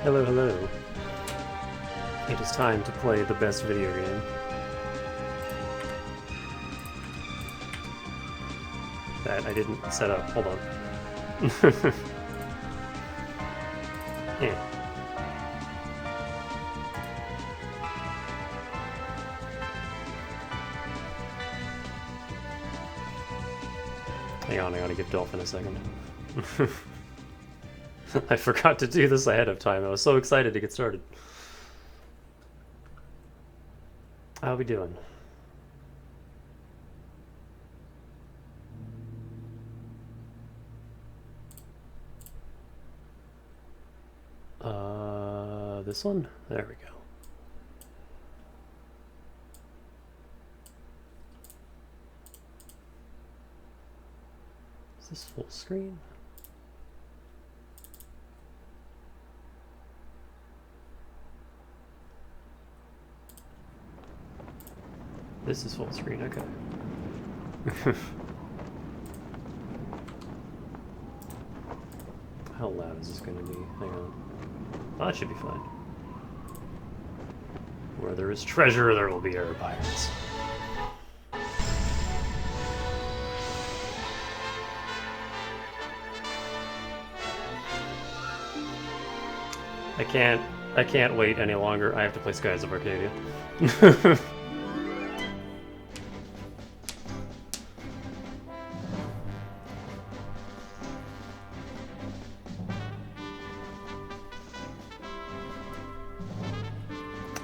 Hello, hello. It is time to play the best video game. That I didn't set up. Hold on. Yeah. Hang on, I gotta give Dolphin a second. I forgot to do this ahead of time. I was so excited to get started. How we doing? This one? There we go. Is this full screen? This is full screen, okay. How loud is this gonna be? Hang on. Oh, that should be fine. Where there is treasure, there will be air pirates. I can't wait any longer. I have to play Skies of Arcadia.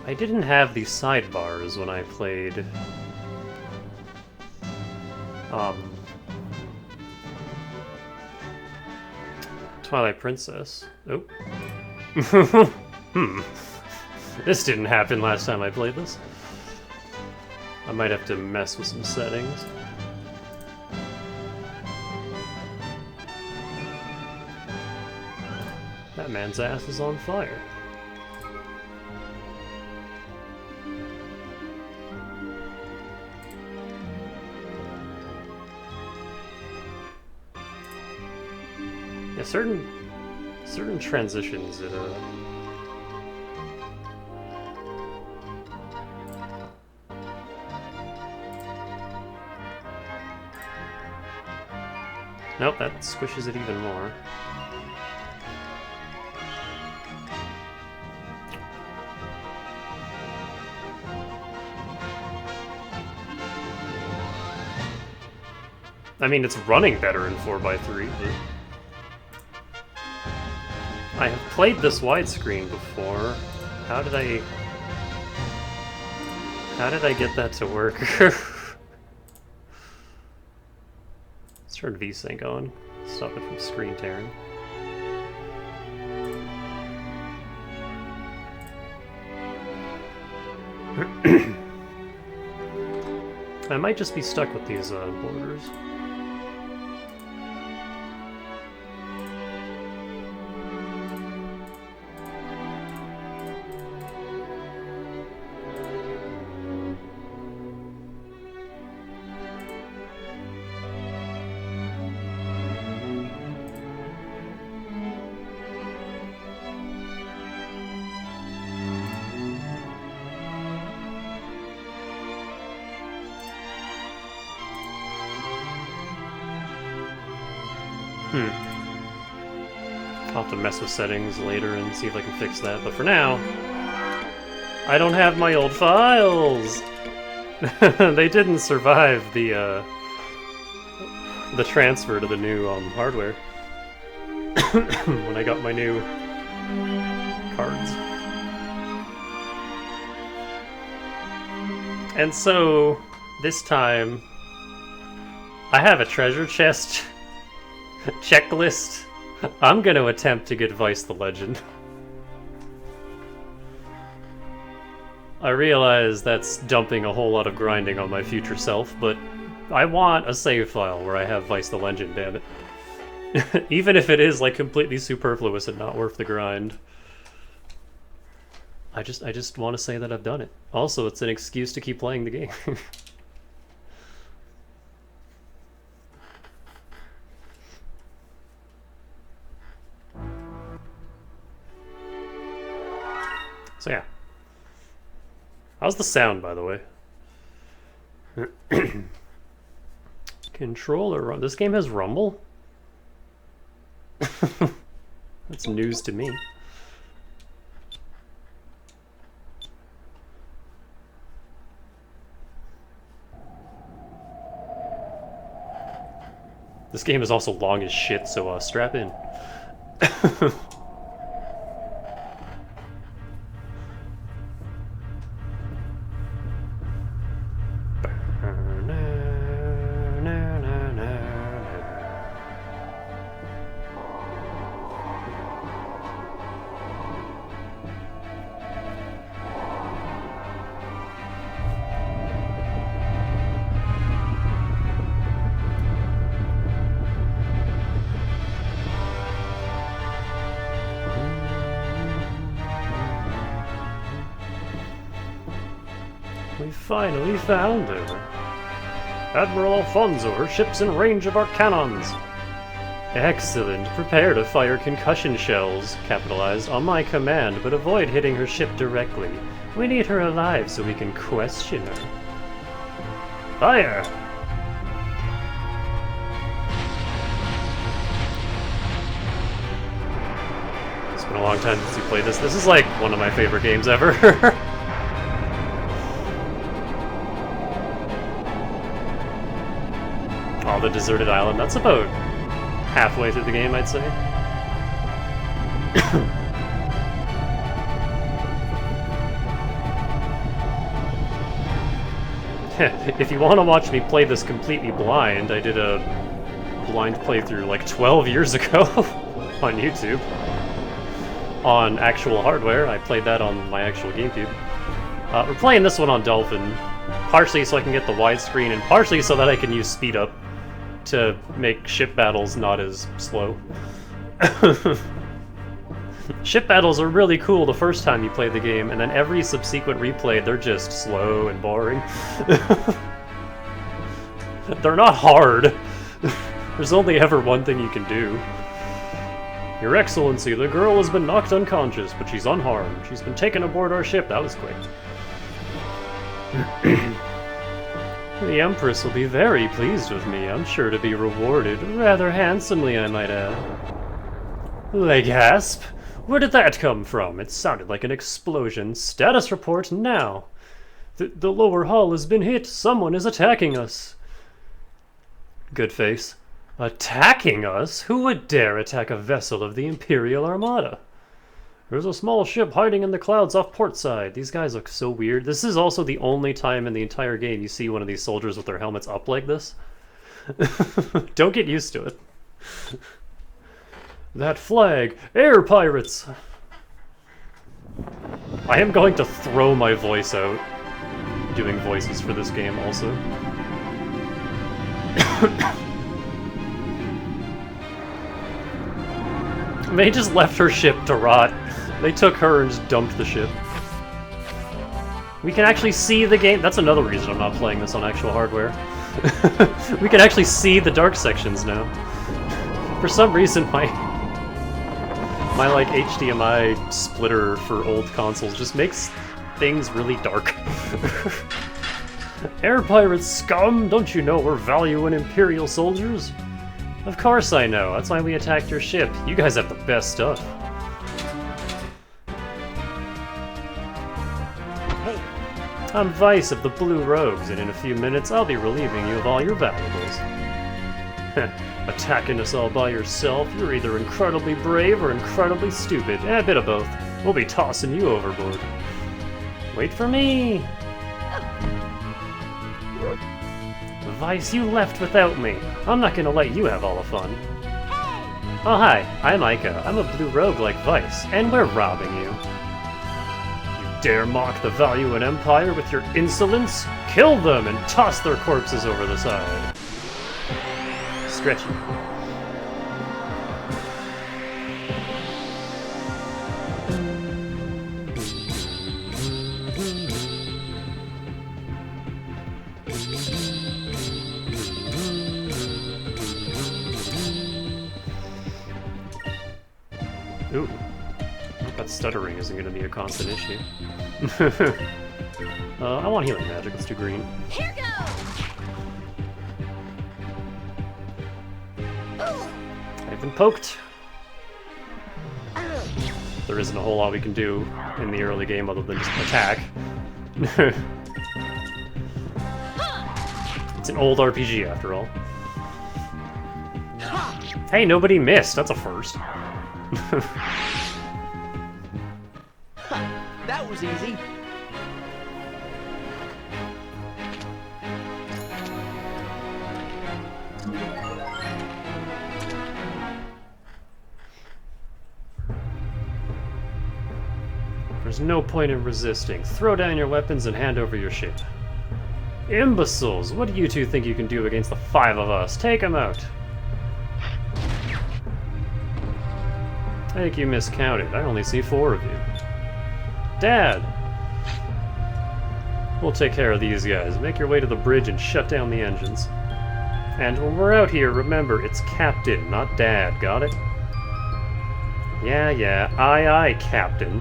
I didn't have these sidebars when I played Twilight Princess. Oh. This didn't happen last time I played this. I might have to mess with some settings. That man's ass is on fire. Yeah, certain transitions that nope, that squishes it even more. I mean, it's running better in 4x3. I have played this widescreen before. How did I get that to work? Let's turn VSync on. Stop it from screen tearing. I might just be stuck with these borders. I'll have to mess with settings later and see if I can fix that, but for now, I don't have my old files! They didn't survive the transfer to the new hardware when I got my new cards. And so, this time, I have a treasure chest checklist. I'm gonna attempt to get Vice the Legend. I realize that's dumping a whole lot of grinding on my future self, but I want a save file where I have Vice the Legend, damn it. Even if it is like completely superfluous and not worth the grind. I just want to say that I've done it. Also, it's an excuse to keep playing the game. So yeah. How's the sound, by the way? Controller. This game has rumble? That's news to me. This game is also long as shit, so strap in. We finally found her. Admiral Alfonso, her ship's in range of our cannons. Excellent. Prepare to fire concussion shells, capitalized, on my command, but avoid hitting her ship directly. We need her alive so we can question her. Fire! It's been a long time since you played this. This is like one of my favorite games ever. Oh, the deserted island. That's about halfway through the game, I'd say. If you want to watch me play this completely blind, I did a blind playthrough like 12 years ago on YouTube. On actual hardware. I played that on my actual GameCube. We're playing this one on Dolphin, partially so I can get the widescreen, and partially so that I can use speed up to make ship battles not as slow. Ship battles are really cool the first time you play the game, and then every subsequent replay, they're just slow and boring. They're not hard. There's only ever one thing you can do. Your Excellency, the girl has been knocked unconscious, but she's unharmed. She's been taken aboard our ship. That was quick. The Empress will be very pleased with me. I'm sure to be rewarded rather handsomely, I might add. Gasp! Where did that come from? It sounded like an explosion. Status report now. The lower hull has been hit. Someone is attacking us. Good face. Attacking us? Who would dare attack a vessel of the Imperial Armada? There's a small ship hiding in the clouds off port side. These guys look so weird. This is also the only time in the entire game you see one of these soldiers with their helmets up like this. Don't get used to it. That flag! Air pirates! I am going to throw my voice out doing voices for this game also. They just left her ship to rot. They took her and just dumped the ship. We can actually see the game. That's another reason I'm not playing this on actual hardware. We can actually see the dark sections now. For some reason, my like HDMI splitter for old consoles just makes things really dark. Air pirates scum! Don't you know we're valuing Imperial soldiers? Of course I know. That's why we attacked your ship. You guys have the best stuff. Hey. I'm Vice of the Blue Rogues, and in a few minutes I'll be relieving you of all your valuables. Attacking us all by yourself? You're either incredibly brave or incredibly stupid. A bit of both. We'll be tossing you overboard. Wait for me! Vice, you left without me. I'm not gonna let you have all the fun. Hey. Oh hi, I'm Ica. I'm a blue rogue like Vice, and we're robbing you. You dare mock the value and Empire with your insolence? Kill them and toss their corpses over the side. Stretchy. Ooh. That stuttering isn't going to be a constant issue. I want healing magic. Let's do green. Here goes. I've been poked. There isn't a whole lot we can do in the early game other than just attack. It's an old RPG after all. Hey, nobody missed. That's a first. That was easy. There's no point in resisting. Throw down your weapons and hand over your ship. Imbeciles! What do you two think you can do against the 5 of us? Take them out! I think you miscounted. I only see 4 of you. Dad! We'll take care of these guys. Make your way to the bridge and shut down the engines. And when we're out here, remember, it's Captain, not Dad. Got it? Yeah. Aye, Captain.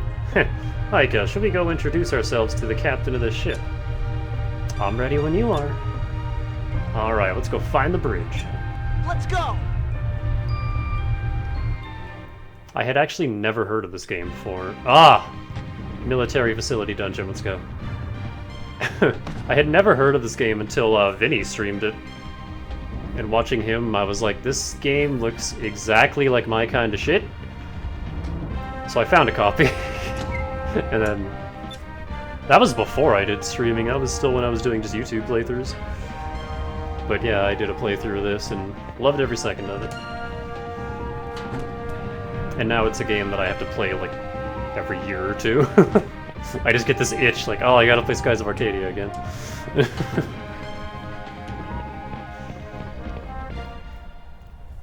Aika, shall we go introduce ourselves to the captain of this ship? I'm ready when you are. Alright, let's go find the bridge. Let's go! I had actually never heard of this game before. Ah! Military Facility Dungeon, let's go. I had never heard of this game until Vinny streamed it. And watching him, I was like, this game looks exactly like my kind of shit. So I found a copy. And then... that was before I did streaming. That was still when I was doing just YouTube playthroughs. But yeah, I did a playthrough of this and loved every second of it. And now it's a game that I have to play, like, every year or two. I just get this itch, like, oh, I gotta play Skies of Arcadia again.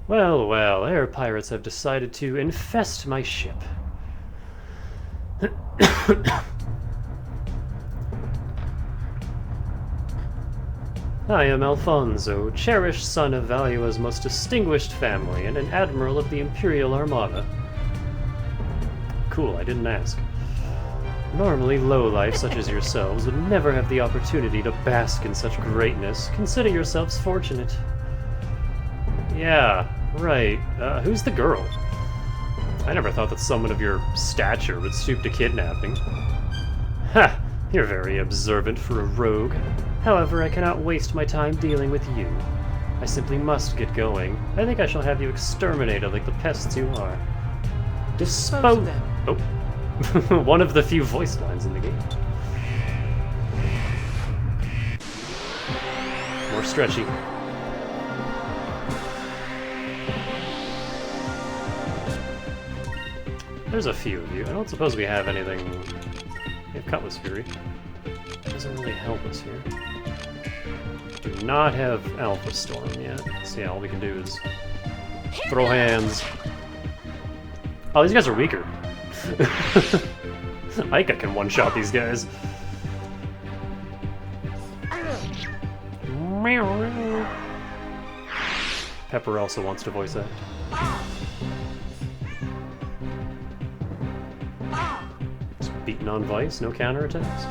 Well, air pirates have decided to infest my ship. I am Alfonso, cherished son of Valua's most distinguished family and an admiral of the Imperial Armada. Cool, I didn't ask. Normally, lowlife such as yourselves would never have the opportunity to bask in such greatness. Consider yourselves fortunate. Yeah, right. Who's the girl? I never thought that someone of your stature would stoop to kidnapping. Ha! You're very observant for a rogue. However, I cannot waste my time dealing with you. I simply must get going. I think I shall have you exterminated like the pests you are. Dispose them. Oh. One of the few voice lines in the game. More stretchy. There's a few of you. I don't suppose we have anything... We have Cutlass Fury. Doesn't really help us here. Do not have Alpha Storm yet. So yeah, all we can do is throw hands. Oh, these guys are weaker. Aika can one-shot these guys. Pepper also wants to voice act. Just beaten on Vice, no counterattacks.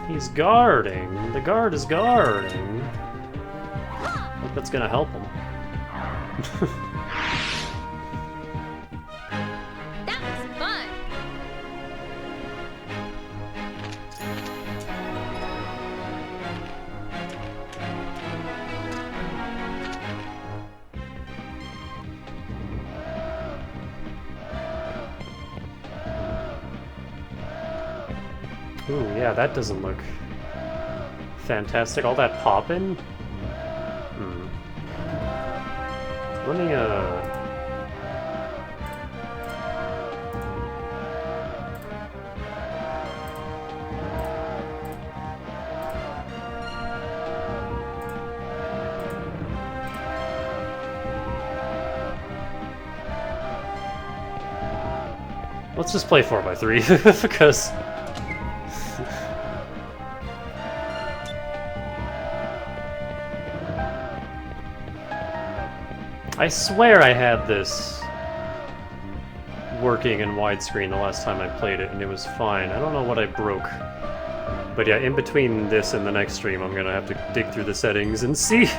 He's guarding. The guard is guarding. Hope that's gonna help him. That was fun. Ooh, yeah, that doesn't look fantastic. All that popping? Let me, let's just play 4x3, because... I swear I had this working in widescreen the last time I played it, and it was fine. I don't know what I broke. But yeah, in between this and the next stream, I'm gonna have to dig through the settings and see.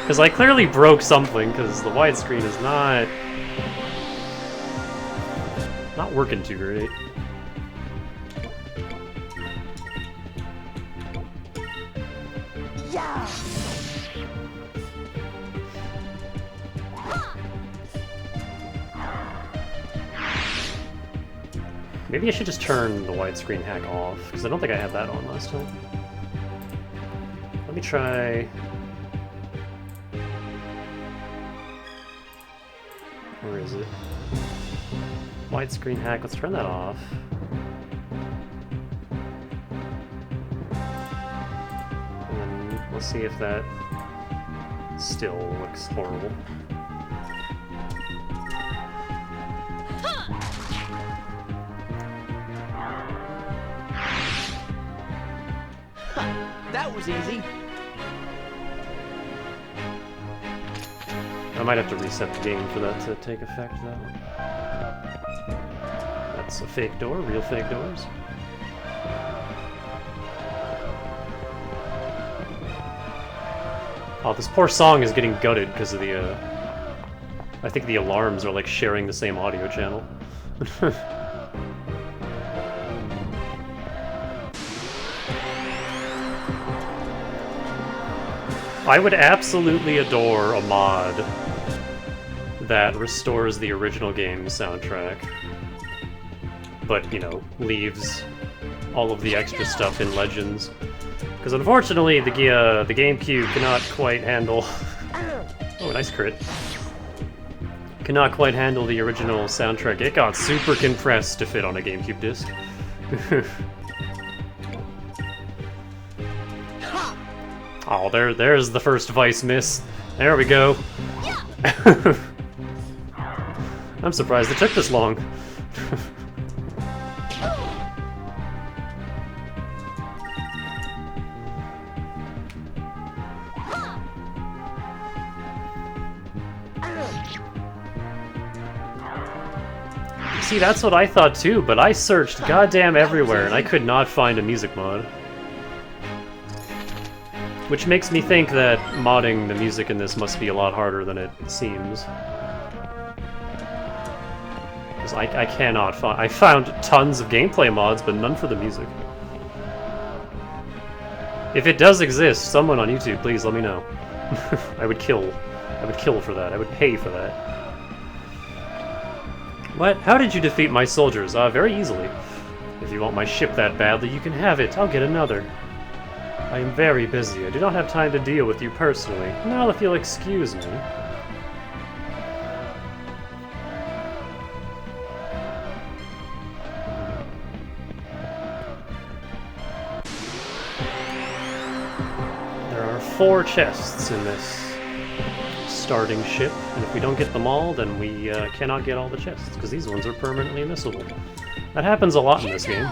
Because I clearly broke something, because the widescreen is not working too great. Yeah. Maybe I should just turn the widescreen hack off, because I don't think I had that on last time. Let me try... Where is it? Widescreen hack, let's turn that off. And then let's see if that still looks horrible. That was easy. I might have to reset the game for that to take effect, though. That's a fake door, real fake doors. Oh, this poor song is getting gutted because of the, I think the alarms are like sharing the same audio channel. I would absolutely adore a mod that restores the original game's soundtrack, but, you know, leaves all of the extra stuff in Legends. Because unfortunately, the GameCube cannot quite handle... Oh, nice crit. Cannot quite handle the original soundtrack. It got super compressed to fit on a GameCube disc. Oh, there's the first Vice miss. There we go. I'm surprised it took this long. See, that's what I thought too, but I searched goddamn everywhere and I could not find a music mod. Which makes me think that modding the music in this must be a lot harder than it seems. Because I cannot find... I found tons of gameplay mods, but none for the music. If it does exist, someone on YouTube, please let me know. I would kill for that. I would pay for that. What? How did you defeat my soldiers? Very easily. If you want my ship that badly, you can have it. I'll get another. I am very busy. I do not have time to deal with you personally. Now, if you'll excuse me. There are 4 chests in this starting ship, and if we don't get them all, then we cannot get all the chests, because these ones are permanently missable. That happens a lot in this game.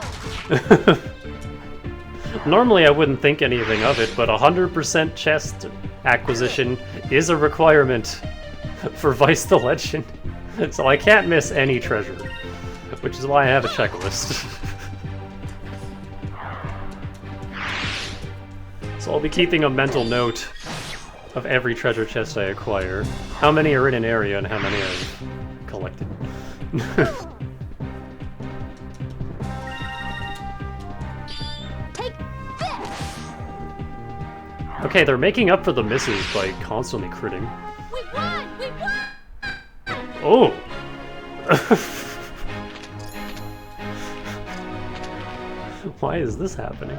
Normally I wouldn't think anything of it, but 100% chest acquisition is a requirement for Vice the Legend. So I can't miss any treasure, which is why I have a checklist. So I'll be keeping a mental note of every treasure chest I acquire, how many are in an area and how many I've collected. Okay, they're making up for the misses by constantly critting. We won! We won! Oh! Why is this happening?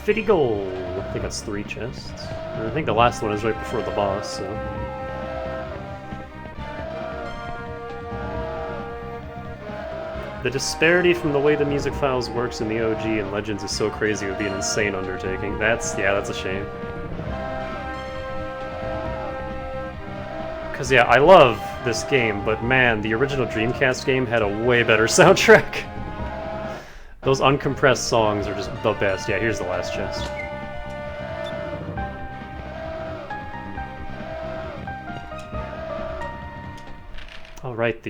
$50 gold! I think that's 3 chests. And I think the last one is right before the boss, so... The disparity from the way the music files works in the OG and Legends is so crazy, it would be an insane undertaking. That's a shame. Because, yeah, I love this game, but man, the original Dreamcast game had a way better soundtrack. Those uncompressed songs are just the best. Yeah, here's the last chest. Oh, right,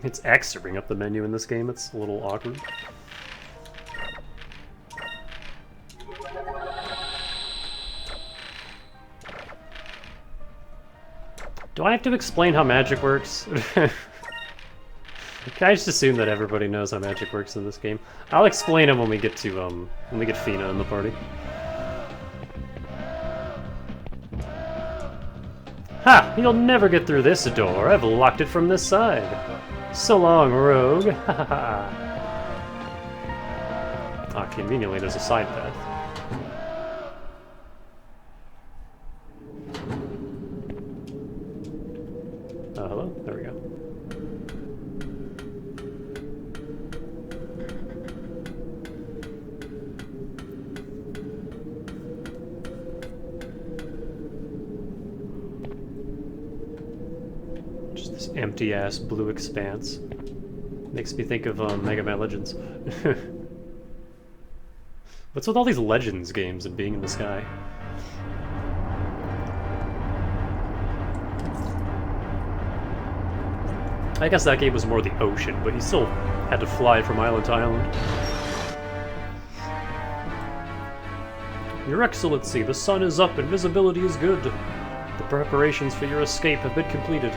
it's X to bring up the menu in this game. It's a little awkward. Do I have to explain how magic works? Can I just assume that everybody knows how magic works in this game? I'll explain it when we get to, when we get Fina in the party. Ha! You'll never get through this door. I've locked it from this side. So long, rogue. Ha ha ha. Ah, conveniently there's a side path. Hello? There we go. Just this empty-ass blue expanse. Makes me think of Mega Man Legends. What's with all these Legends games and being in the sky? I guess that game was more the ocean, but you still had to fly from island to island. Your Excellency, the sun is up and visibility is good. The preparations for your escape have been completed.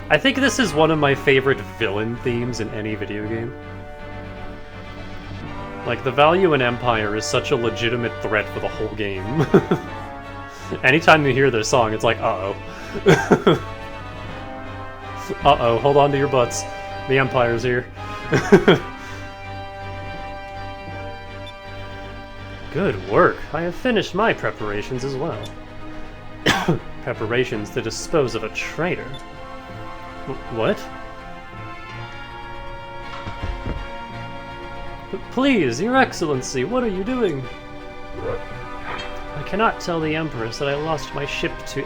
I think this is one of my favorite villain themes in any video game. Like, the Value in Empire is such a legitimate threat for the whole game. Anytime you hear their song, it's like, uh-oh. Uh-oh, hold on to your butts. The Empire's here. Good work. I have finished my preparations as well. Preparations to dispose of a traitor. What? Please, Your Excellency, what are you doing? I cannot tell the Empress that I lost my ship to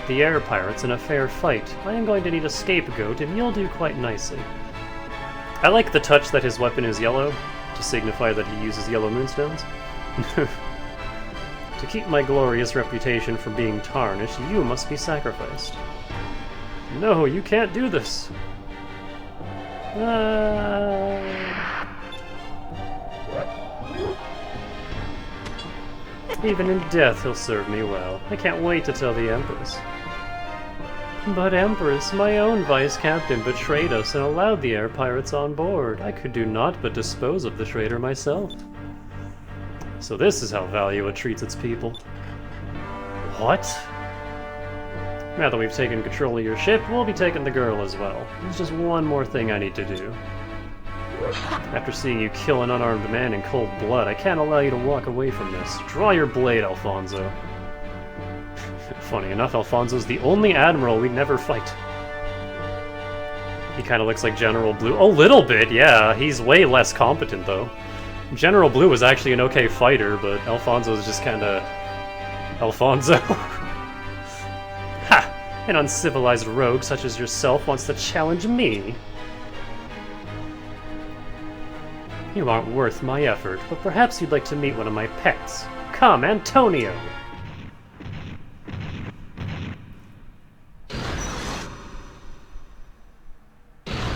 the air pirates in a fair fight. I am going to need a scapegoat, and you'll do quite nicely. I like the touch that his weapon is yellow, to signify that he uses yellow moonstones. To keep my glorious reputation from being tarnished, you must be sacrificed. No, you can't do this. Even in death, he'll serve me well. I can't wait to tell the Empress. But Empress, my own vice-captain betrayed us and allowed the air pirates on board. I could do naught but dispose of the traitor myself. So this is how Valua treats its people. What? Now that we've taken control of your ship, we'll be taking the girl as well. There's just one more thing I need to do. After seeing you kill an unarmed man in cold blood, I can't allow you to walk away from this. Draw your blade, Alfonso. Funny enough, Alfonso's the only admiral we'd never fight. He kind of looks like General Blue. A little bit, yeah. He's way less competent, though. General Blue was actually an okay fighter, but Alfonso's just kind of... Alfonso. Ha! An uncivilized rogue such as yourself wants to challenge me. You aren't worth my effort, but perhaps you'd like to meet one of my pets. Come, Antonio!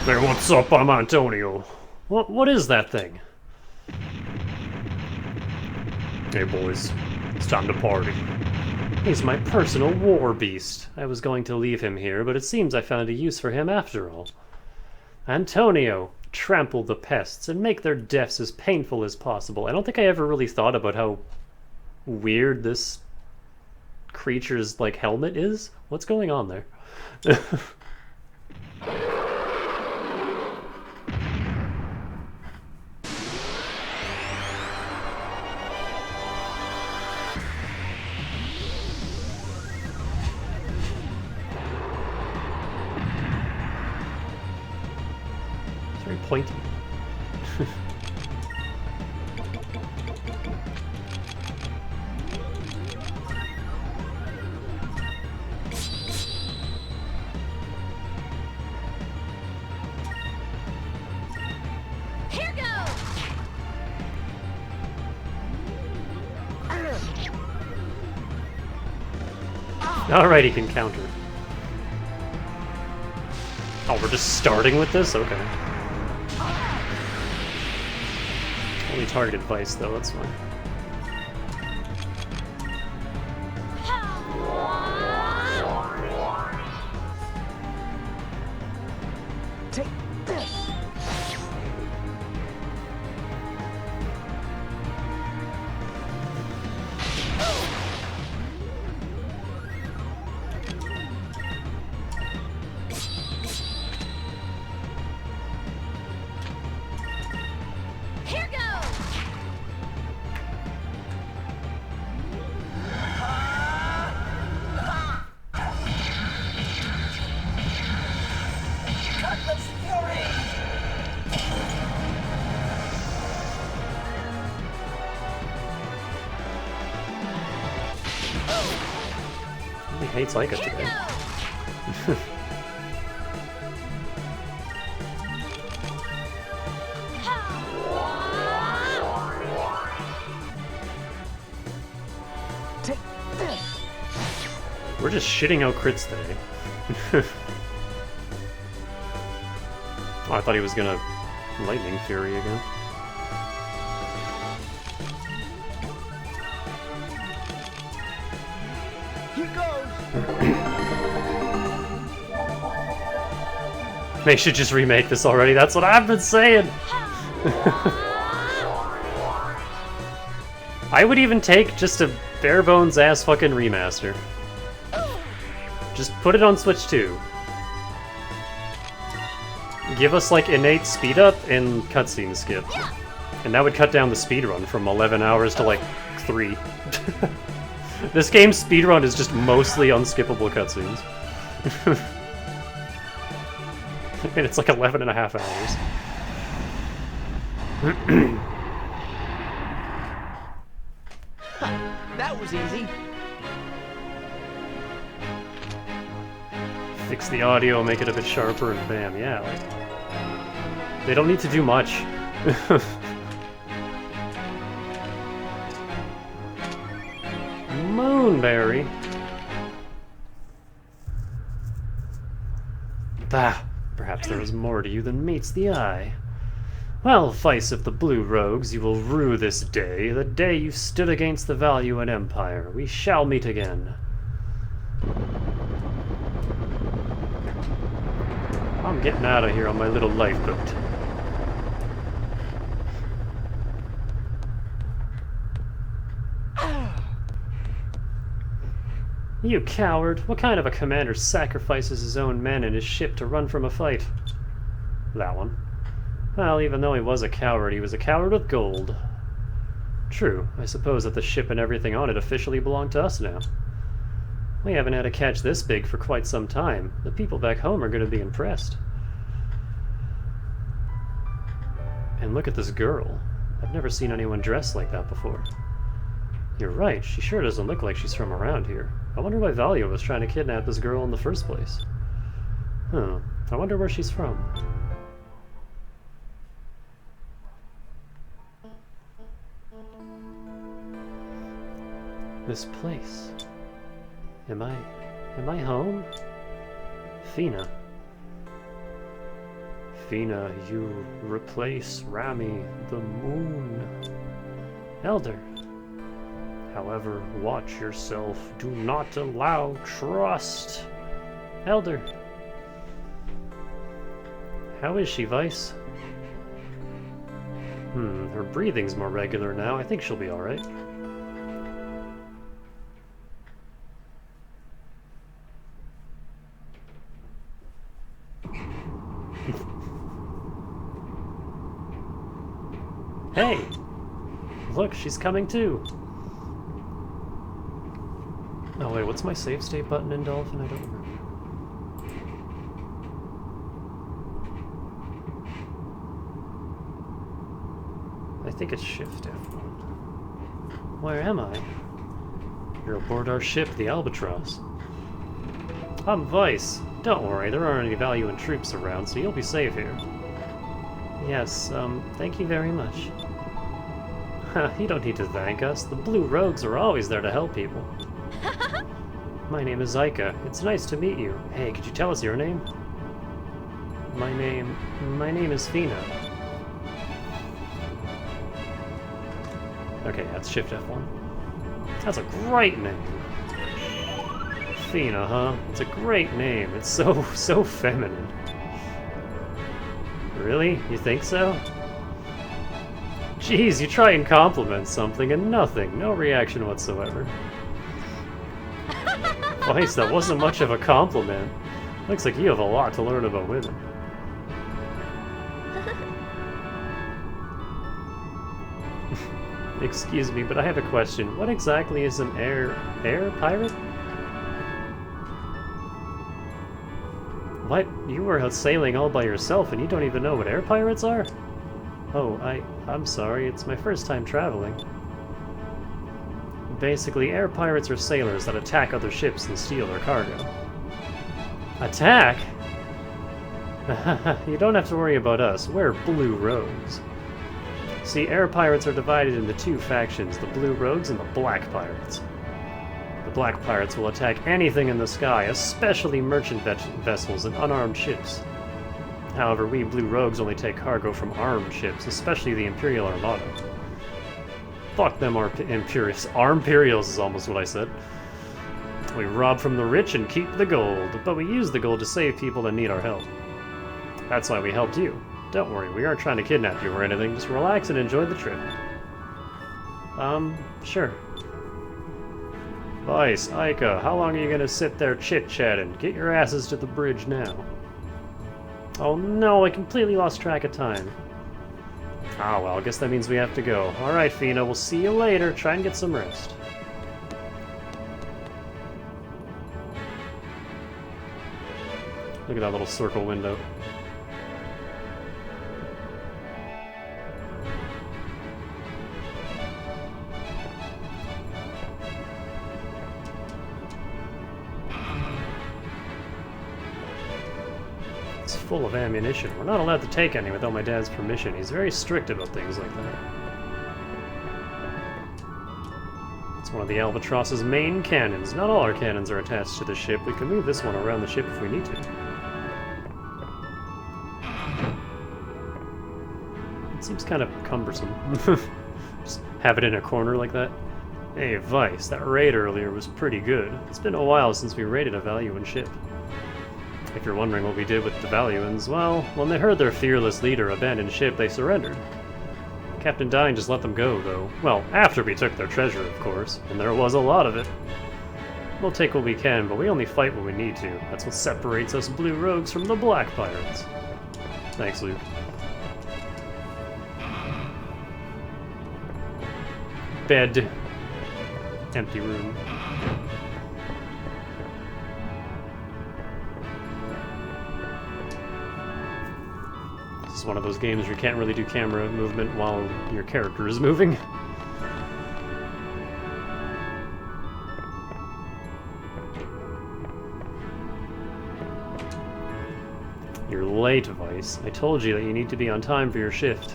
Hey, what's up? I'm Antonio. What is that thing? Hey boys, it's time to party. He's my personal war beast. I was going to leave him here, but it seems I found a use for him after all. Antonio, trample the pests and make their deaths as painful as possible. I don't think I ever really thought about how weird this creature's, like, helmet is. What's going on there? Pointy. Here goes! Alright, he can counter. Oh, we're just starting with this? Okay. Only targeted Vice, though, that's fine. Take this. Here goes! Cutlass Fury. He hates Ica Here today. goes! Take this. We're just shitting out crits today. Oh, I thought he was gonna Lightning Fury again. Here goes. They should just remake this already, that's what I've been saying! I would even take just a bare bones ass fucking remaster. Just put it on Switch 2. Give us like innate speed up and cutscene skip. And that would cut down the speedrun from 11 hours to like 3. This game's speedrun is just mostly unskippable cutscenes. And it's like 11 and a half hours. That was easy. Fix the audio, make it a bit sharper, and bam, yeah. Like, they don't need to do much. Moonberry. Bah, perhaps there is more to you than meets the eye. Well, Vice of the Blue Rogues, you will rue this day, the day you stood against the value and empire. We shall meet again. I'm getting out of here on my little lifeboat. You coward! What kind of a commander sacrifices his own men and his ship to run from a fight? That one. Well, even though he was a coward with gold. True, I suppose that the ship and everything on it officially belong to us now. We haven't had a catch this big for quite some time. The people back home are going to be impressed. And look at this girl. I've never seen anyone dressed like that before. You're right, she sure doesn't look like she's from around here. I wonder why Valia was trying to kidnap this girl in the first place. Huh, I wonder where she's from. This place. Am I home? Fina. Fina, you replace Rami, the moon. Elder. However, watch yourself. Do not allow trust. Elder. How is she, Vice? Her breathing's more regular now. I think she'll be alright. Hey! Look, she's coming too! Oh wait, what's my save state button in Dolphin? I don't remember. I think it's Shift F1. Where am I? You're aboard our ship, the Albatross. I'm Vice. Don't worry, there aren't any Valuan troops around, so you'll be safe here. Yes, thank you very much. You don't need to thank us. The Blue Rogues are always there to help people. my name is Zyka. It's nice to meet you. Hey, could you tell us your name? My name is Fina. Okay, that's Shift F1. That's a great name. Fina, huh? It's a great name. It's so feminine. Really? You think so? Jeez, you try and compliment something and nothing. No reaction whatsoever. Weiss, that wasn't much of a compliment. Looks like you have a lot to learn about women. Excuse me, but I have a question. What exactly is an air pirate? What? You were out sailing all by yourself and you don't even know what air pirates are? Oh, I'm sorry, it's my first time traveling. Basically, air pirates are sailors that attack other ships and steal their cargo. Attack? You don't have to worry about us, we're Blue Rogues. See, air pirates are divided into two factions, the Blue Rogues and the Black Pirates. The Black Pirates will attack anything in the sky, especially merchant vessels and unarmed ships. However, we Blue Rogues only take cargo from armed ships, especially the Imperial Armada. Fuck them Imperials is almost what I said. We rob from the rich and keep the gold, but we use the gold to save people that need our help. That's why we helped you. Don't worry, we aren't trying to kidnap you or anything, just relax and enjoy the trip. Sure. Weiss, Aika, how long are you gonna sit there chit-chatting? Get your asses to the bridge now. Oh no, I completely lost track of time. Ah well, I guess that means we have to go. Alright, Fina, we'll see you later. Try and get some rest. Look at that little circle window. Full of ammunition. We're not allowed to take any without my dad's permission. He's very strict about things like that. It's one of the Albatross's main cannons. Not all our cannons are attached to the ship. We can move this one around the ship if we need to. It seems kind of cumbersome. Just have it in a corner like that. Hey, Weiss, that raid earlier was pretty good. It's been a while since we raided a Valuan ship. If you're wondering what we did with the Valuans, well, when they heard their fearless leader abandon ship, they surrendered. Captain Dine just let them go, though. Well, after we took their treasure, of course, and there was a lot of it. We'll take what we can, but we only fight when we need to. That's what separates us Blue Rogues from the Black Pirates. Thanks, Luke. Bed. Empty room. It's one of those games where you can't really do camera movement while your character is moving. You're late, Weiss. I told you that you need to be on time for your shift.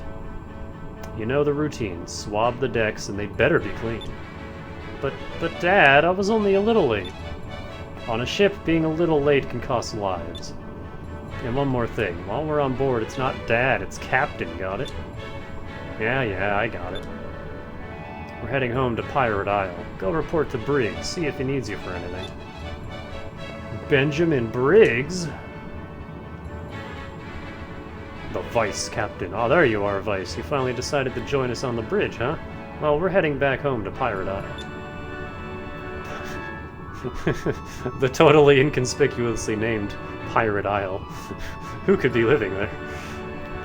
You know the routine. Swab the decks and they better be clean. But Dad, I was only a little late. On a ship, being a little late can cost lives. And one more thing, while we're on board, it's not Dad, it's Captain, got it? Yeah, I got it. We're heading home to Pirate Isle. Go report to Briggs, see if he needs you for anything. Benjamin Briggs? The Vice Captain. Oh, there you are, Weiss. You finally decided to join us on the bridge, huh? Well, we're heading back home to Pirate Isle. The totally inconspicuously named Pirate Isle. Who could be living there?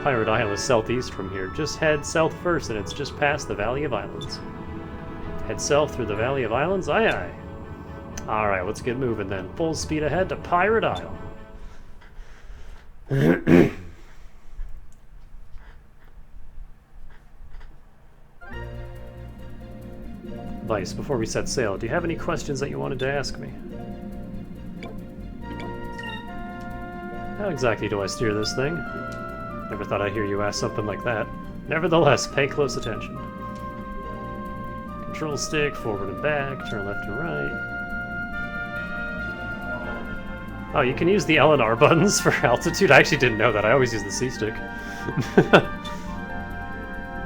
Pirate Isle is southeast from here. Just head south first and it's just past the Valley of Islands. Head south through the Valley of Islands? Aye aye. Alright, let's get moving then. Full speed ahead to Pirate Isle. Weiss, before we set sail, do you have any questions that you wanted to ask me? How exactly do I steer this thing? Never thought I'd hear you ask something like that. Nevertheless, pay close attention. Control stick, forward and back, turn left and right. Oh, you can use the L and R buttons for altitude? I actually didn't know that. I always use the C stick.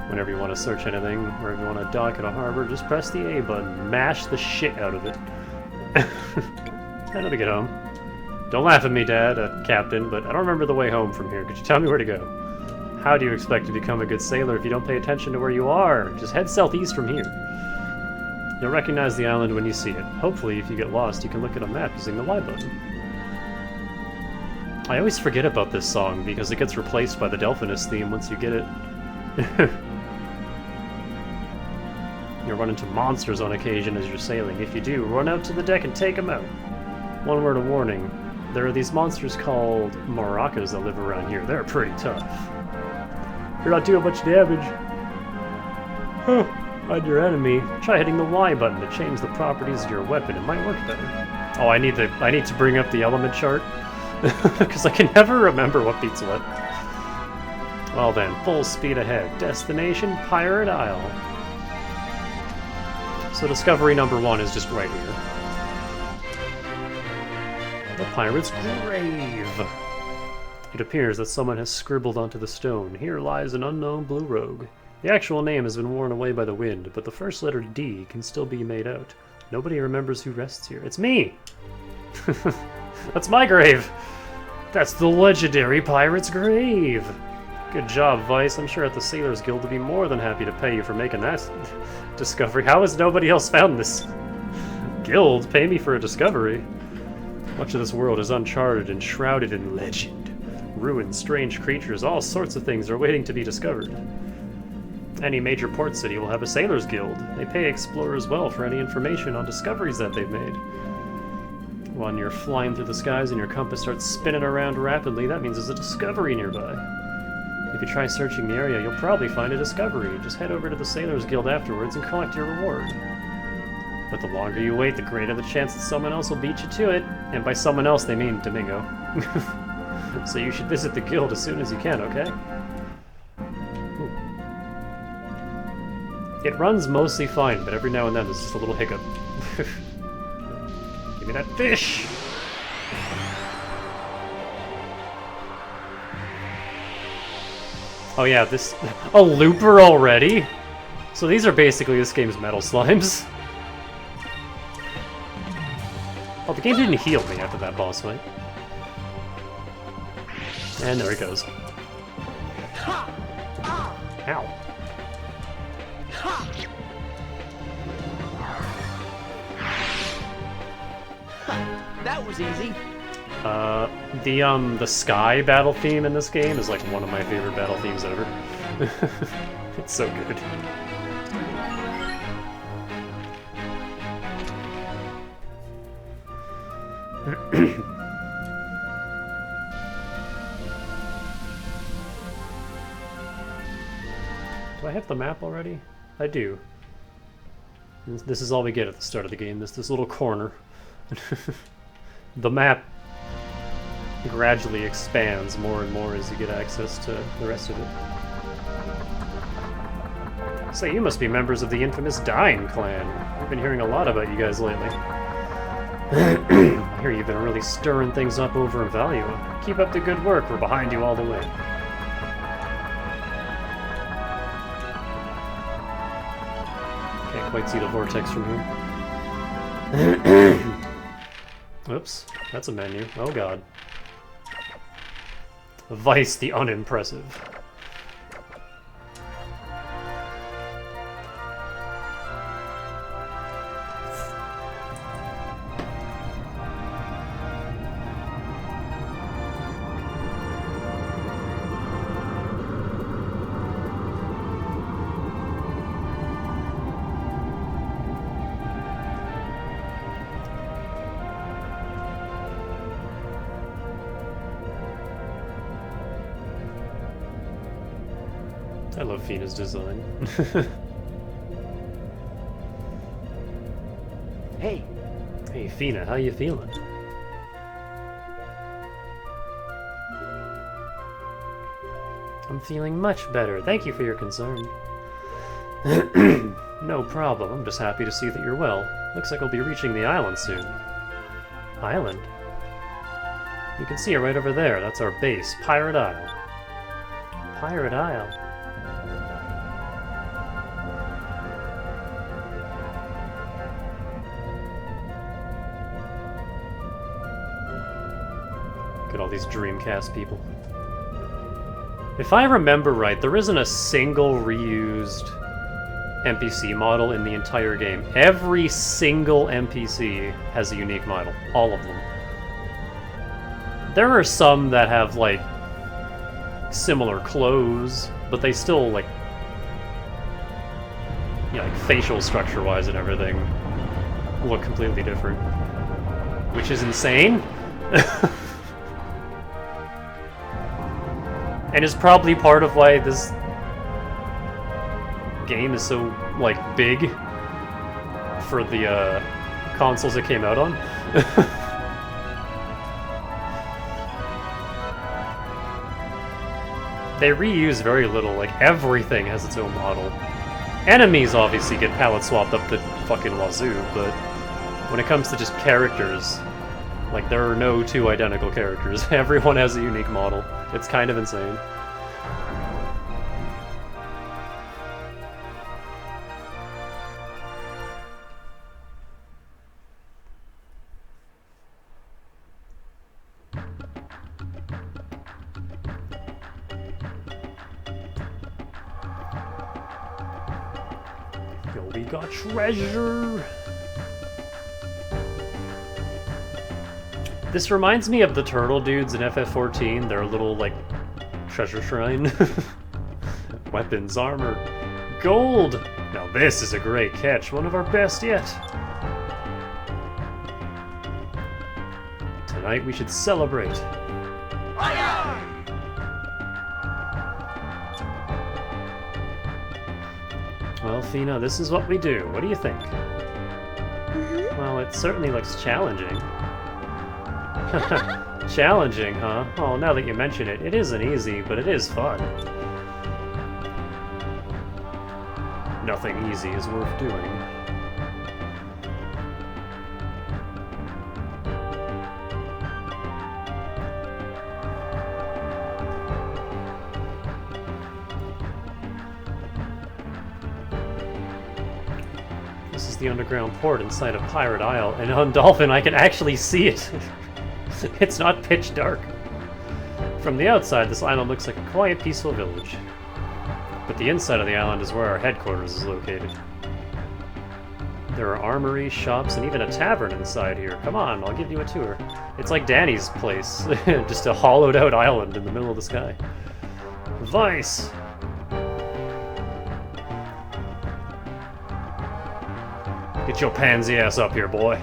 Whenever you want to search anything, or if you want to dock at a harbor, just press the A button. Mash the shit out of it. How do we get home? Don't laugh at me, Dad, Captain, but I don't remember the way home from here. Could you tell me where to go? How do you expect to become a good sailor if you don't pay attention to where you are? Just head southeast from here. You'll recognize the island when you see it. Hopefully, if you get lost, you can look at a map using the Y button. I always forget about this song because it gets replaced by the Delphinus theme once you get it. You'll run into monsters on occasion as you're sailing. If you do, run out to the deck and take them out. One word of warning. There are these monsters called maracas that live around here. They're pretty tough. You're not doing much damage. On your enemy, try hitting the Y button to change the properties of your weapon. It might work better. Oh, I need to bring up the element chart because I can never remember what beats what. Well then, full speed ahead. Destination Pirate Isle. So discovery number 1 is just right here. The pirate's grave. It appears that someone has scribbled onto the stone, "Here lies an unknown blue rogue." The actual name has been worn away by the wind, but the first letter D can still be made out. Nobody remembers who rests here. It's me! That's my grave! That's the legendary pirate's grave! Good job, Vice. I'm sure at the Sailors Guild will be more than happy to pay you for making that discovery. How has nobody else found this? Guild? Pay me for a discovery? Much of this world is uncharted and shrouded in legend. Ruins, strange creatures, all sorts of things are waiting to be discovered. Any major port city will have a Sailors Guild. They pay explorers well for any information on discoveries that they've made. When you're flying through the skies and your compass starts spinning around rapidly, that means there's a discovery nearby. If you try searching the area, you'll probably find a discovery. Just head over to the Sailors Guild afterwards and collect your reward. But the longer you wait, the greater the chance that someone else will beat you to it. And by someone else, they mean Domingo. So you should visit the guild as soon as you can, okay? Ooh. It runs mostly fine, but every now and then there's just a little hiccup. Give me that fish! Oh yeah, this... A looper already? So these are basically this game's metal slimes. Oh, the game didn't heal me after that boss fight. And there he goes. Ow. That was easy. The sky battle theme in this game is like one of my favorite battle themes ever. It's so good. Do I have the map already? I do. This is all we get at the start of the game, this little corner. The map gradually expands more and more as you get access to the rest of it. Say, you must be members of the infamous Dying Clan. I've been hearing a lot about you guys lately. I hear you've been really stirring things up over in Valua. Keep up the good work, we're behind you all the way. Can't quite see the vortex from here. Oops, that's a menu. Oh god. Vice the Unimpressive. I love Fina's design. Hey. Hey Fina, how you feeling? I'm feeling much better. Thank you for your concern. No problem. I'm just happy to see that you're well. Looks like we'll be reaching the island soon. Island? You can see it right over there. That's our base, Pirate Isle. Pirate Isle. Look at all these Dreamcast people. If I remember right, there isn't a single reused NPC model in the entire game. Every single NPC has a unique model. All of them. There are some that have, like, similar clothes, but they still, like, you know, like facial structure-wise and everything look completely different. Which is insane. And is probably part of why this game is so, like, big for the consoles it came out on. They reuse very little, like, everything has its own model. Enemies obviously get palette swapped up the fucking wazoo, but when it comes to just characters, like, there are no two identical characters. Everyone has a unique model. It's kind of insane. Yo, we got treasure! This reminds me of the turtle dudes in FF14, their little, like, treasure shrine. Weapons, armor, gold! Now this is a great catch, one of our best yet. Tonight we should celebrate. Well, Fina, this is what we do. What do you think? Well, it certainly looks challenging. Challenging, huh? Oh, now that you mention it, it isn't easy, but it is fun. Nothing easy is worth doing. This is the underground port inside of Pirate Isle, and on Dolphin I can actually see it. It's not pitch dark. From the outside, this island looks like a quiet, peaceful village. But the inside of the island is where our headquarters is located. There are armories, shops, and even a tavern inside here. Come on, I'll give you a tour. It's like Danny's place. Just a hollowed out island in the middle of the sky. Vice! Get your pansy ass up here, boy.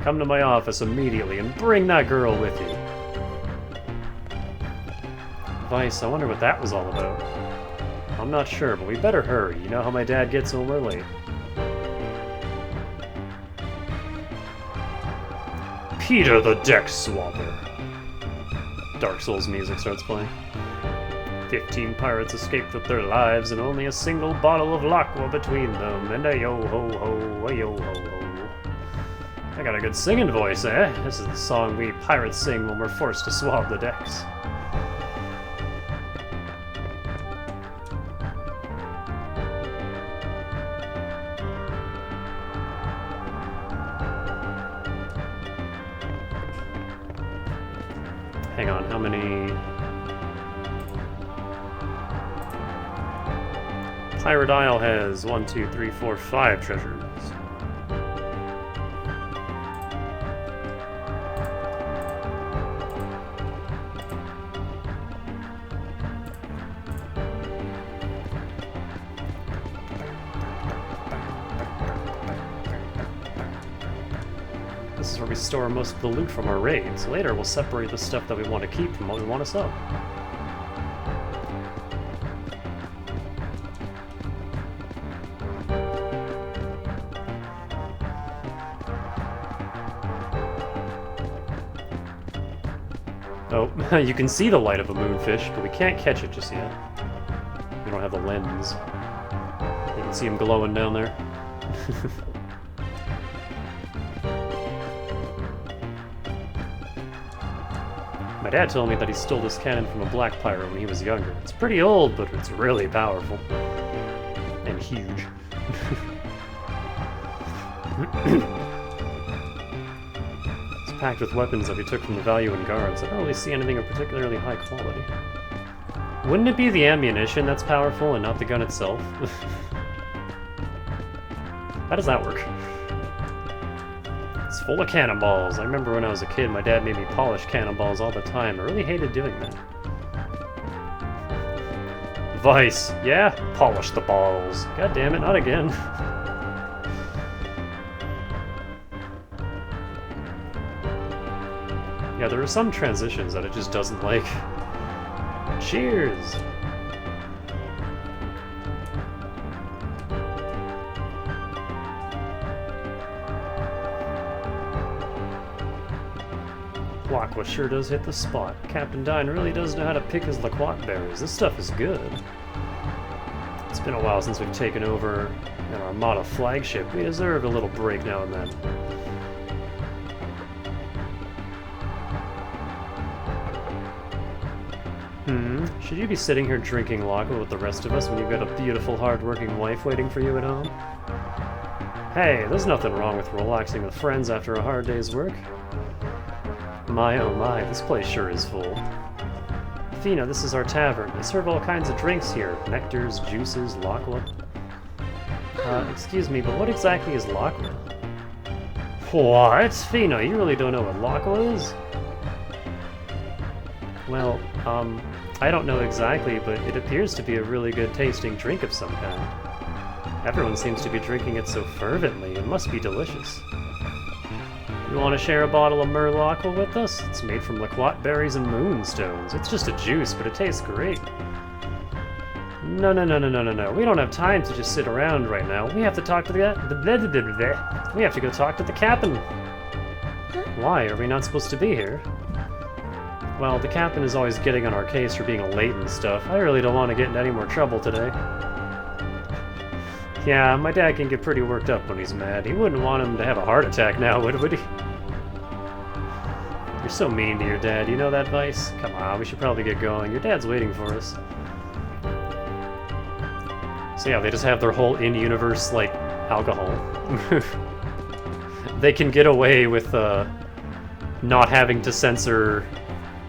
Come to my office immediately and bring that girl with you. Vice, I wonder what that was all about. I'm not sure, but we better hurry. You know how my dad gets when we're late. Peter the Deck Swapper. Dark Souls music starts playing. 15 pirates escaped with their lives and only a single bottle of Laqua between them. And a yo-ho-ho, a yo-ho-ho. I got a good singing voice, eh? This is the song we pirates sing when we're forced to swab the decks. Hang on, how many... Pirate Isle has 1, 2, 3, 4, 5 treasures. This is where we store most of the loot from our raids. Later, we'll separate the stuff that we want to keep from what we want to sell. Oh, you can see the light of a moonfish, but we can't catch it just yet. We don't have the lens. You can see him glowing down there. My dad told me that he stole this cannon from a black pirate when he was younger. It's pretty old, but it's really powerful. And huge. It's packed with weapons that we took from the Valuan guards. I don't really see anything of particularly high quality. Wouldn't it be the ammunition that's powerful and not the gun itself? How does that work? It's full of cannonballs. I remember when I was a kid, my dad made me polish cannonballs all the time. I really hated doing that. Vice. Yeah? Polish the balls. God damn it, not again. Yeah, there are some transitions that it just doesn't like. Cheers! Lockwood sure does hit the spot. Captain Dine really does know how to pick his Loquat berries. This stuff is good. It's been a while since we've taken over an Armada flagship. We deserve a little break now and then. Should you be sitting here drinking lager with the rest of us when you've got a beautiful, hard-working wife waiting for you at home? Hey, there's nothing wrong with relaxing with friends after a hard day's work. My oh my, this place sure is full. Fina, this is our tavern. They serve all kinds of drinks here. Nectars, juices, Laqua. Excuse me, but what exactly is Laqua? What? Fina, you really don't know what Laqua is? Well, I don't know exactly, but it appears to be a really good tasting drink of some kind. Everyone seems to be drinking it so fervently. It must be delicious. You want to share a bottle of Merlaqua with us? It's made from Loquat berries and moonstones. It's just a juice, but it tastes great. No. We don't have time to just sit around right now. We have to talk to we have to go talk to the captain. Why? Are we not supposed to be here? Well, the captain is always getting on our case for being late and stuff. I really don't want to get into any more trouble today. Yeah, my dad can get pretty worked up when he's mad. He wouldn't want him to have a heart attack now, would he? You're so mean to your dad. You know that, Vice? Come on, we should probably get going. Your dad's waiting for us. So yeah, they just have their whole in-universe, like, alcohol. They can get away with, not having to censor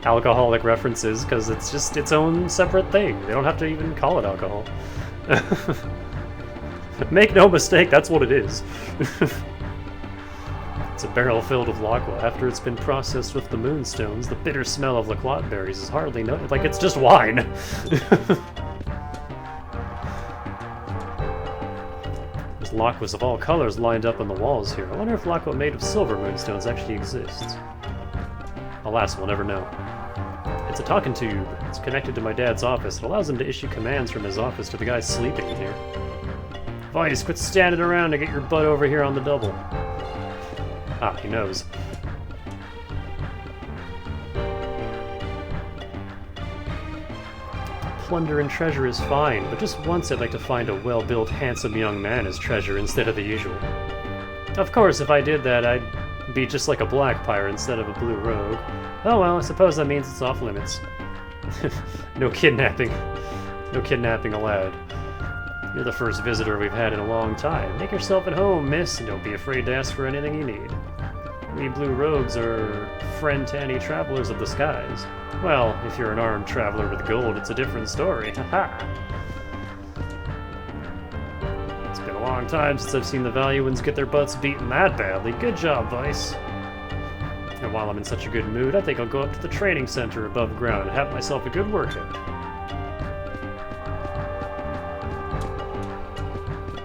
alcoholic references because it's just its own separate thing. They don't have to even call it alcohol. Make no mistake, that's what it is. It's a barrel filled with Laqua. After it's been processed with the moonstones, the bitter smell of Loquat berries is hardly noted. Like, it's just wine. There's Laquas of all colors lined up on the walls here. I wonder if Laqua made of silver moonstones actually exists. Alas, we'll never know. It's a talking tube. It's connected to my dad's office. It allows him to issue commands from his office to the guys sleeping in here. Vice, quit standing around and get your butt over here on the double. Ah, he knows. Plunder and treasure is fine, but just once I'd like to find a well-built, handsome young man as treasure instead of the usual. Of course, if I did that, I'd be just like a black pirate instead of a blue rogue. Oh well, I suppose that means it's off limits. No kidnapping. No kidnapping allowed. You're the first visitor we've had in a long time. Make yourself at home, miss, and don't be afraid to ask for anything you need. We blue rogues are friend to any travelers of the skies. Well, if you're an armed traveler with gold, it's a different story. Haha! It's been a long time since I've seen the Valuans get their butts beaten that badly. Good job, Vice. And while I'm in such a good mood, I think I'll go up to the training center above ground and have myself a good workout.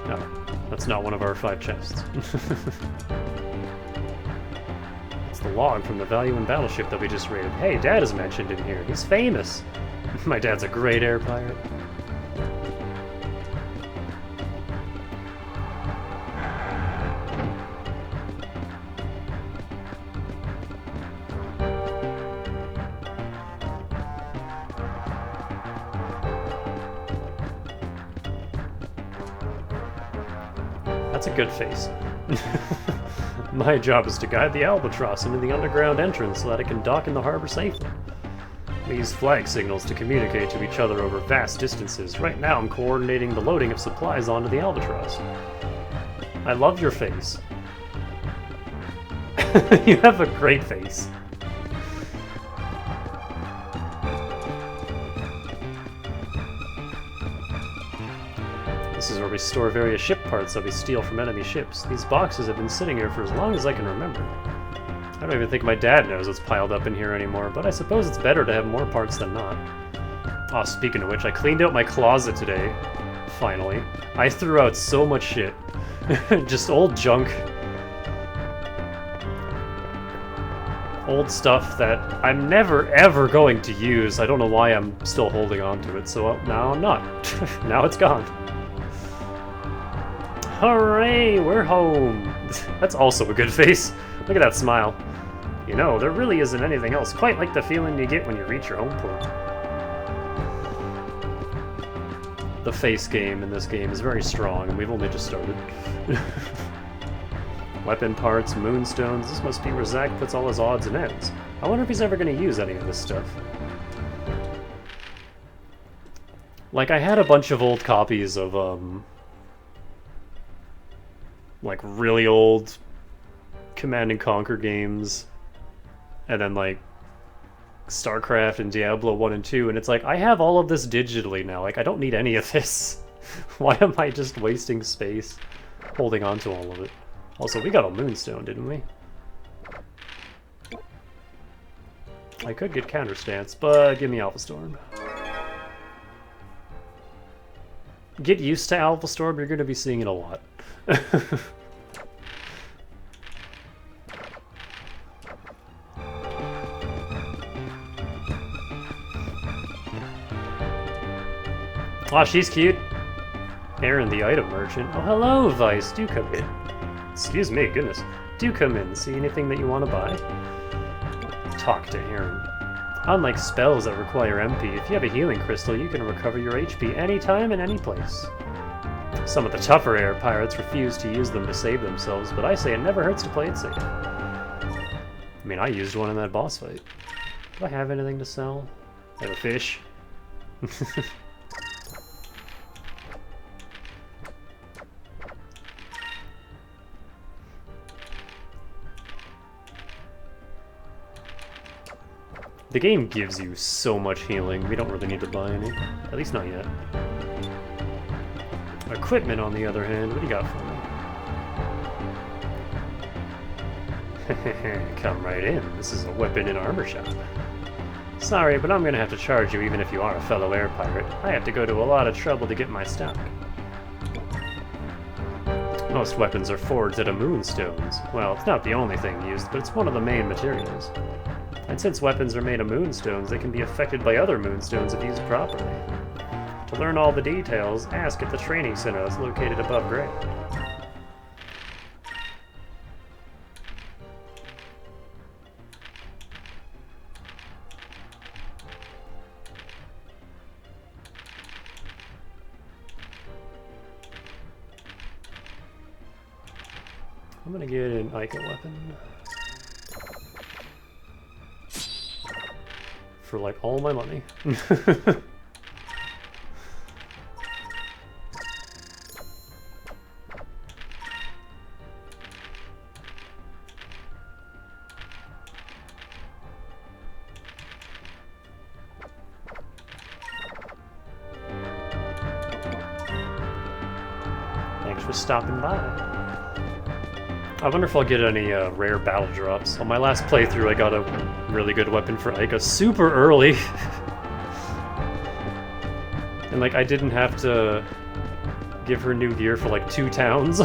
No, that's not one of our 5 chests. It's the log from the Valuan battleship that we just raided. Hey, Dad is mentioned in here. He's famous. My dad's a great air pirate. That's a good face. My job is to guide the Albatross into the underground entrance so that it can dock in the harbor safely. We use flag signals to communicate to each other over vast distances. Right now I'm coordinating the loading of supplies onto the Albatross. I love your face. You have a great face. This is where we store various ship parts that we steal from enemy ships. These boxes have been sitting here for as long as I can remember. I don't even think my dad knows what's piled up in here anymore, but I suppose it's better to have more parts than not. Oh, speaking of which, I cleaned out my closet today. Finally. I threw out so much shit. Just old junk. Old stuff that I'm never ever going to use. I don't know why I'm still holding on to it, so now I'm not. Now it's gone. Hooray, we're home! That's also a good face. Look at that smile. You know, there really isn't anything else quite like the feeling you get when you reach your home port. The face game in this game is very strong, and we've only just started. Weapon parts, moonstones, this must be where Zack puts all his odds and ends. I wonder if he's ever going to use any of this stuff. Like, I had a bunch of old copies of, like, really old Command & Conquer games, and then, like, StarCraft and Diablo 1 and 2, and it's like, I have all of this digitally now, like, I don't need any of this. Why am I just wasting space holding on to all of it? Also, we got a moonstone, didn't we? I could get counter stance, but give me Alpha Storm. Get used to Alpha Storm, you're going to be seeing it a lot. Aw, she's cute. Aaron, the item merchant. Oh, hello, Vice. Do come in. Excuse me, goodness. Do come in. See anything that you want to buy? Talk to Aaron. Unlike spells that require MP, if you have a healing crystal, you can recover your HP anytime and any place. Some of the tougher air pirates refuse to use them to save themselves, but I say it never hurts to play it safe. I mean, I used one in that boss fight. Do I have anything to sell? I have a fish. The game gives you so much healing, we don't really need to buy any. At least not yet. Equipment, on the other hand, what do you got for me? Come right in, this is a weapon and armor shop. Sorry, but I'm gonna have to charge you even if you are a fellow air pirate. I have to go to a lot of trouble to get my stock. Most weapons are forged out of moonstones. Well, it's not the only thing used, but it's one of the main materials. And since weapons are made of moonstones, they can be affected by other moonstones if used properly. To learn all the details, ask at the training center that's located above grade. I'm gonna get an Ica weapon. For like all my money. Thanks for stopping by. I wonder if I'll get any rare battle drops. On my last playthrough, I got a really good weapon for Ica super early. And like, I didn't have to give her new gear for like 2 towns.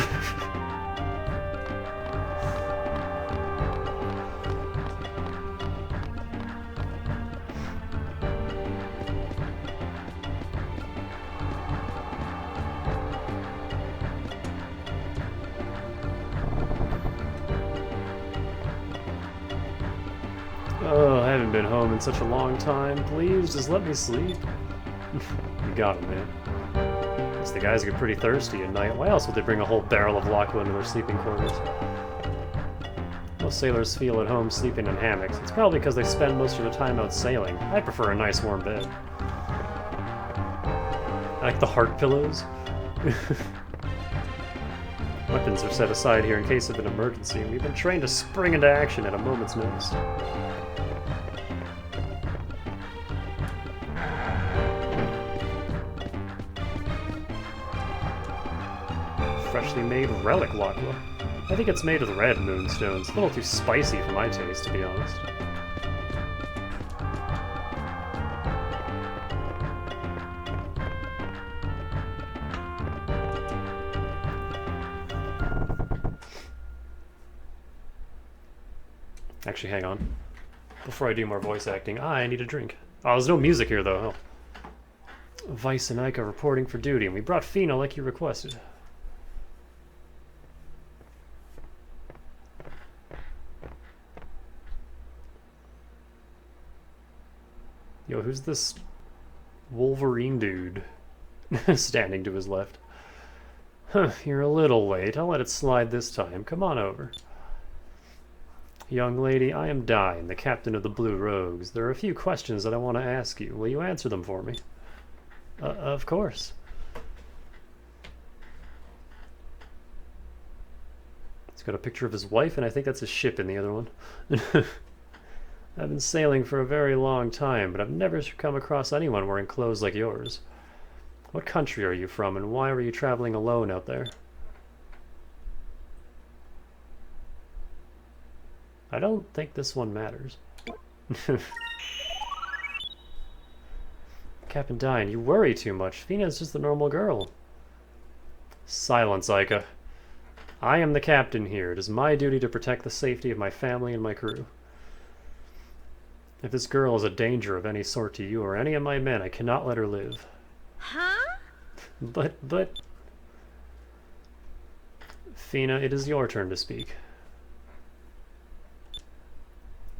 Oh, I haven't been home in such a long time. Please, just let me sleep. You got him, man. Guess the guys get pretty thirsty at night. Why else would they bring a whole barrel of Lachlan into their sleeping quarters? Most sailors feel at home sleeping in hammocks. It's probably because they spend most of the time out sailing. I prefer a nice warm bed. I like the heart pillows. Weapons are set aside here in case of an emergency, and we've been trained to spring into action at a moment's notice. Freshly made relic lacquer. I think it's made with red moonstones. A little too spicy for my taste, to be honest. Actually, hang on. Before I do more voice acting, I need a drink. Oh, there's no music here, though. Oh. Vice and Ika reporting for duty, and we brought Fina like you requested. Yo, who's this Wolverine dude standing to his left? Huh, you're a little late. I'll let it slide this time. Come on over. Young lady, I am Dine, the captain of the Blue Rogues. There are a few questions that I want to ask you. Will you answer them for me? Of course. He's got a picture of his wife, and I think that's a ship in the other one. I've been sailing for a very long time, but I've never come across anyone wearing clothes like yours. What country are you from, and why were you traveling alone out there? I don't think this one matters. Captain Dine, you worry too much. Fina's just a normal girl. Silence, Ika. I am the captain here. It is my duty to protect the safety of my family and my crew. If this girl is a danger of any sort to you or any of my men, I cannot let her live. Huh? But... Fina, it is your turn to speak.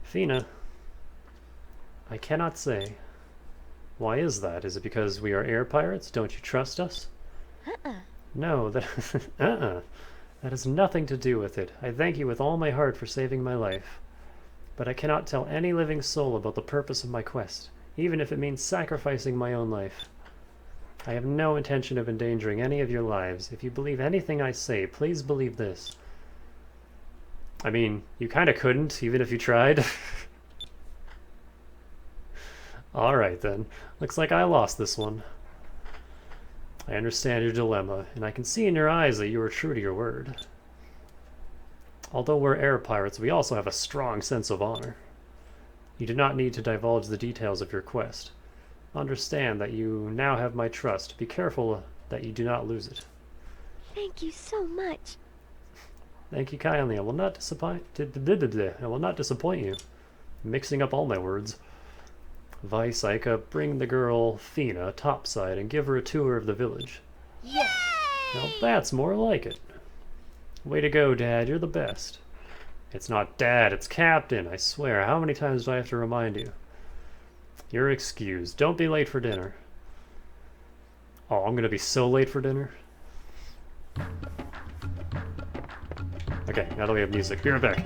Fina, I cannot say. Why is that? Is it because we are air pirates? Don't you trust us? No, that... That has nothing to do with it. I thank you with all my heart for saving my life. But I cannot tell any living soul about the purpose of my quest, even if it means sacrificing my own life. I have no intention of endangering any of your lives. If you believe anything I say, please believe this. I mean, you kinda couldn't, even if you tried. Alright then. Looks like I lost this one. I understand your dilemma, and I can see in your eyes that you are true to your word. Although we're air pirates, we also have a strong sense of honor. You do not need to divulge the details of your quest. Understand that you now have my trust. Be careful that you do not lose it. Thank you so much. Thank you kindly. I will not disappoint you. Mixing up all my words. Vice, Ika, bring the girl Fina topside and give her a tour of the village. Yay! Now that's more like it. Way to go, Dad. You're the best. It's not Dad, it's Captain. I swear. How many times do I have to remind you? You're excused. Don't be late for dinner. Oh, I'm gonna be so late for dinner. Okay, now that we have music. Be right back.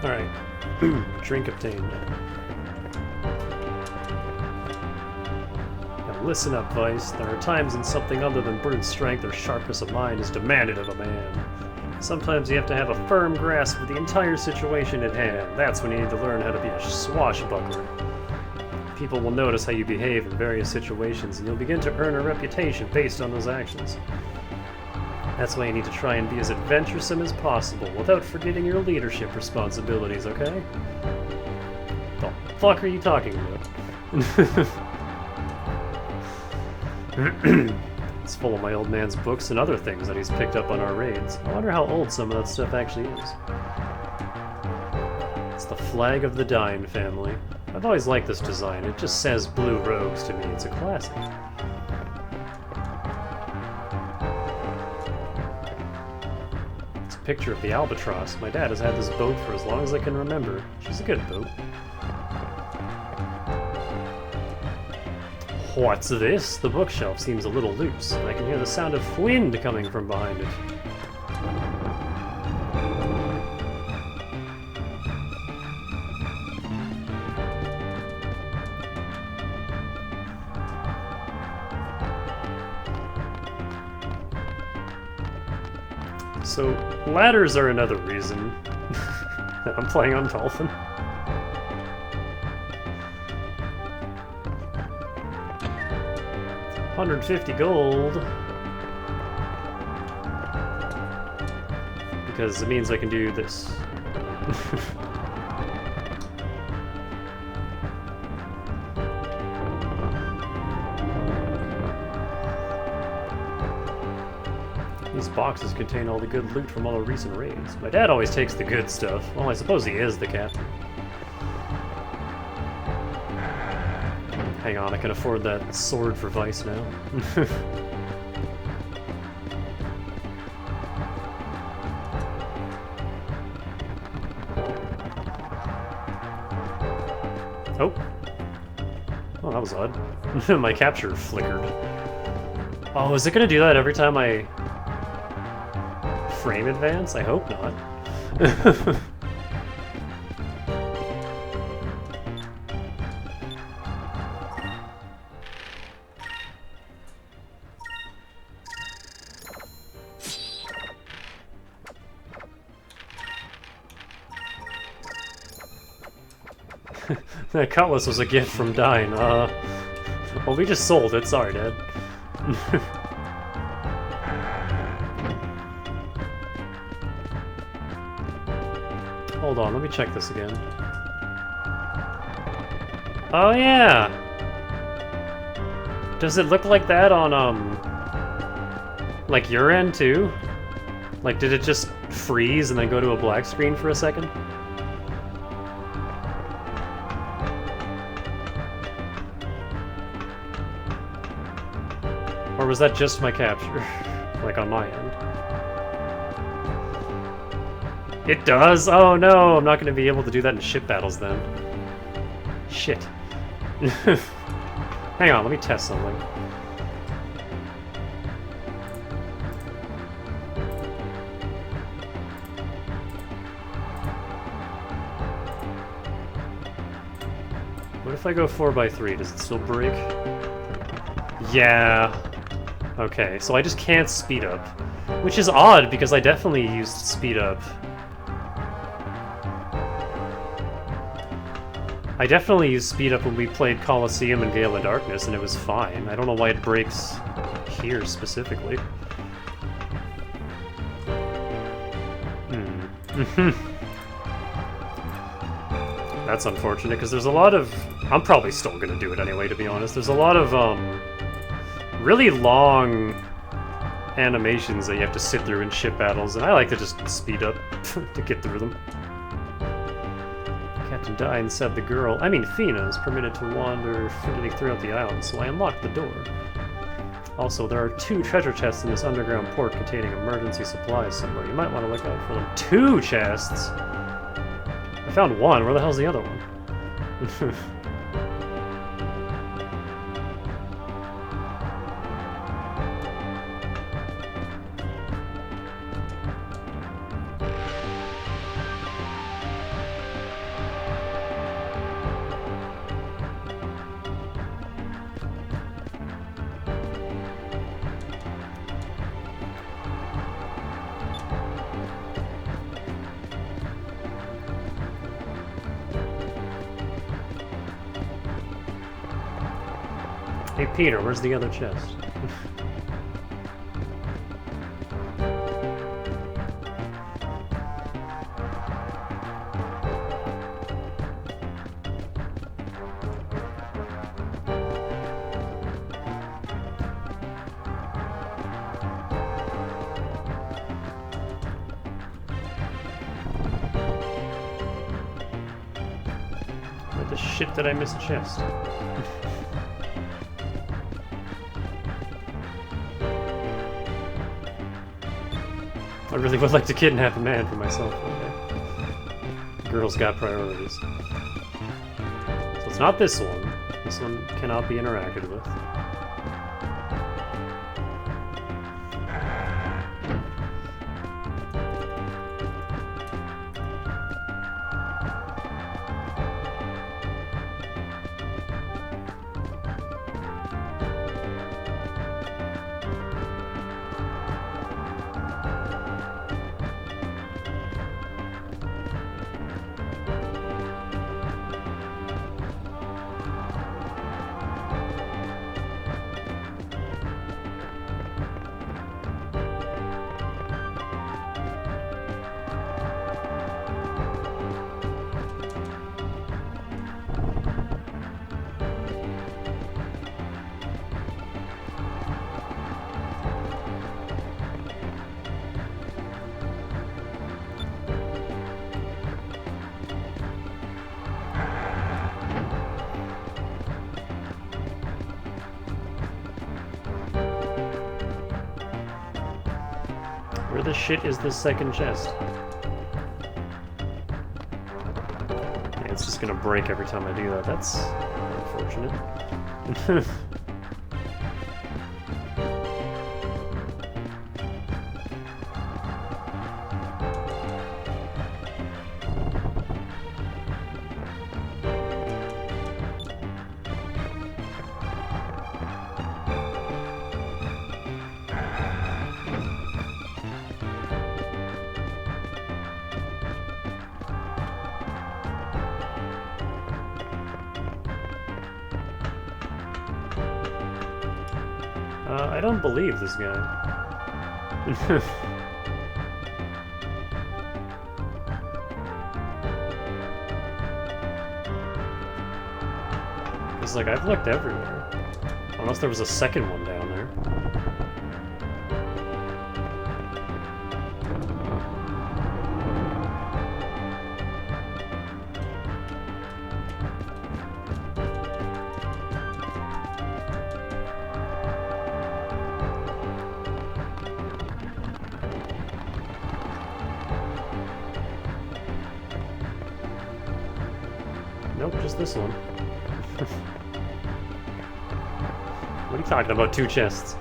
Alright. Drink obtained. Now listen up, Vice. There are times when something other than brute strength or sharpness of mind is demanded of a man. Sometimes you have to have a firm grasp of the entire situation at hand. That's when you need to learn how to be a swashbuckler. People will notice how you behave in various situations, and you'll begin to earn a reputation based on those actions. That's why you need to try and be as adventuresome as possible without forgetting your leadership responsibilities, okay? The fuck are you talking about? It's full of my old man's books and other things that he's picked up on our raids. I wonder how old some of that stuff actually is. It's the flag of the Dine family. I've always liked this design. It just says blue rogues to me. It's a classic. It's a picture of the albatross. My dad has had this boat for as long as I can remember. She's a good boat. What's this? The bookshelf seems a little loose, and I can hear the sound of wind coming from behind it. So, ladders are another reason that I'm playing on Dolphin. 150 gold. Because it means I can do this. These boxes contain all the good loot from all the recent raids. My dad always takes the good stuff. Well, I suppose he is the captain. Hang on, I can afford that sword for Vice now. Oh. Oh, that was odd. My capture flickered. Oh, is it gonna do that every time I frame advance? I hope not. That cutlass was a gift from Dine. Well, we just sold it. Sorry, Dad. Hold on, let me check this again. Oh, yeah! Does it look like that on, like your end, too? Like, did it just freeze and then go to a black screen for a second? Or was that just my capture? Like on my end? It does? Oh no, I'm not going to be able to do that in ship battles then. Shit. Hang on, let me test something. What if I go 4x3? Does it still break? Yeah. Okay, so I just can't speed up. Which is odd, because I definitely used speed up. I definitely used speed up when we played Colosseum and Gale of Darkness, and it was fine. I don't know why it breaks here specifically. That's unfortunate, because there's a lot of... I'm probably still gonna do it anyway, to be honest. There's a lot of, really long animations that you have to sit through in ship battles, and I like to just speed up to get through them. Captain Dine said the girl, I mean Fina, is permitted to wander freely throughout the island, so I unlocked the door. Also, there are 2 treasure chests in this underground port containing emergency supplies somewhere. You might want to look out for them. 2 chests?! I found 1, where the hell's the other one? Hey Peter, where's the other chest? the shit did I miss a chest? I really would like to kidnap a man for myself one day. Girls got priorities. So it's not this one. This one cannot be interacted with. Where the shit is this second chest? Yeah, it's just gonna break every time I do that. That's unfortunate. I don't believe this guy. It's like, I've looked everywhere. Unless there was a second one down there. Nope, just this one. What are you talking about? 2 chests?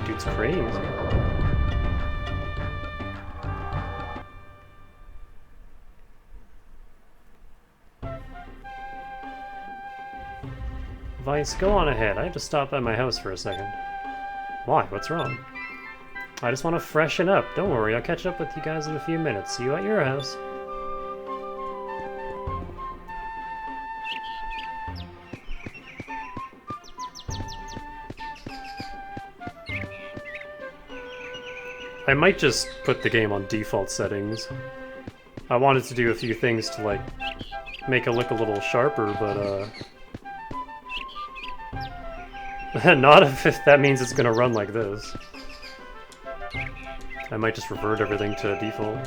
Dude's crazy. Vice, go on ahead. I have to stop by my house for a second. Why? What's wrong? I just want to freshen up. Don't worry, I'll catch up with you guys in a few minutes. See you at your house. I might just put the game on default settings. I wanted to do a few things to, like, make it look a little sharper, but, not if that means it's gonna run like this. I might just revert everything to default.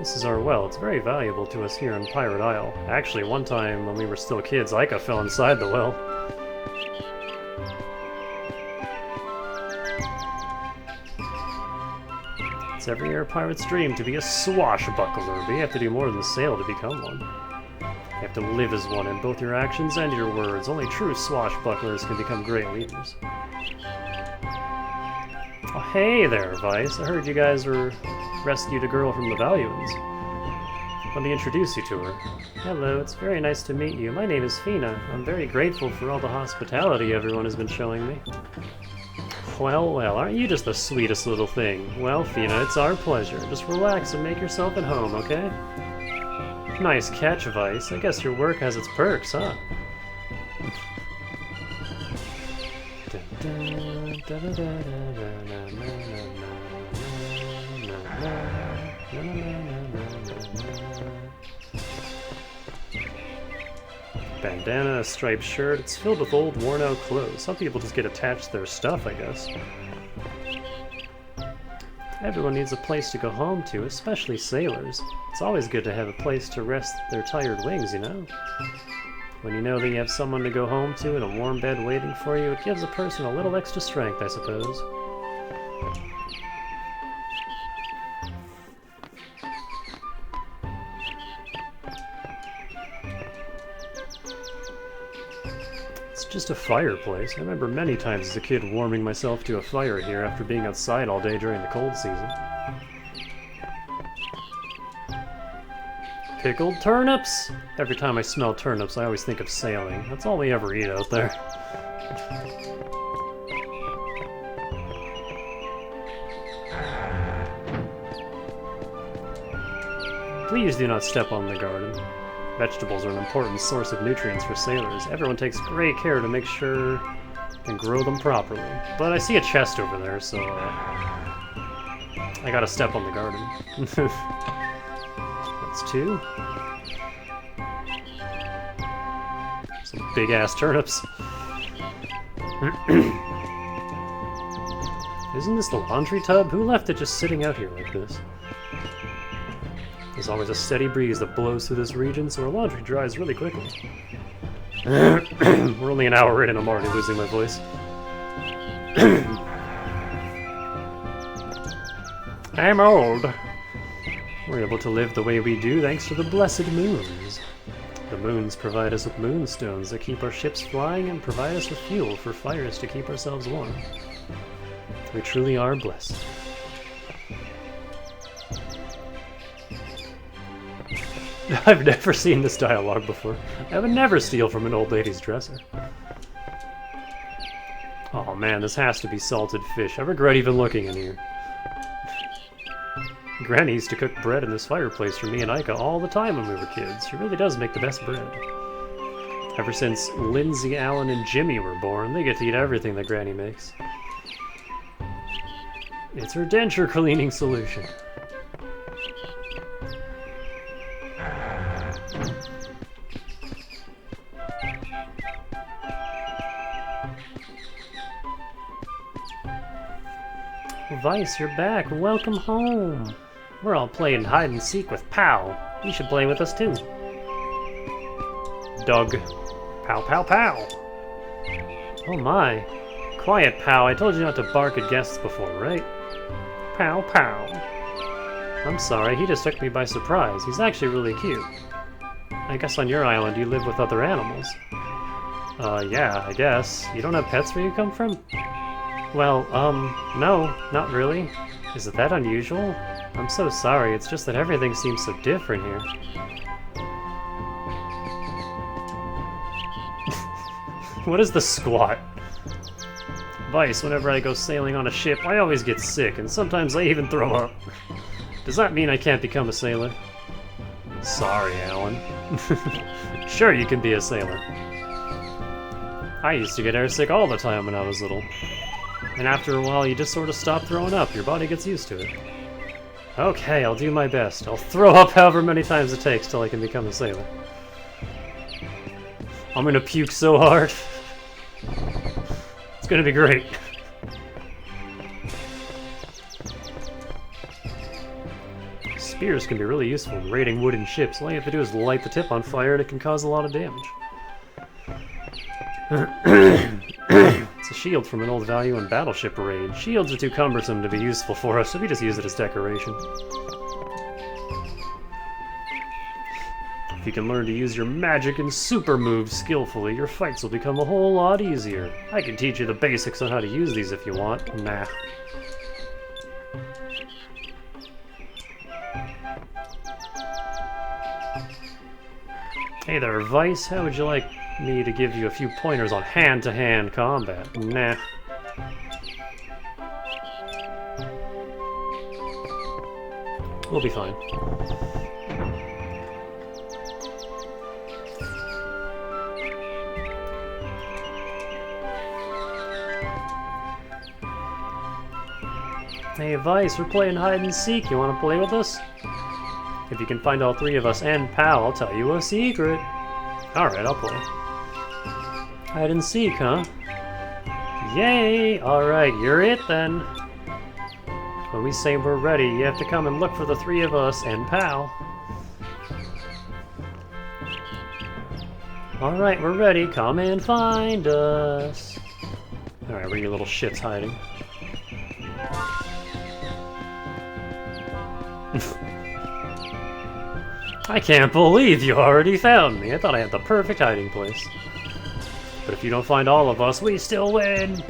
This is our well. It's very valuable to us here in Pirate Isle. Actually, one time when we were still kids, Aika fell inside the well. It's every air pirate's dream to be a swashbuckler, but you have to do more than sail to become one. You have to live as one in both your actions and your words. Only true swashbucklers can become great leaders. Oh, hey there, Vice. I heard you guys rescued a girl from the Valuans. Let me introduce you to her. Hello, it's very nice to meet you. My name is Fina. I'm very grateful for all the hospitality everyone has been showing me. Well, well, aren't you just the sweetest little thing? Well, Fina, it's our pleasure. Just relax and make yourself at home, okay? Nice catch, Vice. I guess your work has its perks, huh? Bandana, a striped shirt. It's filled with old, worn-out clothes. Some people just get attached to their stuff, I guess. Everyone needs a place to go home to, especially sailors. It's always good to have a place to rest their tired wings, you know? When you know that you have someone to go home to and a warm bed waiting for you, it gives a person a little extra strength, I suppose. It's just a fireplace. I remember many times as a kid warming myself to a fire here after being outside all day during the cold season. Pickled turnips! Every time I smell turnips, I always think of sailing. That's all we ever eat out there. Please do not step on the garden. Vegetables are an important source of nutrients for sailors. Everyone takes great care to make sure and grow them properly. But I see a chest over there, so I gotta step on the garden. That's 2. Some big-ass turnips. Isn't this the laundry tub? Who left it just sitting out here like this? There's always a steady breeze that blows through this region, so our laundry dries really quickly. We're only an hour in and I'm already losing my voice. I'm old. We're able to live the way we do thanks to the blessed moons. The moons provide us with moonstones that keep our ships flying and provide us with fuel for fires to keep ourselves warm. We truly are blessed. I've never seen this dialogue before. I would never steal from an old lady's dresser. Oh man, this has to be salted fish. I regret even looking in here. Granny used to cook bread in this fireplace for me and Ika all the time when we were kids. She really does make the best bread. Ever since Lindsay, Alan, and Jimmy were born, they get to eat everything that Granny makes. It's her denture cleaning solution. Vice, you're back. Welcome home. We're all playing hide and seek with Pow. You should play with us too. Doug. Pow, pow, pow. Oh my. Quiet, Pow. I told you not to bark at guests before, right? Pow, pow. I'm sorry, he just took me by surprise. He's actually really cute. I guess on your island you live with other animals. Yeah, I guess. You don't have pets where you come from? Well, no, not really. Is it that unusual? I'm so sorry, it's just that everything seems so different here. What is the squat? Vice, whenever I go sailing on a ship, I always get sick, and sometimes I even throw up. Does that mean I can't become a sailor? Sorry, Alan. Sure, you can be a sailor. I used to get airsick all the time when I was little. And after a while, you just sort of stop throwing up. Your body gets used to it. Okay, I'll do my best. I'll throw up however many times it takes till I can become a sailor. I'm gonna puke so hard. It's gonna be great. Spears can be really useful in raiding wooden ships. All you have to do is light the tip on fire and it can cause a lot of damage. It's a shield from an old value in Battleship Raid. Shields are too cumbersome to be useful for us, so we just use it as decoration. If you can learn to use your magic and super moves skillfully, your fights will become a whole lot easier. I can teach you the basics on how to use these if you want. Nah. Hey there, Vice. How would you like me to give you a few pointers on hand-to-hand combat? Nah. We'll be fine. Hey Vice, we're playing hide and seek. You want to play with us? If you can find all three of us and Pal, I'll tell you a secret. Alright, I'll play. Hide and seek, huh? Yay! Alright, you're it then. When we say we're ready, you have to come and look for the three of us and Pal. Alright, we're ready. Come and find us. Alright, where are you little shits hiding? I can't believe you already found me. I thought I had the perfect hiding place. But if you don't find all of us, we still win!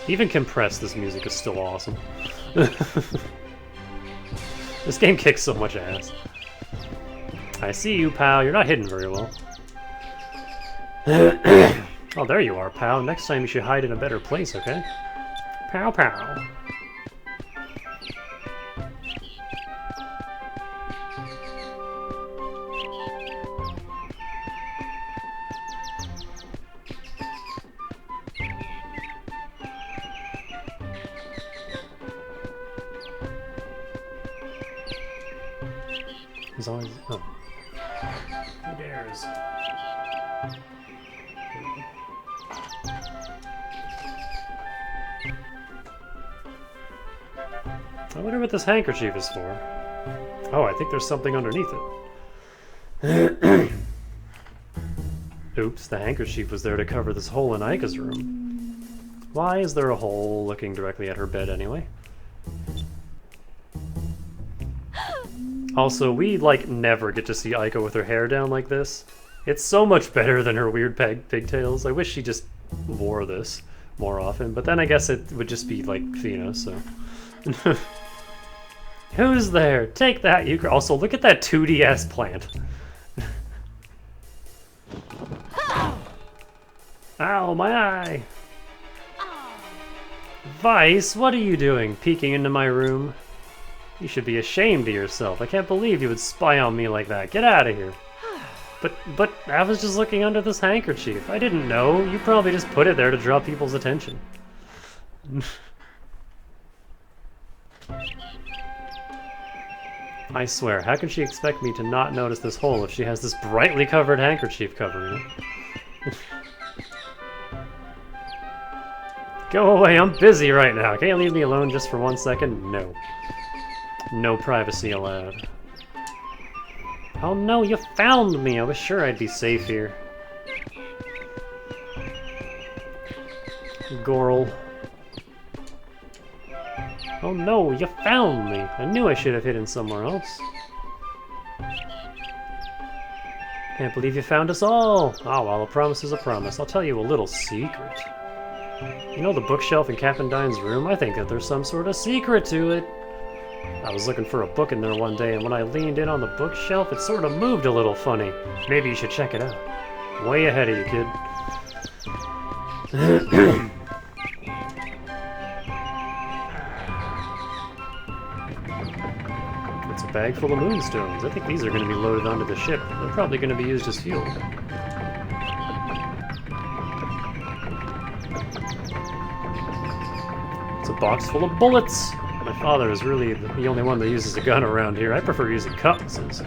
Even compressed, this music is still awesome. This game kicks so much ass. I see you, pal. You're not hidden very well. Oh, there you are, pal. Next time you should hide in a better place, okay? Pow pow. As long as... oh. Who dares? I wonder what this handkerchief is for. Oh, I think there's something underneath it. Oops, the handkerchief was there to cover this hole in Aika's room. Why is there a hole looking directly at her bed anyway? Also, we, like, never get to see Aika with her hair down like this. It's so much better than her weird pigtails. I wish she just wore this more often, but then I guess it would just be like Fina, so... Who's there? Take that, you... Also, look at that 2DS plant. Ow, my eye! Vice, what are you doing, peeking into my room? You should be ashamed of yourself. I can't believe you would spy on me like that. Get out of here. But I was just looking under this handkerchief. I didn't know. You probably just put it there to draw people's attention. I swear, how can she expect me to not notice this hole if she has this brightly covered handkerchief covering it? Go away, I'm busy right now. Can't you leave me alone just for 1 second? No. No privacy allowed. Oh no, you found me! I was sure I'd be safe here. Goral. Oh no, you found me! I knew I should have hidden somewhere else. Can't believe you found us all! Oh well, a promise is a promise. I'll tell you a little secret. You know the bookshelf in Cappendine's room? I think that there's some sort of secret to it. I was looking for a book in there one day, and when I leaned in on the bookshelf, it sort of moved a little funny. Maybe you should check it out. Way ahead of you, kid. It's a bag full of moonstones. I think these are going to be loaded onto the ship. They're probably going to be used as fuel. It's a box full of bullets. My father is really the only one that uses a gun around here. I prefer using cutlasses.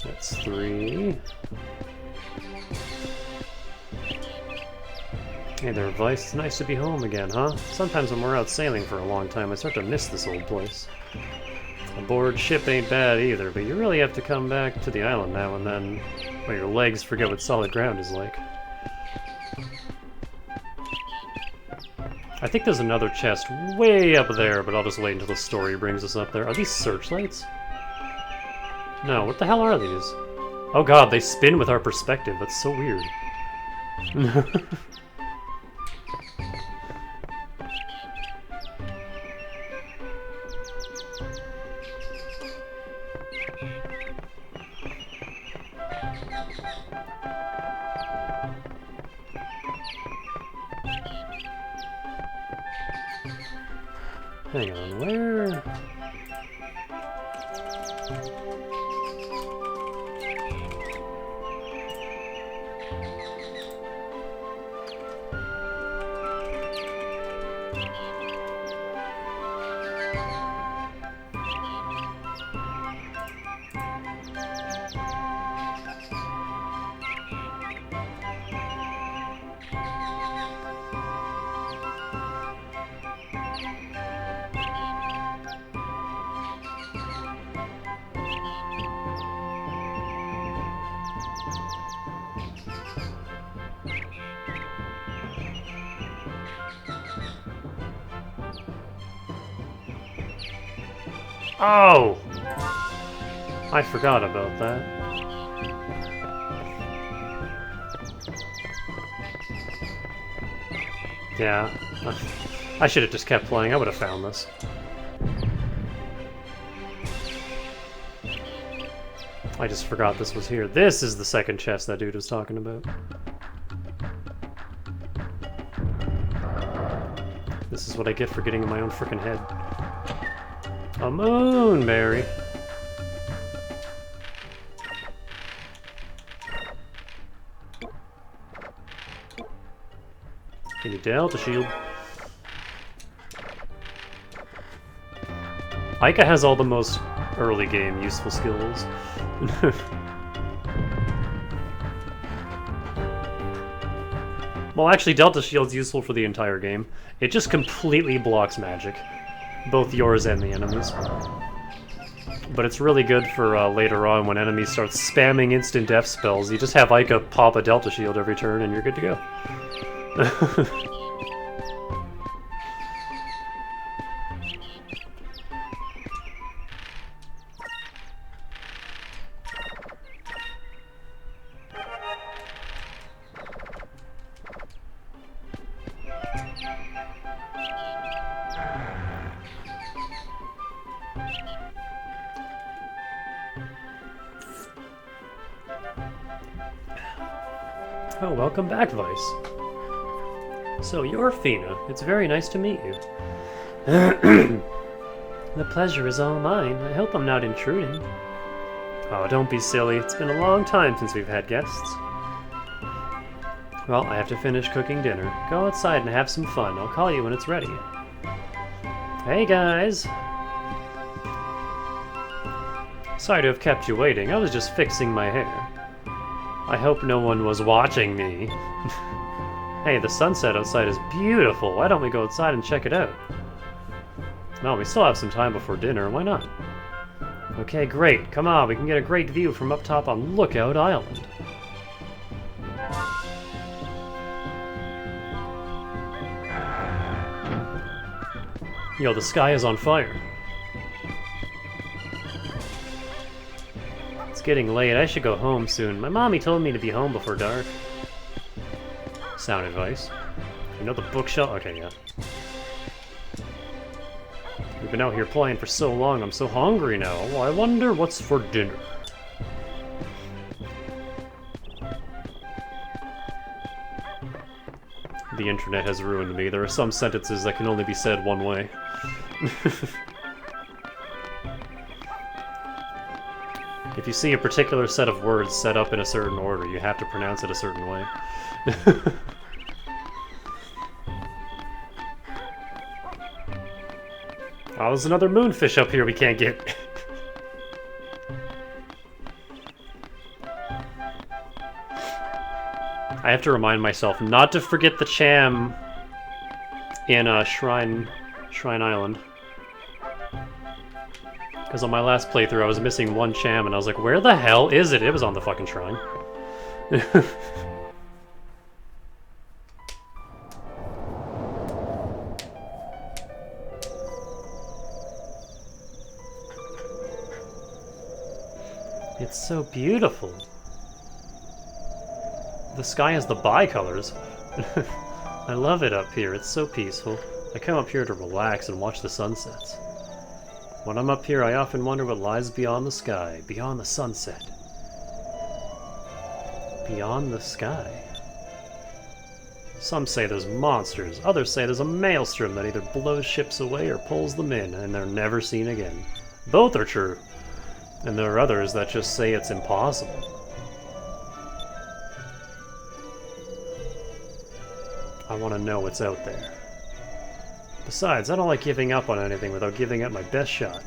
That's 3. Hey there, Vice. It's nice to be home again, huh? Sometimes when we're out sailing for a long time, I start to miss this old place. A bored ship ain't bad either, but you really have to come back to the island now and then, or your legs forget what solid ground is like. I think there's another chest way up there, but I'll just wait until the story brings us up there. Are these searchlights? No, what the hell are these? Oh god, they spin with our perspective. That's so weird. Hang on, where? Oh! I forgot about that. Yeah. I should have just kept playing. I would have found this. I just forgot this was here. This is the second chest that dude was talking about. This is what I get for getting in my own frickin' head. A moonberry. Can you delta shield? Ica has all the most early game useful skills. Well, actually, Delta Shield's useful for the entire game. It just completely blocks magic. Both yours and the enemies. But it's really good for later on when enemies start spamming instant death spells. You just have Ica pop a Delta Shield every turn and you're good to go. Oh, welcome back, Vice. So, you're Fina. It's very nice to meet you. The pleasure is all mine. I hope I'm not intruding. Oh, don't be silly. It's been a long time since we've had guests. Well, I have to finish cooking dinner. Go outside and have some fun. I'll call you when it's ready. Hey, guys! Sorry to have kept you waiting. I was just fixing my hair. I hope no one was watching me. Hey, the sunset outside is beautiful. Why don't we go outside and check it out? Well, we still have some time before dinner. Why not? Okay, great. Come on, we can get a great view from up top on Lookout Island. Yo, the sky is on fire. It's getting late. I should go home soon. My mommy told me to be home before dark. Sound advice. You know the bookshelf? Okay, yeah. We've been out here playing for so long, I'm so hungry now. Well, I wonder what's for dinner. The internet has ruined me. There are some sentences that can only be said one way. If you see a particular set of words set up in a certain order, you have to pronounce it a certain way. Oh, there's another moonfish up here we can't get. I have to remind myself not to forget the cham in Shrine Island. Because on my last playthrough I was missing one cham and I was like, where the hell is it? It was on the fucking shrine. It's so beautiful. The sky has the bicolors. I love it up here. It's so peaceful. I come up here to relax and watch the sunsets. When I'm up here, I often wonder what lies beyond the sky, beyond the sunset. Beyond the sky. Some say there's monsters, others say there's a maelstrom that either blows ships away or pulls them in, and they're never seen again. Both are true. And there are others that just say it's impossible. I want to know what's out there. Besides, I don't like giving up on anything without giving it my best shot.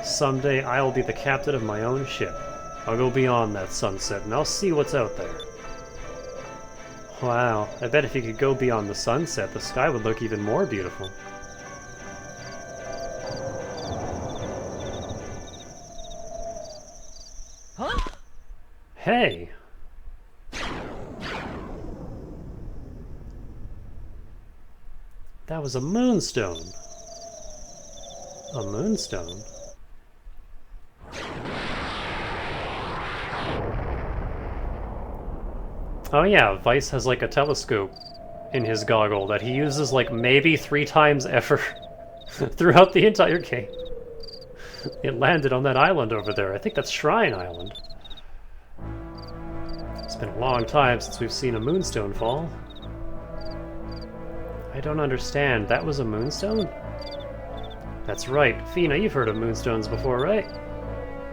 Someday I will be the captain of my own ship. I'll go beyond that sunset and I'll see what's out there. Wow, I bet if you could go beyond the sunset, the sky would look even more beautiful. Huh? Hey! That was a moonstone. A moonstone? Oh yeah, Vice has like a telescope in his goggle that he uses like maybe 3 times ever throughout the entire game. It landed on that island over there. I think that's Shrine Island. It's been a long time since we've seen a moonstone fall. I don't understand. That was a moonstone? That's right. Fina, you've heard of moonstones before, right?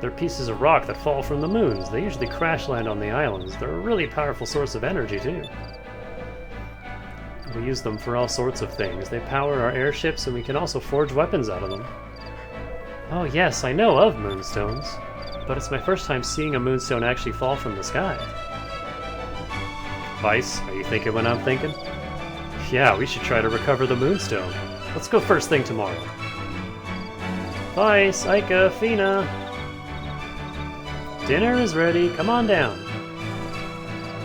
They're pieces of rock that fall from the moons. They usually crash land on the islands. They're a really powerful source of energy, too. We use them for all sorts of things. They power our airships, and we can also forge weapons out of them. Oh yes, I know of moonstones. But it's my first time seeing a moonstone actually fall from the sky. Vice, are you thinking what I'm thinking? Yeah, we should try to recover the moonstone. Let's go first thing tomorrow. Vice, Aika, Fina. Dinner is ready. Come on down.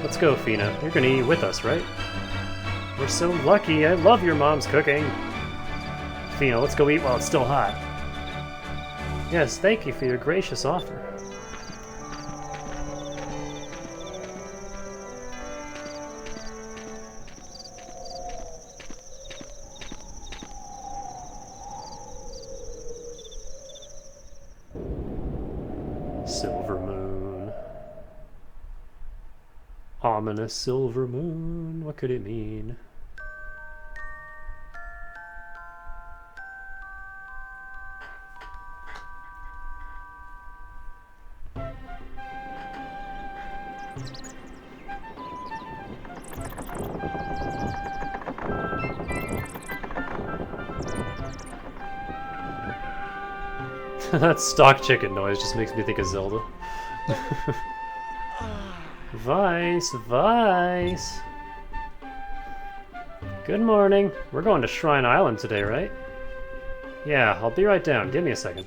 Let's go, Fina. You're gonna eat with us, right? We're so lucky. I love your mom's cooking. Fina, let's go eat while it's still hot. Yes, thank you for your gracious offer. Silver moon. Ominous silver moon. What could it mean? That stock chicken noise just makes me think of Zelda. Vice, Vice. Good morning. We're going to Shrine Island today, right? Yeah, I'll be right down. Give me a second.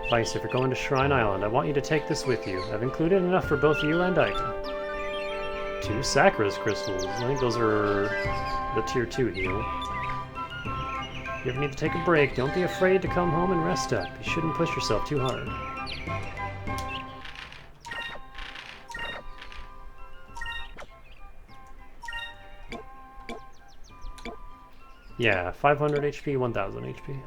Vice, if you're going to Shrine Island, I want you to take this with you. I've included enough for both you and Aika. 2 Sakura's crystals. I think those are the tier 2 heal. If you ever need to take a break, don't be afraid to come home and rest up. You shouldn't push yourself too hard. Yeah, 500 HP, 1000 HP.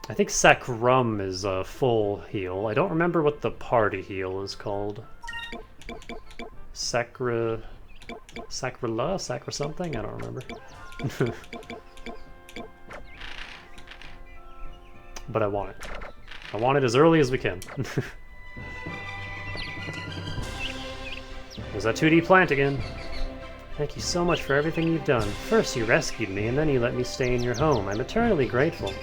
I think Sacrum is a full heal. I don't remember what the party heal is called. Sacra something? I don't remember. But I want it. I want it as early as we can. There's that 2D plant again. Thank you so much for everything you've done. First you rescued me, and then you let me stay in your home. I'm eternally grateful.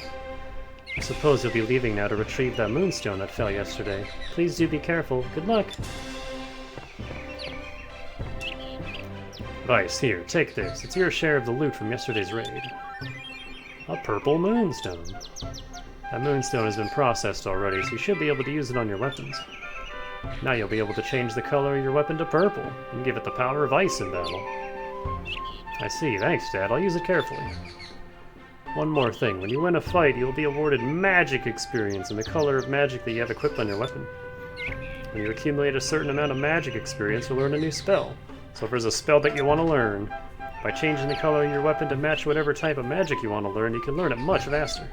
I suppose you'll be leaving now to retrieve that moonstone that fell yesterday. Please do be careful. Good luck. Vice, here, take this. It's your share of the loot from yesterday's raid. A purple moonstone. That moonstone has been processed already, so you should be able to use it on your weapons. Now you'll be able to change the color of your weapon to purple, and give it the power of ice in battle. I see, thanks Dad, I'll use it carefully. One more thing, when you win a fight, you'll be awarded magic experience in the color of magic that you have equipped on your weapon. When you accumulate a certain amount of magic experience, you'll learn a new spell. So if there's a spell that you want to learn, by changing the color of your weapon to match whatever type of magic you want to learn, you can learn it much faster.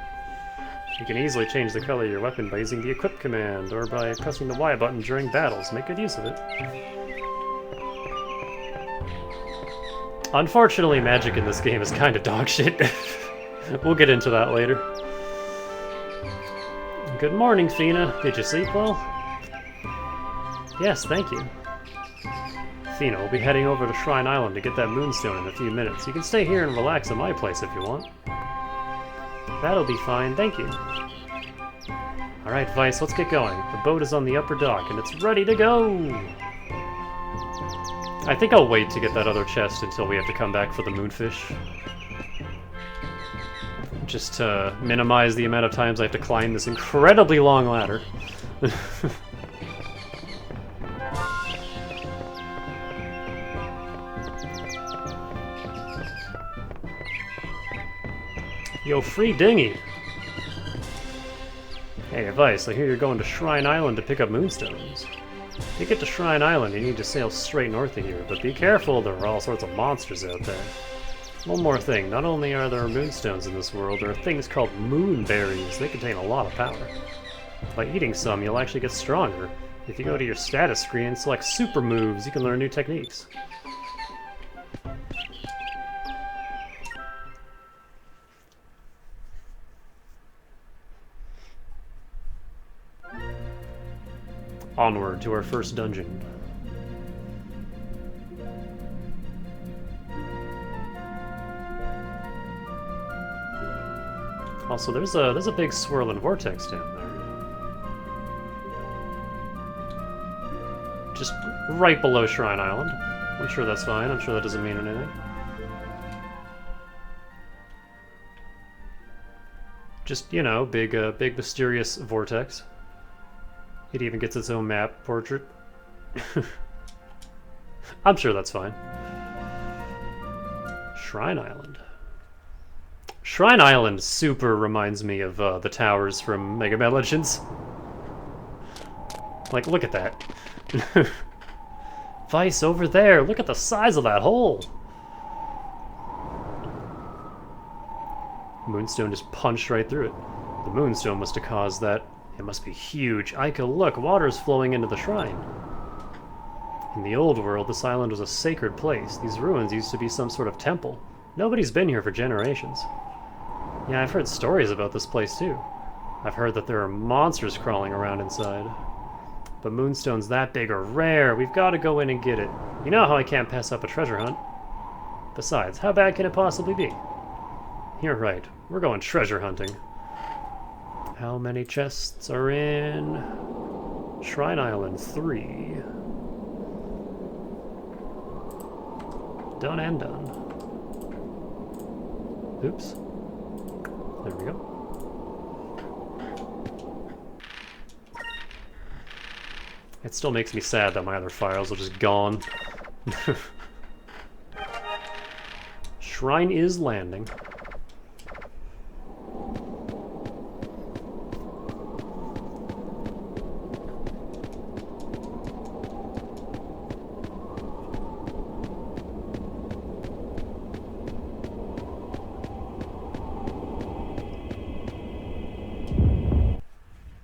You can easily change the color of your weapon by using the equip command, or by pressing the Y button during battles. Make good use of it. Unfortunately, magic in this game is kind of dog shit. We'll get into that later. Good morning, Fina. Did you sleep well? Yes, thank you. Fina will be heading over to Shrine Island to get that moonstone in a few minutes. You can stay here and relax at my place if you want. That'll be fine, thank you. Alright, Vice, let's get going. The boat is on the upper dock, and it's ready to go! I think I'll wait to get that other chest until we have to come back for the moonfish. Just to minimize the amount of times I have to climb this incredibly long ladder. Yo, free dinghy! Hey, Vice, I hear you're going to Shrine Island to pick up moonstones. To get to Shrine Island, you need to sail straight north of here, but be careful, there are all sorts of monsters out there. One more thing, not only are there moonstones in this world, there are things called moonberries. They contain a lot of power. By eating some, you'll actually get stronger. If you go to your status screen and select super moves, you can learn new techniques. Onward to our first dungeon. Also, there's a big swirling vortex down there. Just right below Shrine Island. I'm sure that's fine. I'm sure that doesn't mean anything. Just, you know, big mysterious vortex. It even gets its own map portrait. I'm sure that's fine. Shrine Island. Shrine Island super reminds me of the towers from Mega Man Legends. Like, look at that. Vice, over there! Look at the size of that hole! Moonstone just punched right through it. The moonstone must have caused that. It must be huge. Aika, look, water's flowing into the shrine. In the old world, this island was a sacred place. These ruins used to be some sort of temple. Nobody's been here for generations. Yeah, I've heard stories about this place too. I've heard that there are monsters crawling around inside. But moonstones that big are rare. We've got to go in and get it. You know how I can't pass up a treasure hunt. Besides, how bad can it possibly be? You're right. We're going treasure hunting. How many chests are in Shrine Island? 3. Done and done. Oops. There we go. It still makes me sad that my other files are just gone. Shrine is landing.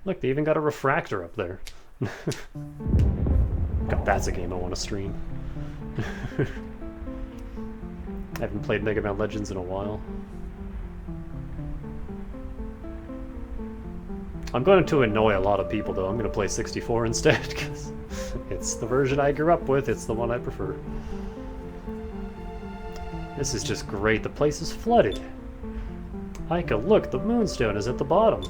Look, they even got a refractor up there. God, that's a game I want to stream. I haven't played Mega Man Legends in a while. I'm going to annoy a lot of people, though. I'm going to play 64 instead, because it's the version I grew up with. It's the one I prefer. This is just great. The place is flooded. Aika, look, the moonstone is at the bottom.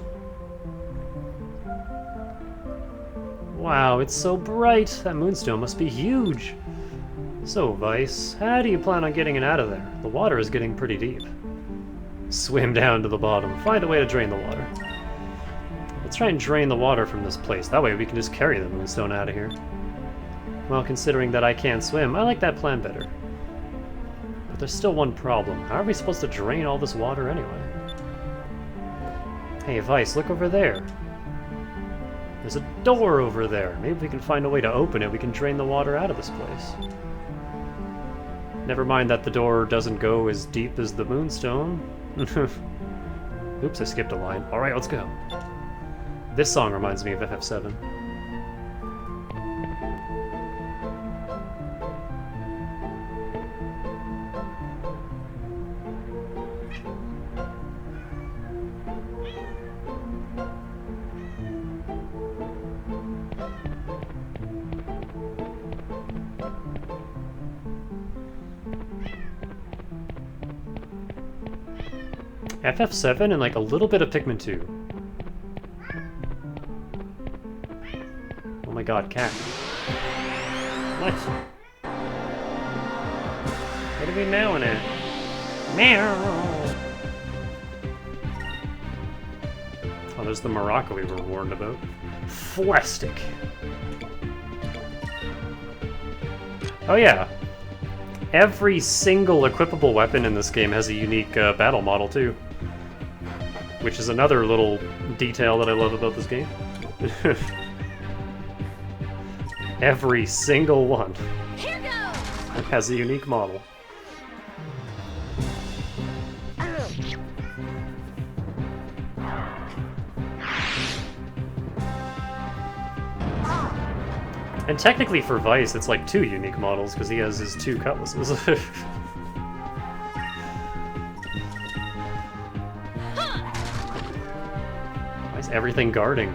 Wow, it's so bright! That moonstone must be huge! So, Vice, how do you plan on getting it out of there? The water is getting pretty deep. Swim down to the bottom. Find a way to drain the water. Let's try and drain the water from this place. That way we can just carry the moonstone out of here. Well, considering that I can't swim, I like that plan better. But there's still one problem. How are we supposed to drain all this water anyway? Hey, Vice, look over there. There's a door over there. Maybe if we can find a way to open it, we can drain the water out of this place. Never mind that the door doesn't go as deep as the moonstone. Oops, I skipped a line. Alright, let's go. This song reminds me of FF7. FF7 and like a little bit of Pikmin 2. Oh my god, cat. What? What are we meowing at? Meow! Oh, there's the maraca we were warned about. Plastic! Oh yeah. Every single equipable weapon in this game has a unique battle model too. Which is another little detail that I love about this game. Every single one has a unique model. And technically for Vice, it's like 2 unique models, because he has his 2 cutlasses. Why is everything guarding?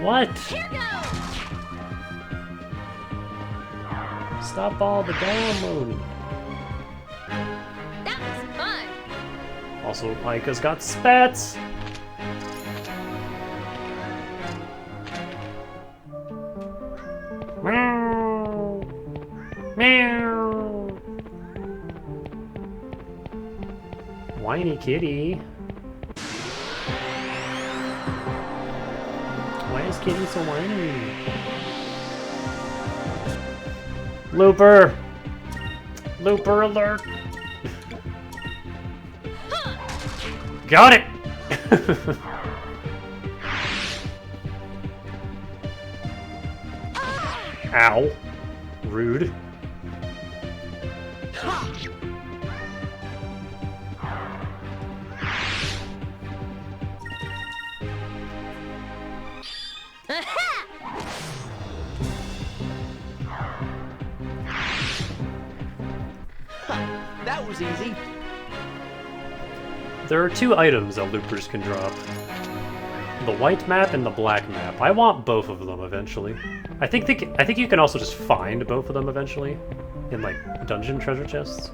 What? Stop all the downloading. That was fun. Also, Micah's got spats! Meow. Meow. Whiny kitty. Why is Kitty so whiny? Looper! Looper alert! Got it! Ow. Rude. That was easy. There are 2 items that loopers can drop. The white map and the black map. I want both of them eventually. I think you can also just find both of them eventually in like dungeon treasure chests.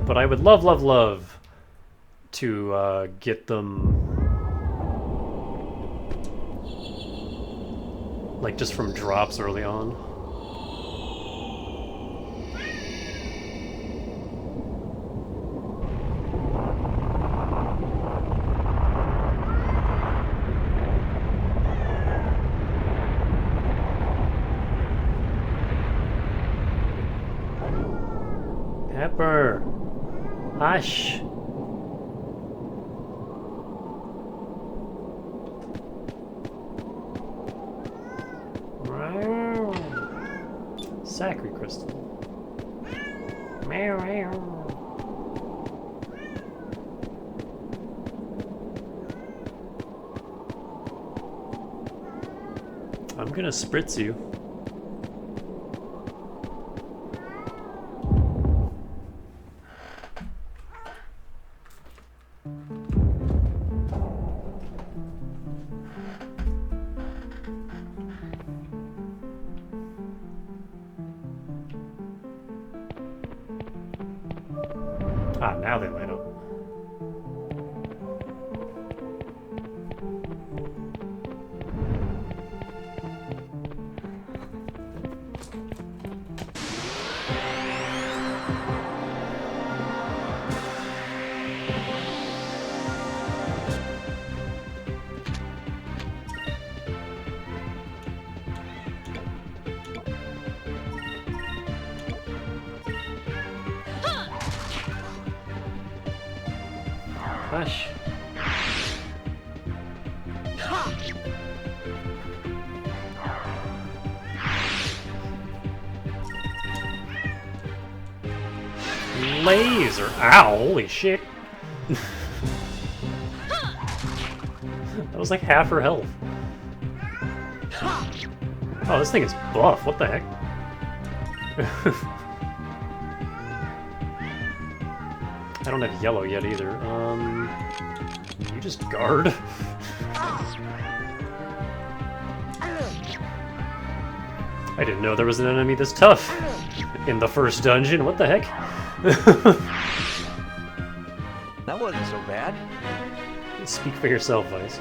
But I would love, love, love to get them like just from drops early on. Pepper! Hush! Sacred crystal. Meow meow. I'm gonna spritz you. Ah, now they light up. laser. Ow, holy shit. That was like half her health. Oh, this thing is buff. What the heck? I don't have yellow yet either. You just guard. I didn't know there was an enemy this tough in the first dungeon. What the heck? That wasn't so bad. Speak for yourself, Vice.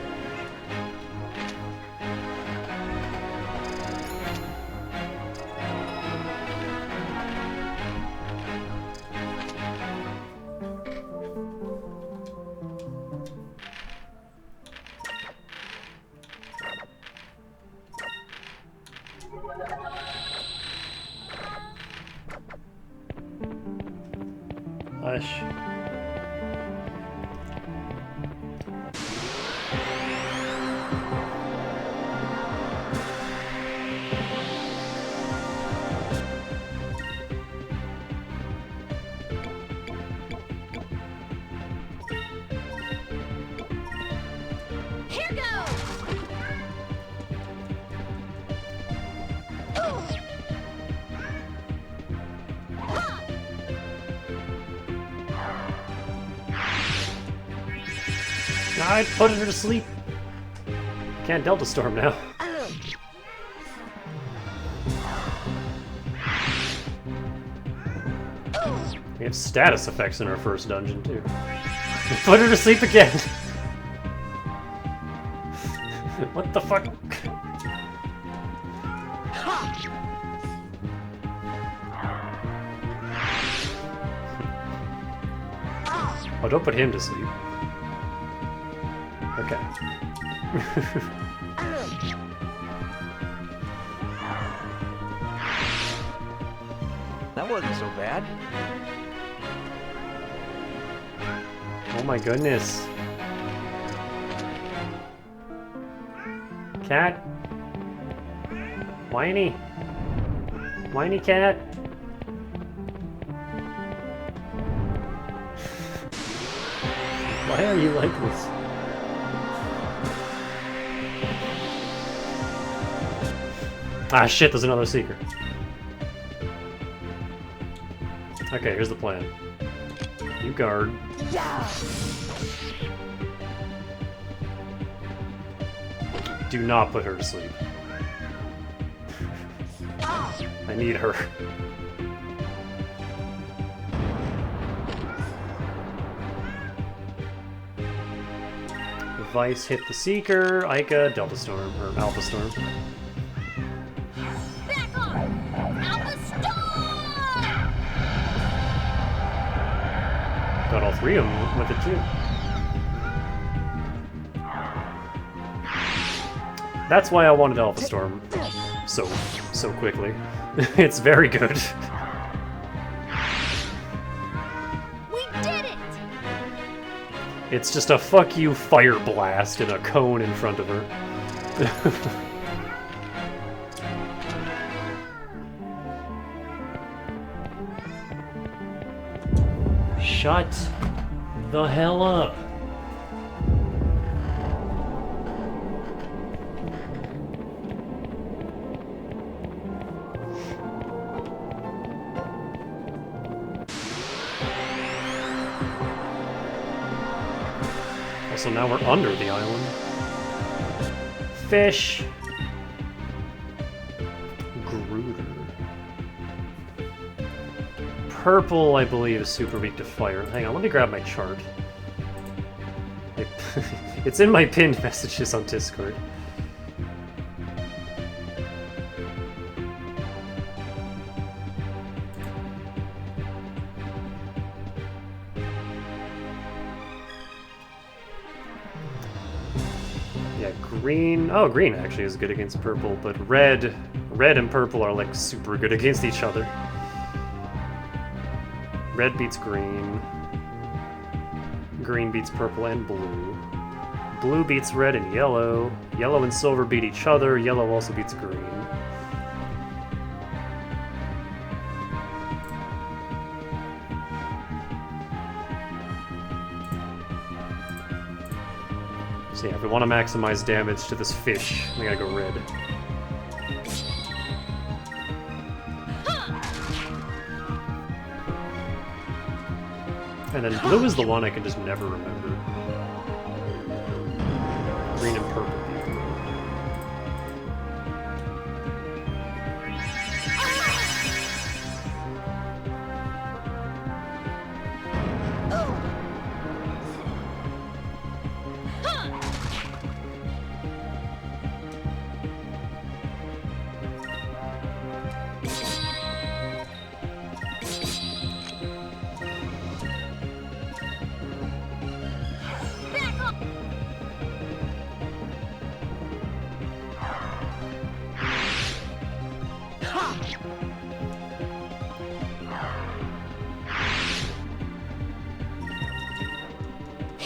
Hush. Here goes! I'd put her to sleep. Can't Delta Storm now. We have status effects in our first dungeon, too. Put her to sleep again! What the fuck? Oh, don't put him to sleep. Okay. That wasn't so bad. Oh my goodness. Cat? Whiny? Whiny cat? Why are you like this? Ah shit, there's another secret. Okay, here's the plan. You guard. Do not put her to sleep. I need her. Vice hit the Seeker, Ica, Delta Storm, or Alpha Storm. Back off! Alpha Storm! Got all three of them with it too. That's why I wanted Alpha Storm so quickly. It's very good. We did it! It's just a fuck you fire blast and a cone in front of her. Shut the hell up. So now we're under the island. Fish. Gruder. Purple, I believe, is super weak to fire. Hang on, let me grab my chart. It's in my pinned messages on Discord. Green. Oh, green actually is good against purple, but red and purple are like super good against each other. Red beats green. Green beats purple and blue. Blue beats red and yellow. Yellow and silver beat each other. Yellow also beats green. So yeah, if we want to maximize damage to this fish, we gotta go red. And then blue is the one I can just never remember. Green and purple.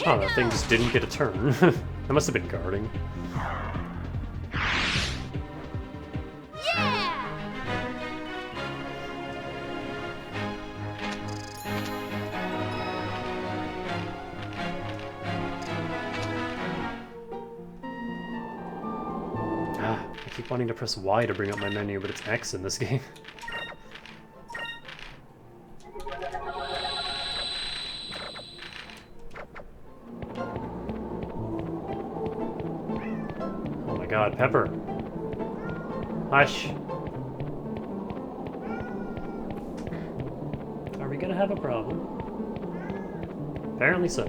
Oh, that thing just didn't get a turn. That must have been guarding. Yeah! Ah, I keep wanting to press Y to bring up my menu, but it's X in this game. God, Pepper. Hush. Are we gonna have a problem? Apparently so.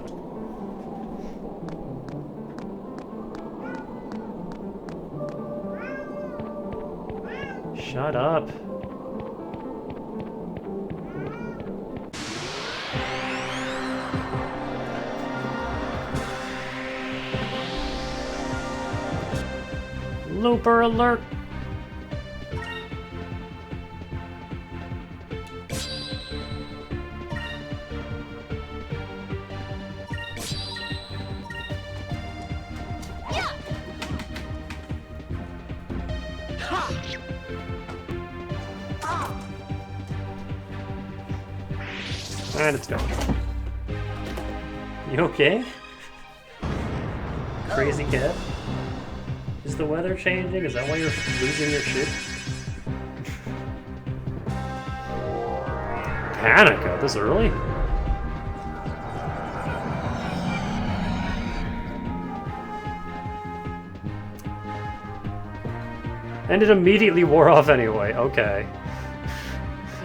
Shut up. Looper alert! Yeah! And it's gone. You okay? Crazy cat? Is the weather changing? Is that why you're losing your shit? Hanukkah, this early? And it immediately wore off anyway, okay.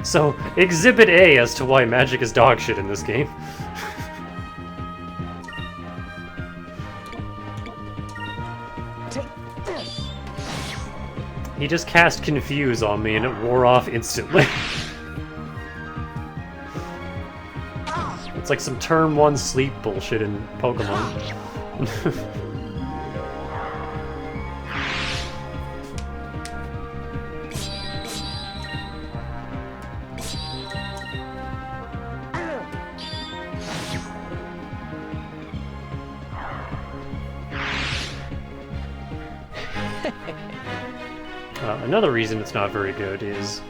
So, Exhibit A as to why magic is dog shit in this game. He just cast Confuse on me and it wore off instantly. It's like some turn 1 sleep bullshit in Pokemon. Another reason it's not very good is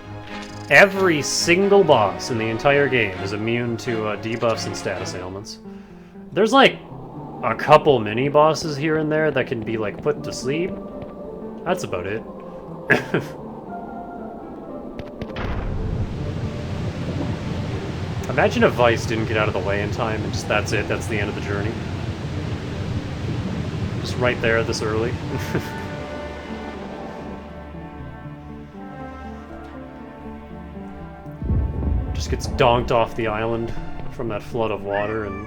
every single boss in the entire game is immune to debuffs and status ailments. There's like a couple mini bosses here and there that can be like put to sleep. That's about it. Imagine if Vice didn't get out of the way in time and just that's it, that's the end of the journey. Just right there this early. Just gets donked off the island from that flood of water and...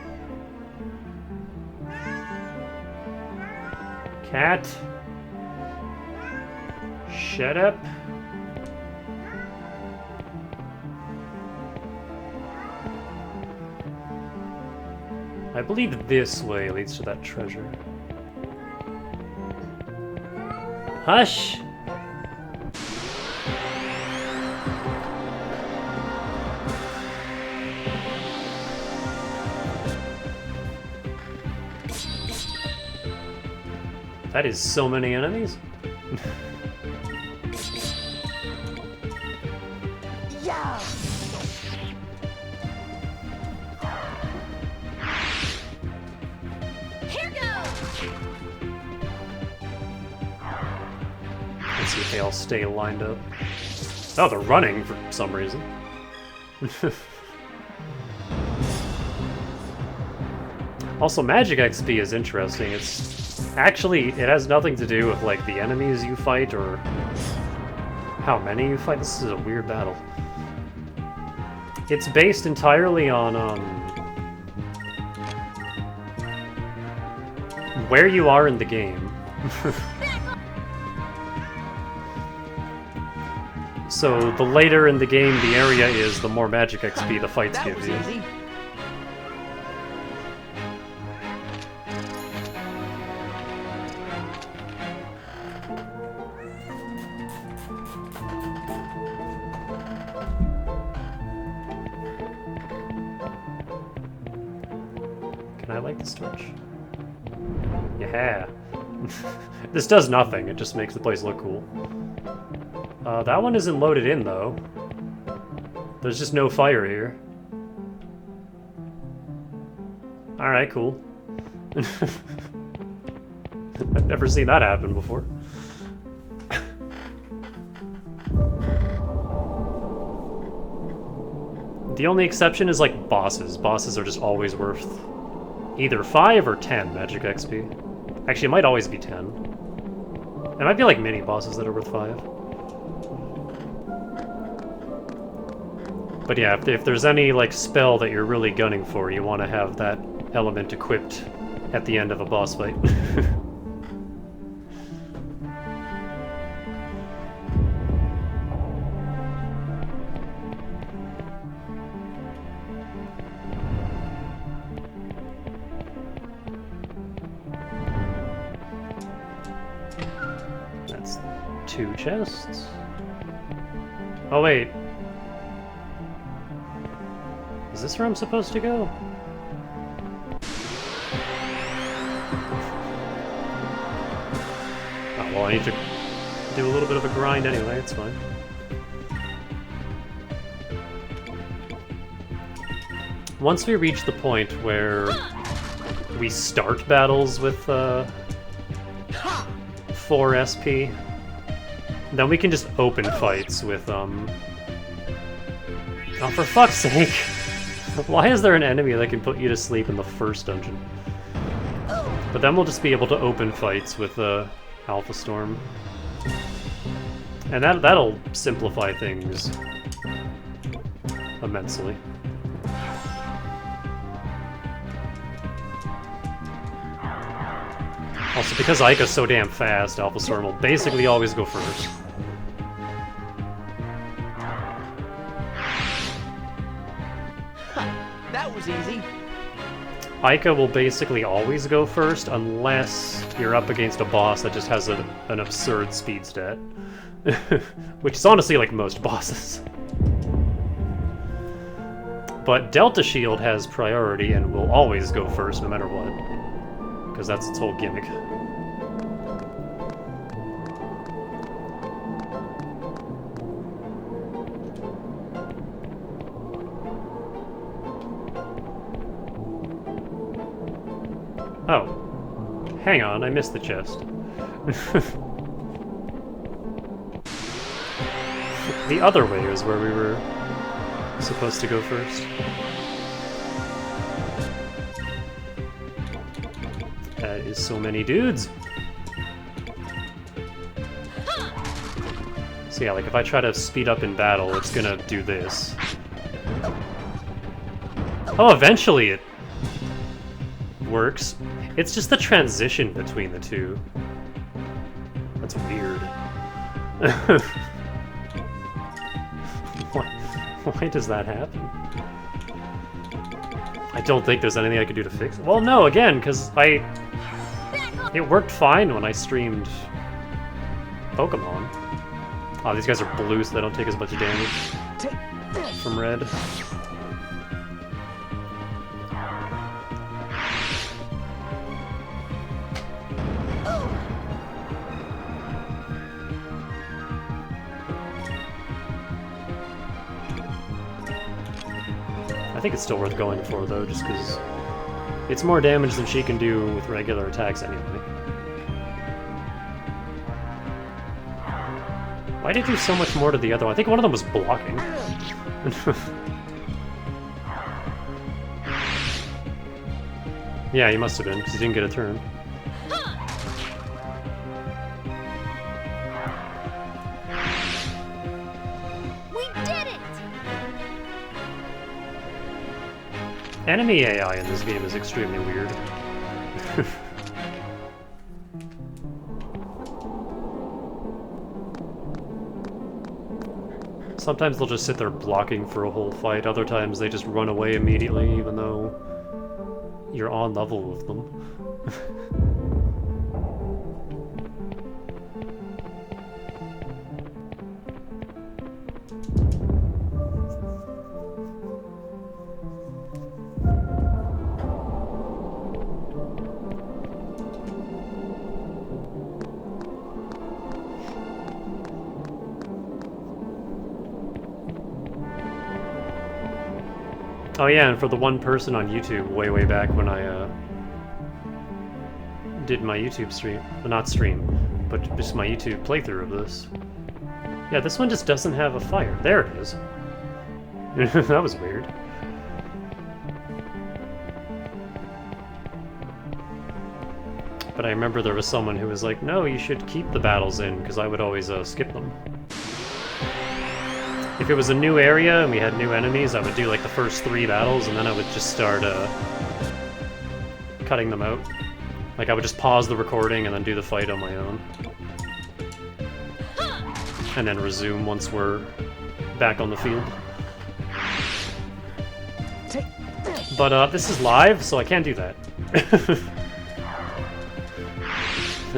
Cat? Shut up. I believe this way leads to that treasure. Hush! That is so many enemies. Yeah! Here goes! see if they all stay lined up. Oh, they're running for some reason. Also, magic XP is interesting. It's actually, it has nothing to do with like the enemies you fight or how many you fight. This is a weird battle. It's based entirely on where you are in the game. So the later in the game the area is, the more magic XP the fights give you. Easy. Can I light the torch? Yeah. This does nothing, it just makes the place look cool. That one isn't loaded in, though. There's just no fire here. Alright, cool. I've never seen that happen before. The only exception is, like, bosses. Bosses are just always worth either 5 or 10 magic XP. Actually, it might always be 10. It might be, like, mini bosses that are worth 5. But yeah, if there's any, like, spell that you're really gunning for, you want to have that element equipped at the end of a boss fight. That's 2 chests. Oh, wait. Is this where I'm supposed to go? Oh, well, I need to do a little bit of a grind anyway, it's fine. Once we reach the point where we start battles with 4 SP, then we can just open fights with, Oh, for fuck's sake! Why is there an enemy that can put you to sleep in the first dungeon? But then we'll just be able to open fights with Alpha Storm. And that'll simplify things immensely. Also, because Ica's so damn fast, Alpha Storm will basically always go first. That was easy. Ica will basically always go first unless you're up against a boss that just has an absurd speed stat. Which is honestly like most bosses. But Delta Shield has priority and will always go first no matter what. Because that's its whole gimmick. Oh. Hang on, I missed the chest. The other way is where we were supposed to go first. That is so many dudes. So yeah, like if I try to speed up in battle, it's gonna do this. Oh, eventually it works. It's just the transition between the two. That's weird. Why does that happen? I don't think there's anything I could do to fix it. Well, no, again, because it worked fine when I streamed Pokemon. Oh, these guys are blue, so they don't take as much damage from red. I think it's still worth going for, though, just because it's more damage than she can do with regular attacks anyway. Why did he do so much more to the other one? I think one of them was blocking. Yeah, he must have been, because he didn't get a turn. We did it! Enemy AI in this game is extremely weird. Sometimes they'll just sit there blocking for a whole fight, other times they just run away immediately even though you're on level with them. Oh yeah, and for the one person on YouTube way back when I did my YouTube stream, well, not stream, but just my YouTube playthrough of this. Yeah, this one just doesn't have a fire. There it is. That was weird. But I remember there was someone who was like, no, you should keep the battles in, because I would always skip them. If it was a new area and we had new enemies, I would do like the first 3 battles and then I would just start cutting them out. Like I would just pause the recording and then do the fight on my own. And then resume once we're back on the field. But this is live, so I can't do that.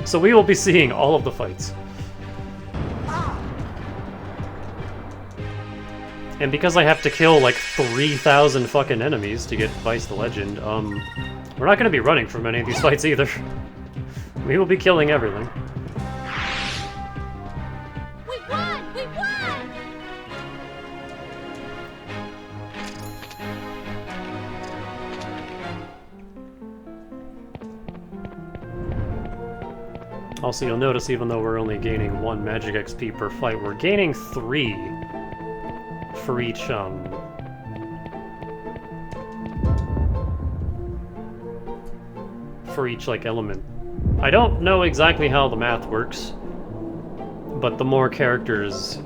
So we will be seeing all of the fights. And because I have to kill like 3,000 fucking enemies to get Vice the Legend, we're not gonna be running from any of these fights either. We will be killing everything. We won! We won! Also, you'll notice even though we're only gaining 1 magic XP per fight, we're gaining 3 for each like element. I don't know exactly how the math works, but the more characters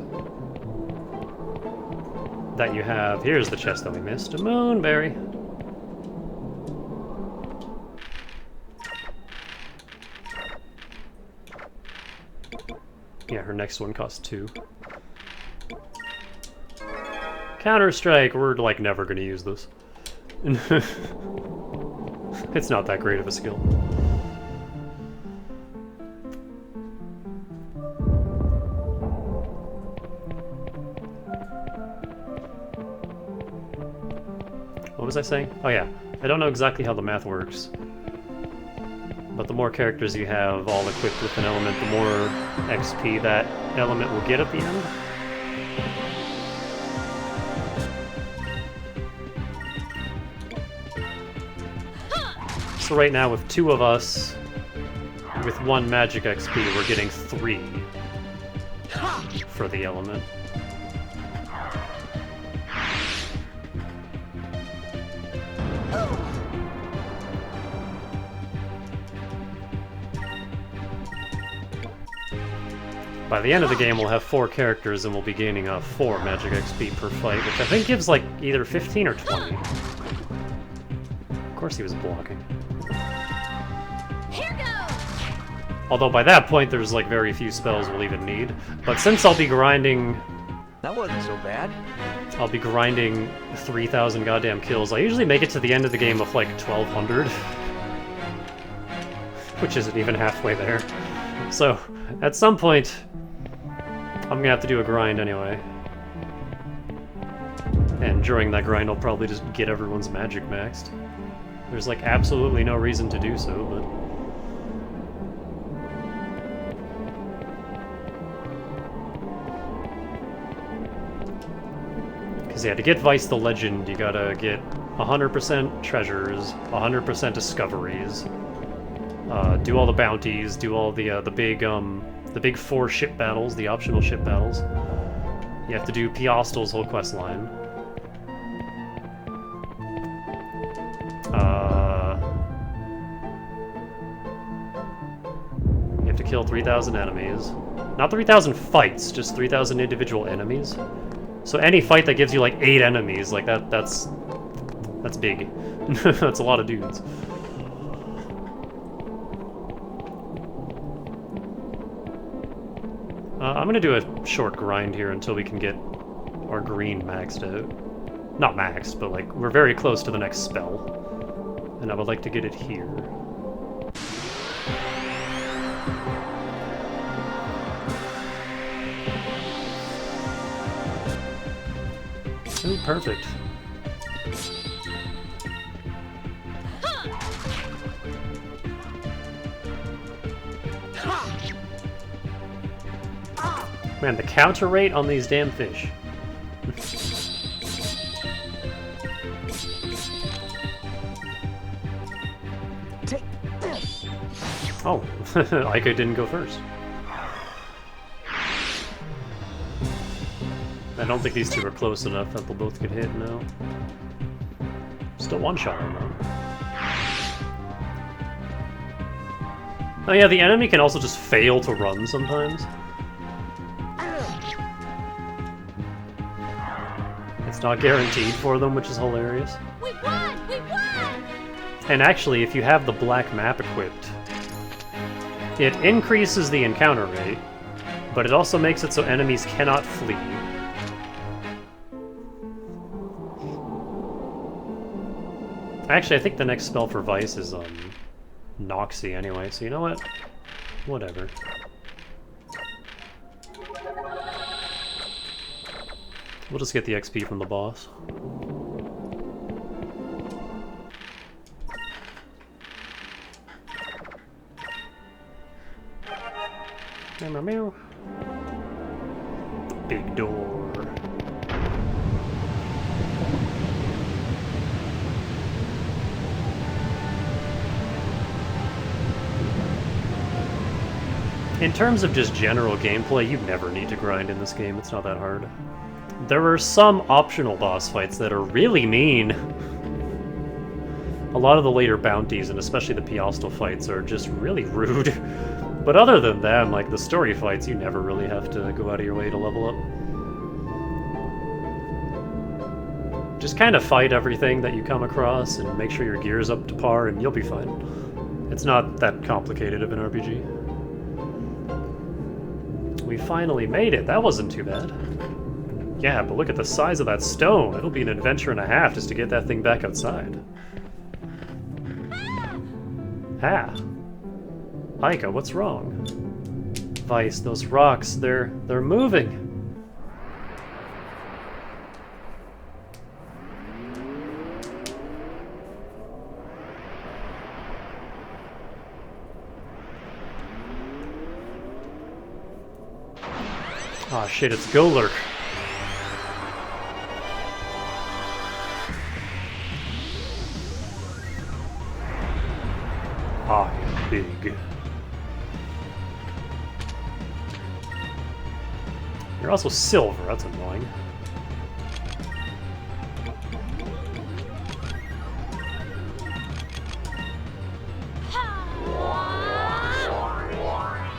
that you have, here's the chest that we missed, a moonberry. Yeah, her next one costs 2. Counter-Strike, we're like never gonna use this. It's not that great of a skill. What was I saying? Oh yeah, I don't know exactly how the math works. But the more characters you have all equipped with an element, the more XP that element will get at the end. So right now with 2 of us, with 1 magic XP, we're getting 3 for the element. By the end of the game, we'll have 4 characters and we'll be gaining 4 magic XP per fight, which I think gives like either 15 or 20. Of course he was blocking. Here goes! Although by that point, there's like very few spells we'll even need. But since I'll be grinding... That wasn't so bad. I'll be grinding 3,000 goddamn kills. I usually make it to the end of the game with like 1,200. Which isn't even halfway there. So, at some point, I'm gonna have to do a grind anyway. And during that grind, I'll probably just get everyone's magic maxed. There's like absolutely no reason to do so, but... Because yeah, to get Vice the Legend, you gotta get 100% treasures, 100% discoveries, do all the bounties, do all the big The big 4 ship battles, the optional ship battles. You have to do Piastel's whole quest line. You have to kill 3,000 enemies. Not 3,000 fights, just 3,000 individual enemies. So any fight that gives you like 8 enemies, like that's big. That's a lot of dudes. I'm gonna do a short grind here until we can get our green maxed out. Not maxed, but like we're very close to the next spell. And I would like to get it here. Ooh, perfect. Man, the counter rate on these damn fish. Take this. Oh, Aika didn't go first. I don't think these two are close enough that they'll both get hit now. Still one-shot on them. Oh yeah, the enemy can also just fail to run sometimes. It's not guaranteed for them, which is hilarious. We won! We won! And actually, if you have the black map equipped, it increases the encounter rate, but it also makes it so enemies cannot flee. Actually, I think the next spell for Vice is Noxy anyway, so you know what? Whatever. We'll just get the XP from the boss. Meow, meow, meow. Big door. In terms of just general gameplay, you never need to grind in this game, it's not that hard. There are some optional boss fights that are really mean. A lot of the later bounties, and especially the Piastel fights, are just really rude. But other than them, like the story fights, you never really have to go out of your way to level up. Just kind of fight everything that you come across and make sure your gear's up to par and you'll be fine. It's not that complicated of an RPG. We finally made it. That wasn't too bad. Yeah, but look at the size of that stone. It'll be an adventure and a half just to get that thing back outside. Ah. Aika, what's wrong? Vice, those rocks, they're moving. Aw, shit, it's Golurk. I am big. You're also silver, that's annoying.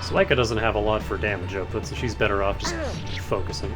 Suika doesn't have a lot for damage output, so she's better off just focusing.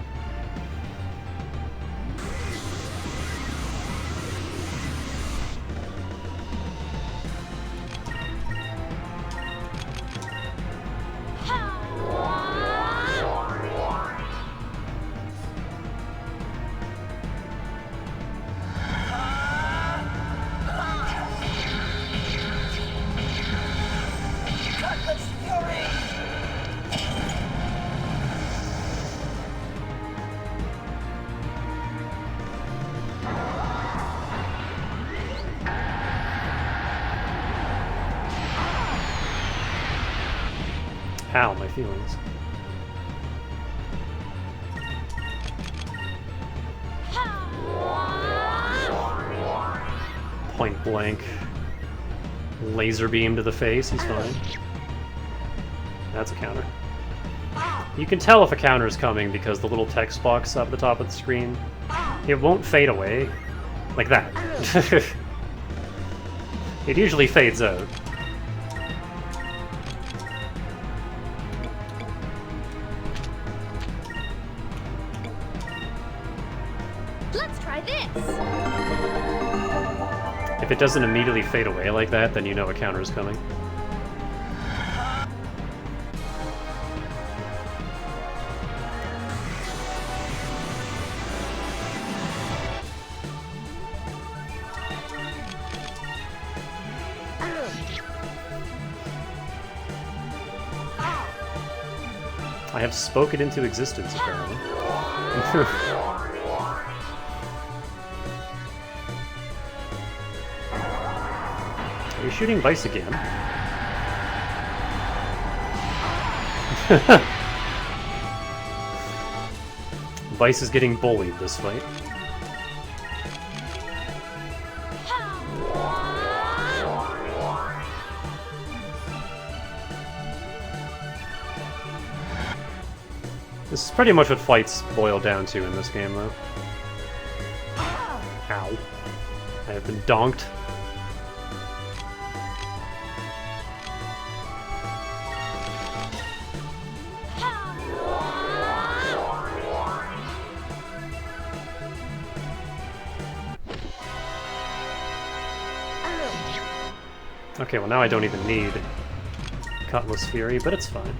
Ow, my feelings. Point blank. Laser beam to the face, he's fine. That's a counter. You can tell if a counter is coming because the little text box up the top of the screen, it won't fade away like that. It usually fades out. Let's try this. If it doesn't immediately fade away like that, then you know a counter is coming. I have spoken into existence, apparently. Are you shooting Vice again? Vice is getting bullied this fight. This is pretty much what fights boil down to in this game, though. Ow. I have been donked. Okay, well now I don't even need Cutlass Fury, but it's fine.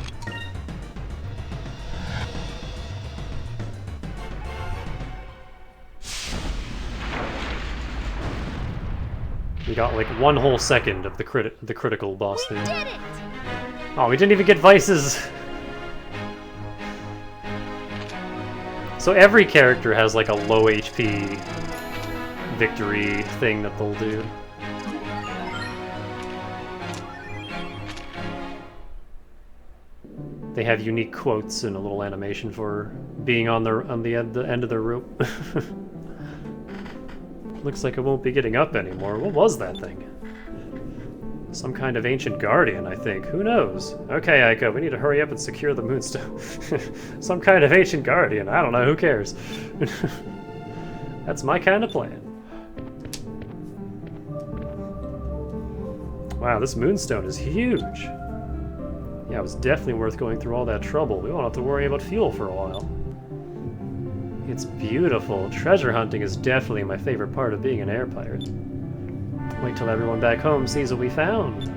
We got like 1 whole second of the critical boss thing. Did it! Oh, we didn't even get Vices! So every character has like a low HP victory thing that they'll do. They have unique quotes and a little animation for being on the end of their rope. Looks like it won't be getting up anymore. What was that thing? Some kind of ancient guardian, I think. Who knows? Okay, Aiko, we need to hurry up and secure the moonstone. Some kind of ancient guardian. I don't know, who cares? That's my kind of plan. Wow, this moonstone is huge. Yeah, it was definitely worth going through all that trouble. We won't have to worry about fuel for a while. It's beautiful. Treasure hunting is definitely my favorite part of being an air pirate. Wait till everyone back home sees what we found.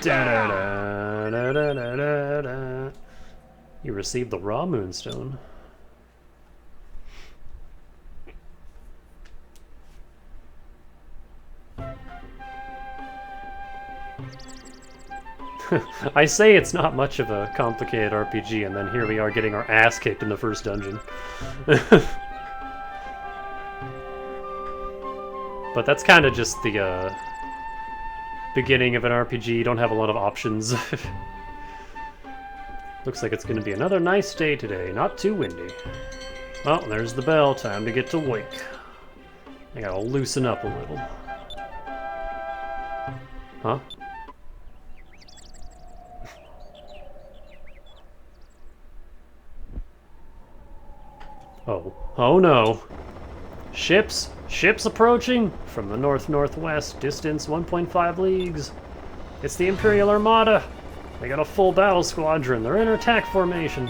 Da-da-da-da-da-da-da. You received the raw moonstone. I say it's not much of a complicated RPG, and then here we are getting our ass kicked in the first dungeon. But that's kind of just the beginning of an RPG. You don't have a lot of options. Looks like it's going to be another nice day today, not too windy. Well, there's the bell. Time to get to work. I gotta loosen up a little. Huh? Oh. Oh no. Ships! Ships approaching! From the north-northwest, distance 1.5 leagues. It's the Imperial Armada! They got a full battle squadron. They're in attack formation.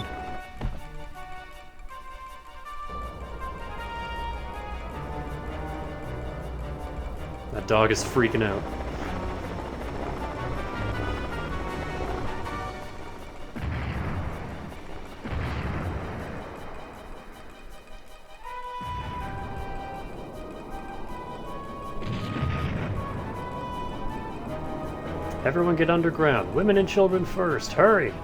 That dog is freaking out. Everyone get underground. Women and children first. Hurry!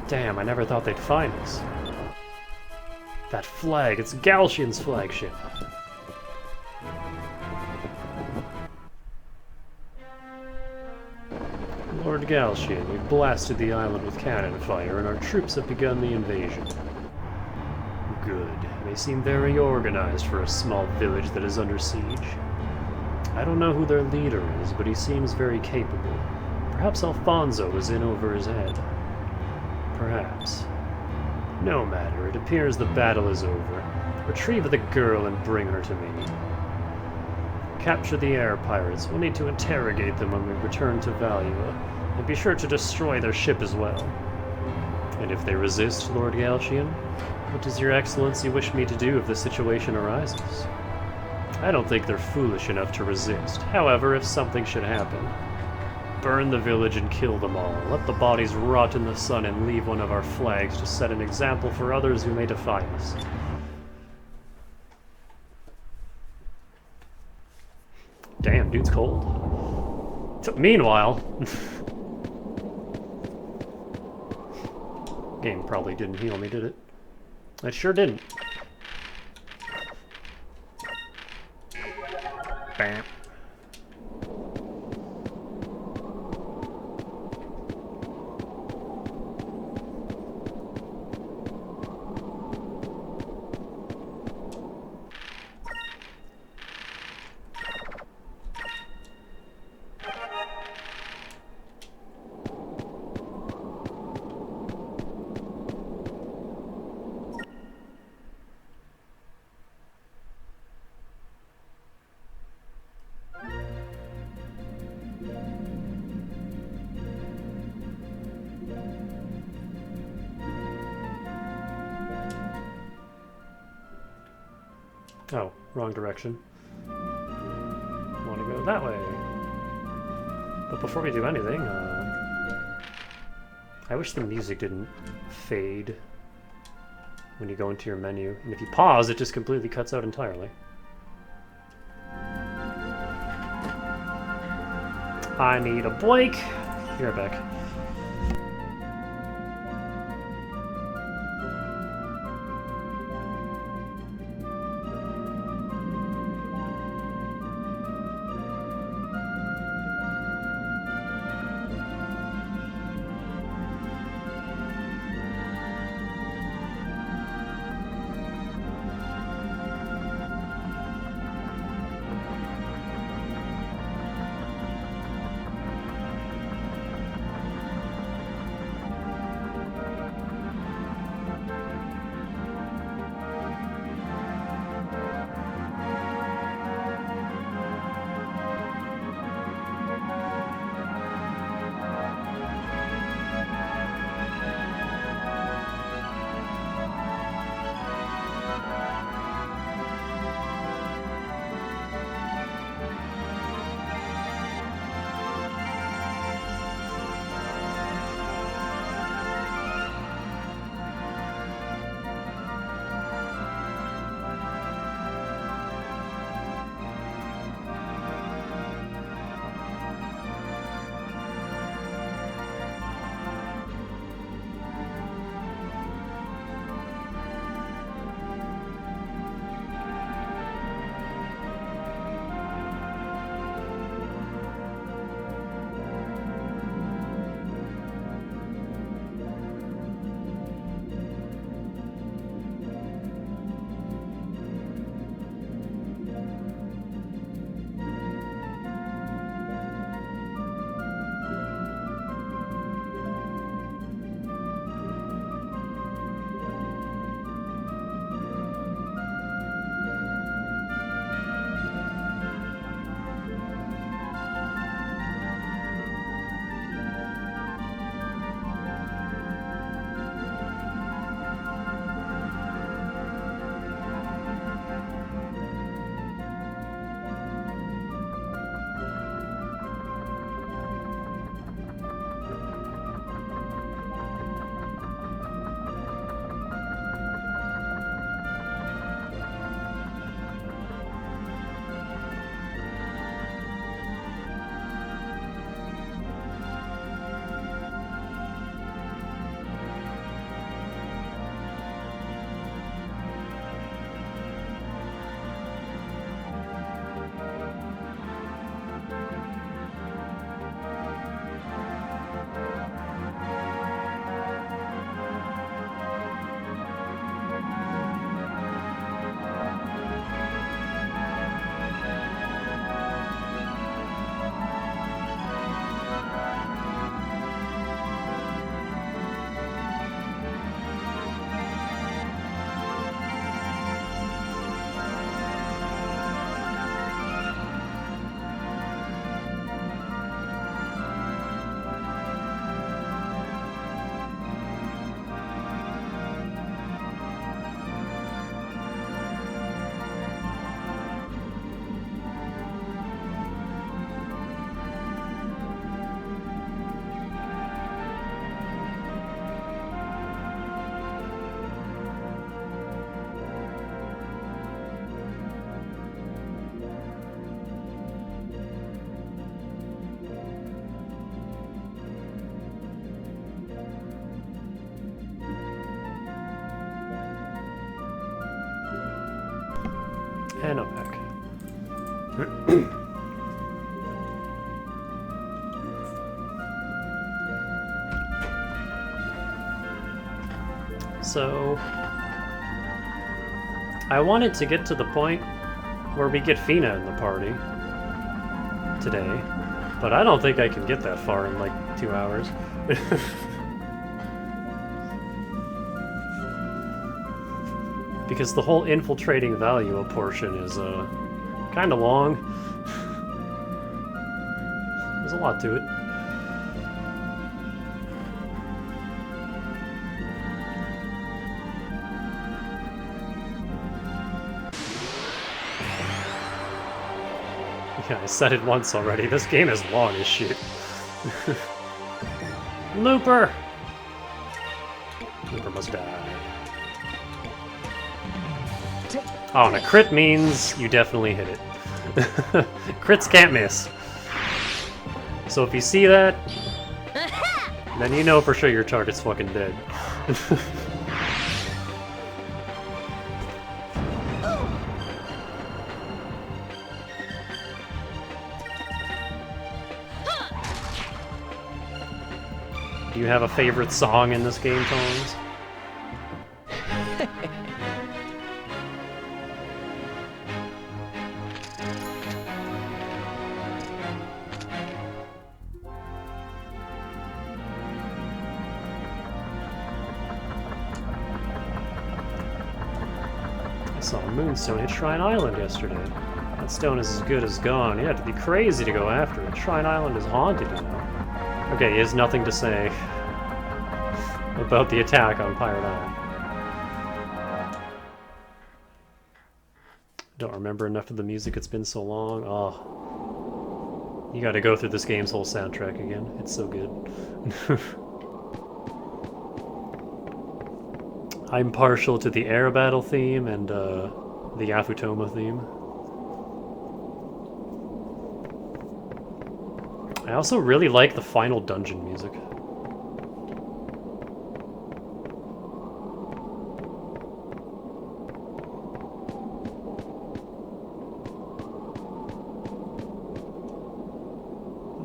Damn, I never thought they'd find us. That flag, it's Glaceon's flagship. Lord Glaceon, we've blasted the island with cannon fire, and our troops have begun the invasion. Good. They seem very organized for a small village that is under siege. I don't know who their leader is, but he seems very capable. Perhaps Alfonso is in over his head. Perhaps. No matter, it appears the battle is over. Retrieve the girl and bring her to me. Capture the air pirates. We'll need to interrogate them when we return to Valua, and be sure to destroy their ship as well. And if they resist, Lord Glaceon, what does your excellency wish me to do if the situation arises? I don't think they're foolish enough to resist. However, if something should happen, burn the village and kill them all. Let the bodies rot in the sun and leave one of our flags to set an example for others who may defy us. Damn, dude's cold. Meanwhile... Game probably didn't heal me, did it? It sure didn't. Bam. Oh, wrong direction. I want to go that way. But before we do anything, I wish the music didn't fade when you go into your menu. And if you pause, it just completely cuts out entirely. I need a break. Be right back. And I'm back. So, I wanted to get to the point where we get Fina in the party today, but I don't think I can get that far in like 2 hours. Because the whole infiltrating Valua portion is kind of long. There's a lot to it. Yeah, I said it once already. This game is long as shit. Looper! Looper must die. Oh, and a crit means you definitely hit it. Crits can't miss. So if you see that, then you know for sure your target's fucking dead. Do you have a favorite song in this game, Tones? I saw a moonstone hit Shrine Island yesterday. That stone is as good as gone. You had to be crazy to go after it. Shrine Island is haunted, you know. Okay, he has nothing to say about the attack on Pirate Island. Don't remember enough of the music, it's been so long. Oh. You gotta go through this game's whole soundtrack again. It's so good. I'm partial to the air battle theme and the Afutoma theme. I also really like the final dungeon music.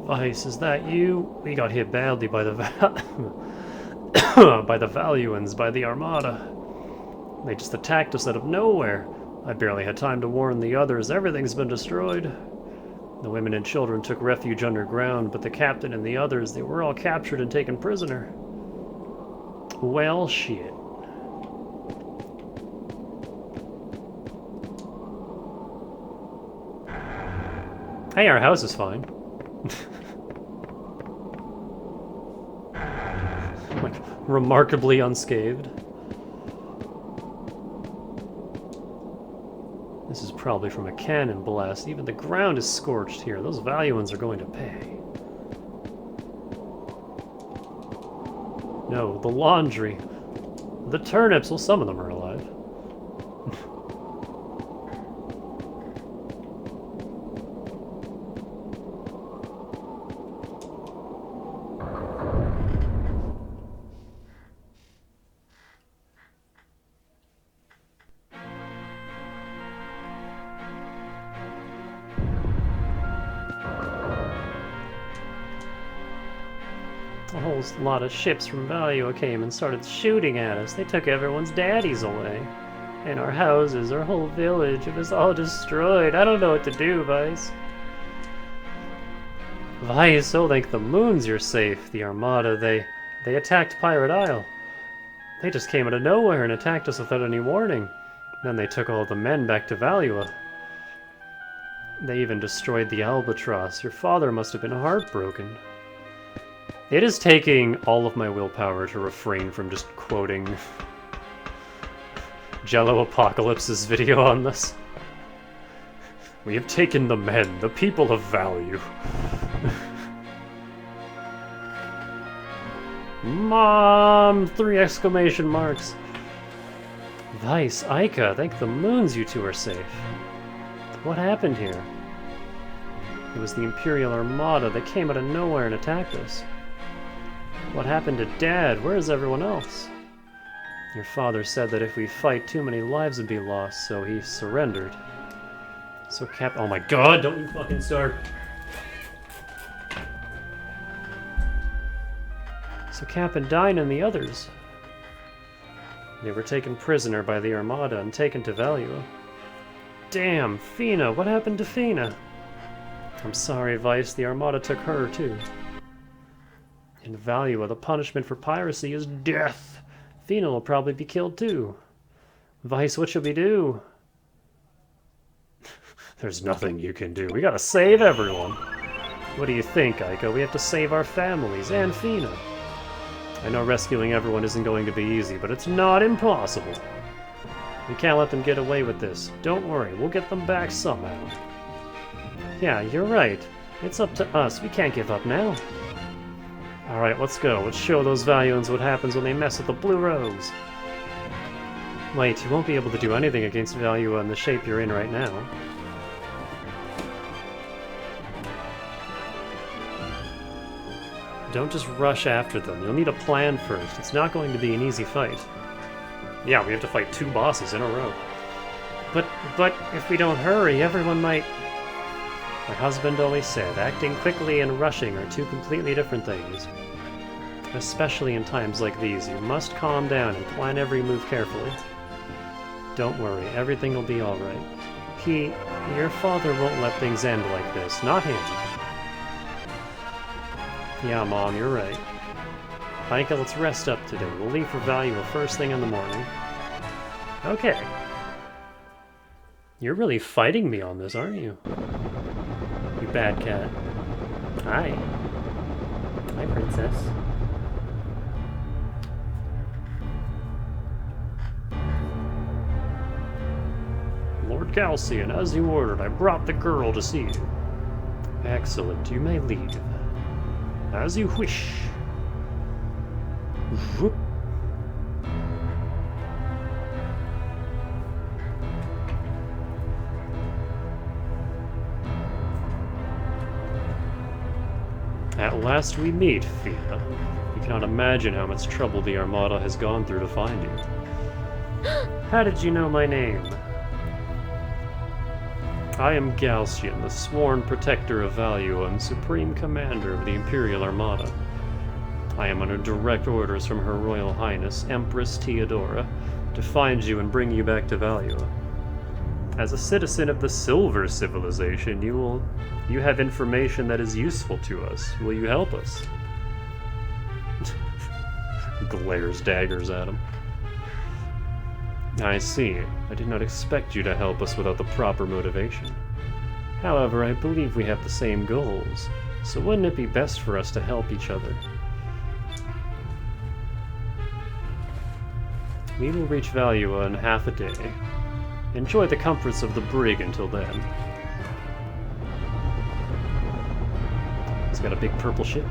Vice, is that you? We got hit badly by the by the Valuans, by the Armada. They just attacked us out of nowhere. I barely had time to warn the others. Everything's been destroyed. The women and children took refuge underground, but the captain and the others, they were all captured and taken prisoner. Well, shit. Hey, our house is fine. Like, remarkably unscathed. This is probably from a cannon blast. Even the ground is scorched here. Those Valuans are going to pay. No, the laundry. The turnips. Well, some of them are alive. A whole lot of ships from Valua came and started shooting at us. They took everyone's daddies away. And our houses, our whole village, it was all destroyed. I don't know what to do, Vice. Vice, oh thank the moons you're safe. The Armada, they attacked Pirate Isle. They just came out of nowhere and attacked us without any warning. Then they took all the men back to Valua. They even destroyed the Albatross. Your father must have been heartbroken. It is taking all of my willpower to refrain from just quoting Jello Apocalypse's video on this. We have taken the men, the people of value. Mom! 3 exclamation marks. Vice, Aika, thank the moons you two are safe. What happened here? It was the Imperial Armada that came out of nowhere and attacked us. What happened to Dad? Where is everyone else? Your father said that if we fight, too many lives would be lost, so he surrendered. So oh my god, don't you fucking start. So Cap and Dine and the others. They were taken prisoner by the Armada and taken to Valua. Damn, Fina, what happened to Fina? I'm sorry, Vice, the Armada took her too. In Valua, the punishment for piracy is death. Fina will probably be killed too. Vice, what should we do? There's nothing you can do. We gotta save everyone. What do you think, Aiko? We have to save our families and Fina. I know rescuing everyone isn't going to be easy, but it's not impossible. We can't let them get away with this. Don't worry, we'll get them back somehow. Yeah, you're right. It's up to us. We can't give up now. Alright, let's go. Let's show those Valuans what happens when they mess with the Blue Rogues. Wait, you won't be able to do anything against Valua in the shape you're in right now. Don't just rush after them. You'll need a plan first. It's not going to be an easy fight. Yeah, we have to fight 2 bosses in a row. But if we don't hurry, everyone might... My husband always said, acting quickly and rushing are 2 completely different things. Especially in times like these, you must calm down and plan every move carefully. Don't worry, everything will be alright. Your father won't let things end like this, not him. Yeah, Mom, you're right. Aika, let's rest up today. We'll leave for Valua first thing in the morning. Okay. You're really fighting me on this, aren't you? You bad cat. Hi. Hi, princess. Lord Glaceon, as you ordered, I brought the girl to see you. Excellent, you may leave. As you wish. Whoop. At last we meet, Fina. You cannot imagine how much trouble the Armada has gone through to find you. How did you know my name? I am Glaceon, the sworn protector of Valua and supreme commander of the Imperial Armada. I am under direct orders from Her Royal Highness, Empress Theodora, to find you and bring you back to Valua. As a citizen of the Silver Civilization, you have information that is useful to us. Will you help us? Glares daggers at him. I see. I did not expect you to help us without the proper motivation. However, I believe we have the same goals, so wouldn't it be best for us to help each other? We will reach Valua in half a day. Enjoy the comforts of the brig until then. He's got a big purple ship.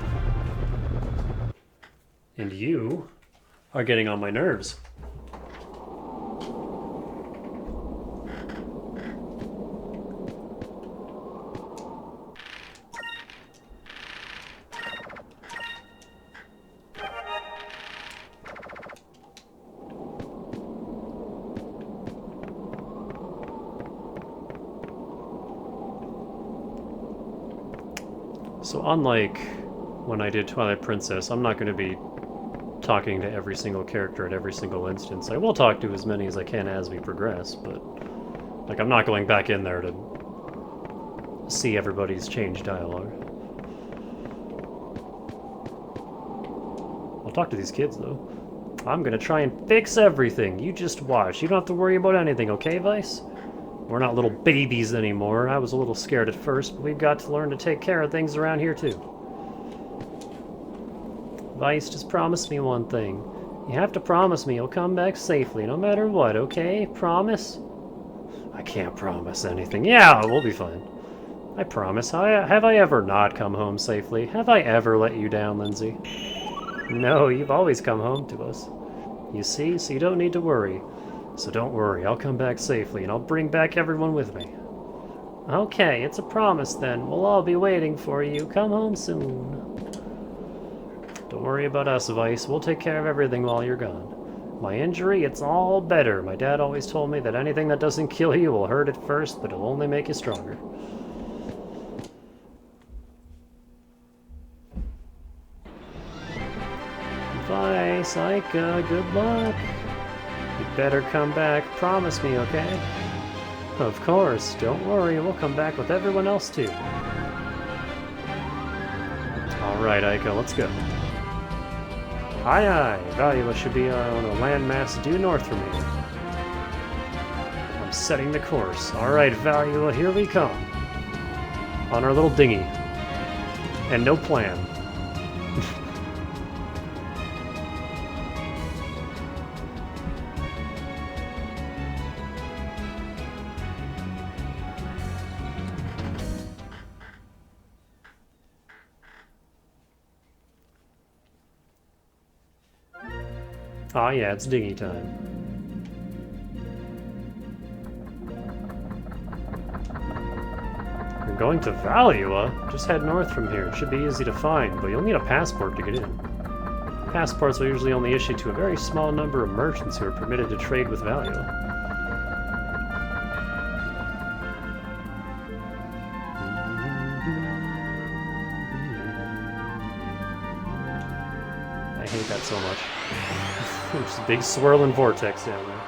And you are getting on my nerves. So unlike when I did Twilight Princess, I'm not going to be talking to every single character at every single instance. I will talk to as many as I can as we progress, but like I'm not going back in there to see everybody's changed dialogue. I'll talk to these kids though. I'm going to try and fix everything. You just watch. You don't have to worry about anything, okay, Vice? We're not little babies anymore. I was a little scared at first, but we've got to learn to take care of things around here, too. Vice, just promise me one thing. You have to promise me you'll come back safely, no matter what, okay? Promise? I can't promise anything. Yeah, we'll be fine. I promise. Have I ever not come home safely? Have I ever let you down, Lindsay? No, you've always come home to us. You see, so you don't need to worry. So don't worry, I'll come back safely, and I'll bring back everyone with me. Okay, it's a promise then. We'll all be waiting for you. Come home soon. Don't worry about us, Vice. We'll take care of everything while you're gone. My injury, it's all better. My dad always told me that anything that doesn't kill you will hurt at first, but it'll only make you stronger. Bye, Saika. Good luck. You better come back. Promise me, okay? Of course. Don't worry. We'll come back with everyone else, too. Alright, Aika. Let's go. Aye, aye. Valua should be on a landmass due north from here. I'm setting the course. Alright, Valua, here we come. On our little dinghy. And no plan. Ah, yeah, it's dinghy time. You're going to Valua? Just head north from here. It should be easy to find, but you'll need a passport to get in. Passports are usually only issued to a very small number of merchants who are permitted to trade with Valua. I hate that so much. Just a big swirling vortex down there.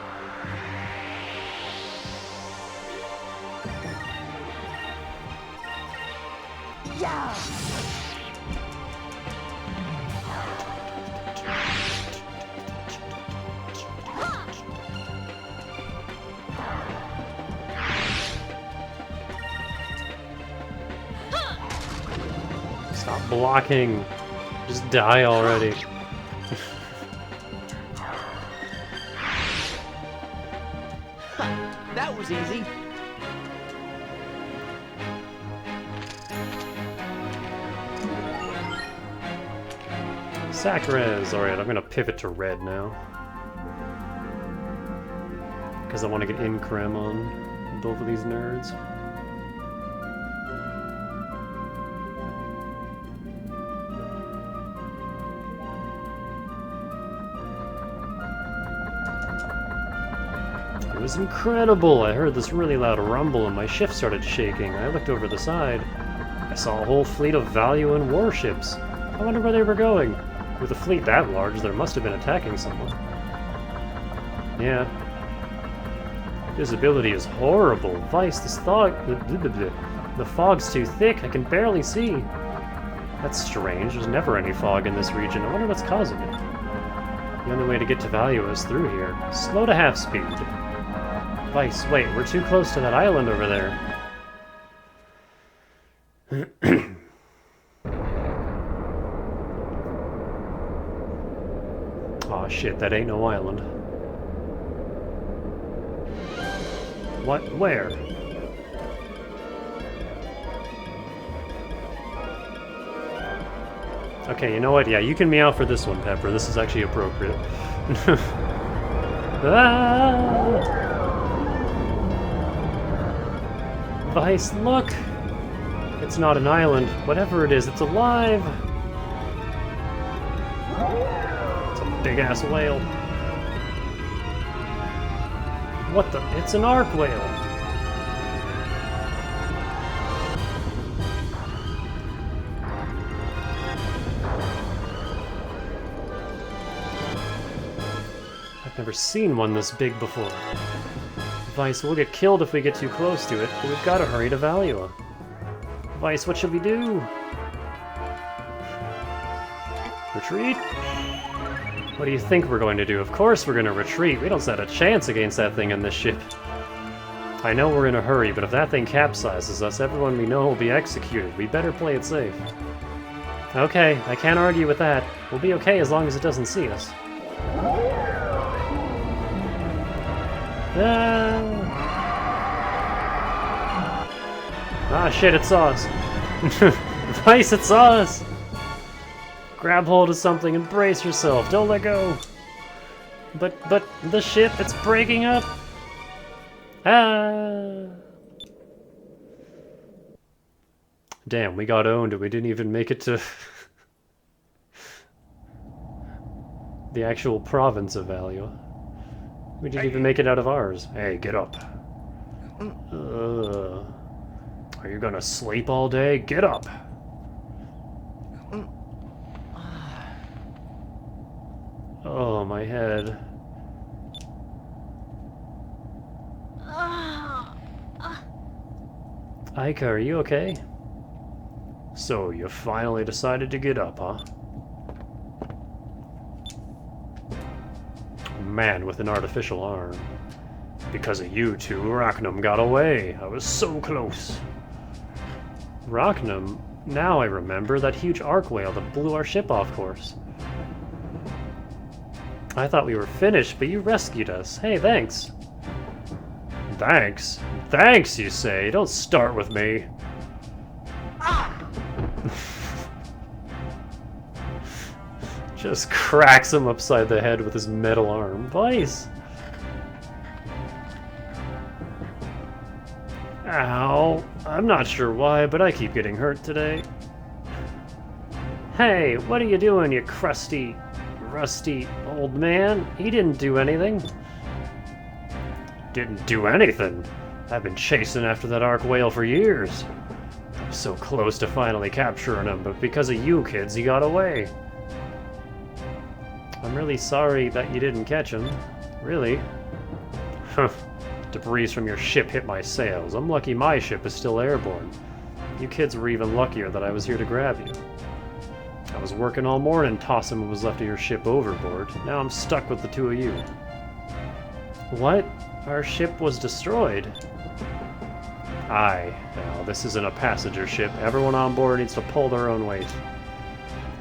Yeah. Stop blocking. Just die already. That was easy. Sakurez. Alright, I'm gonna pivot to red now. Because I want to get Increm on both of these nerds. It was incredible! I heard this really loud rumble and my ship started shaking. I looked over the side. I saw a whole fleet of Valuan warships. I wonder where they were going. With a fleet that large, there must have been attacking someone. Yeah. Visibility is horrible. Vice, the fog's too thick. I can barely see. That's strange. There's never any fog in this region. I wonder what's causing it. The only way to get to Valua is through here. Slow to half speed. Vice, wait, we're too close to that island over there. Aw, shit, that ain't no island. What? Where? Okay, you know what? Yeah, you can meow for this one, Pepper. This is actually appropriate. Ah! Vice, look! It's not an island. Whatever it is, it's alive! It's a big-ass whale. What the? It's an arc whale! I've never seen one this big before. Vice, we'll get killed if we get too close to it, but we've got to hurry to Valua. Vice, what should we do? Retreat? What do you think we're going to do? Of course we're going to retreat. We don't stand a chance against that thing in this ship. I know we're in a hurry, but if that thing capsizes us, everyone we know will be executed. We better play it safe. Okay, I can't argue with that. We'll be okay as long as it doesn't see us. Ah, shit, it saw us. Vice, it saw us! Grab hold of something and brace yourself. Don't let go. But the ship, it's breaking up. Ah! Damn, we got owned and we didn't even make it to The actual province of Value. We didn't even make it out of ours. Hey, get up. Are you gonna sleep all day? Get up! Oh, my head. Aika, are you okay? So, you finally decided to get up, huh? Man with an artificial arm. Because of you two, Rocknum got away. I was so close. Rocknum? Now I remember that huge arc whale that blew our ship off course. I thought we were finished, but you rescued us. Hey, thanks. Thanks? Thanks, you say? Don't start with me. Just cracks him upside the head with his metal arm. Vice! Ow. I'm not sure why, but I keep getting hurt today. Hey, what are you doing, you crusty, rusty old man? He didn't do anything. Didn't do anything? I've been chasing after that arc whale for years. I'm so close to finally capturing him, but because of you kids, he got away. I'm really sorry that you didn't catch him. Really? Huh. Debris from your ship hit my sails. I'm lucky my ship is still airborne. You kids were even luckier that I was here to grab you. I was working all morning tossing what was left of your ship overboard. Now I'm stuck with the two of you. What? Our ship was destroyed. Aye. Now, this isn't a passenger ship. Everyone on board needs to pull their own weight.